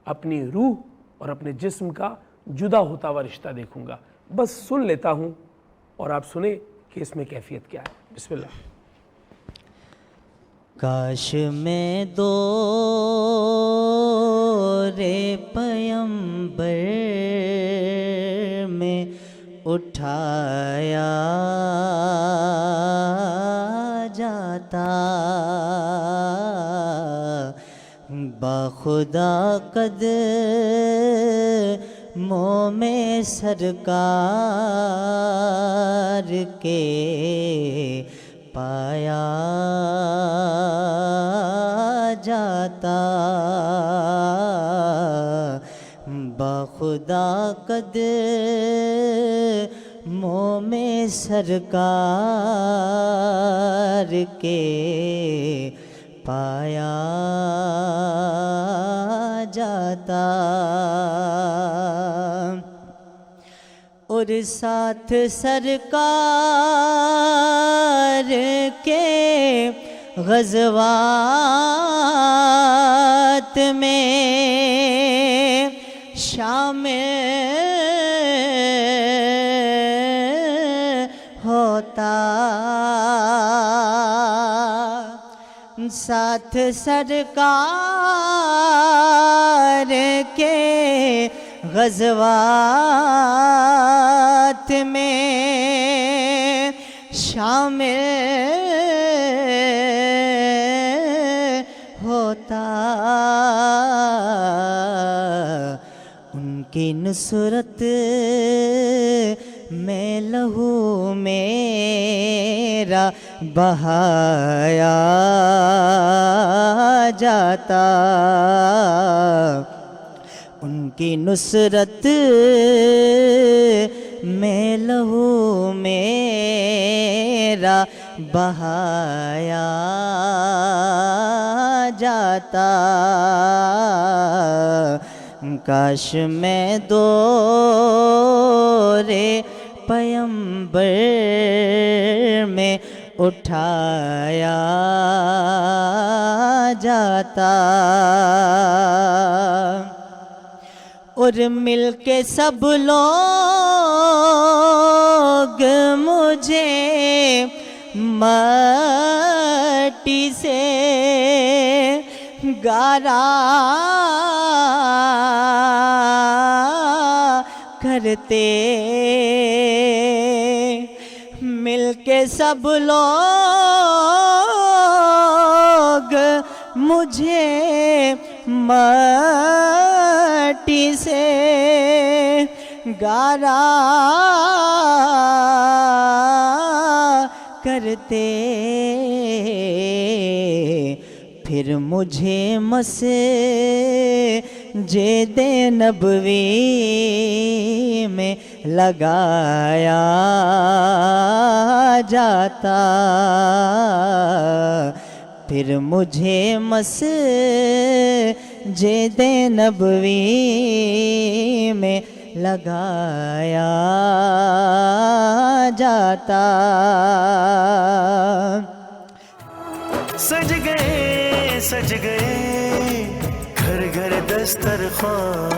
اپنی روح اور اپنے جسم کا جدا ہوتا ہوا رشتہ دیکھوں گا۔ بس سن لیتا ہوں اور آپ سنیں کہ اس میں کیفیت کیا ہے۔ بسم اللہ۔ کاش میں دو رے پیمبر میں اٹھایا جاتا، باخدا قدموں میں سرکار کے پایا جاتا، باخدا قدموں میں سرکار کے پایا جاتا، اور ساتھ سرکار کے غزوات میں شامل ہوتا، ساتھ سرکار کے غزوات میں شامل ہوتا، ان کی نصرت میں لہو میرا بہایا جاتا، ان کی نصرت میں لہو میرا بہایا جاتا، کاش میں دورے پیمبر میں اٹھایا جاتا، اور مل کے سب لوگ مجھے مٹی سے گارا کرتے، مل کے سب لوگ مجھے مٹی سے گارا کرتے، پھر مجھے مسجد نبوی میں لگایا جاتا، پھر مجھے مسجد نبوی میں لگایا جاتا، سج گئے گھر گھر دسترخوان،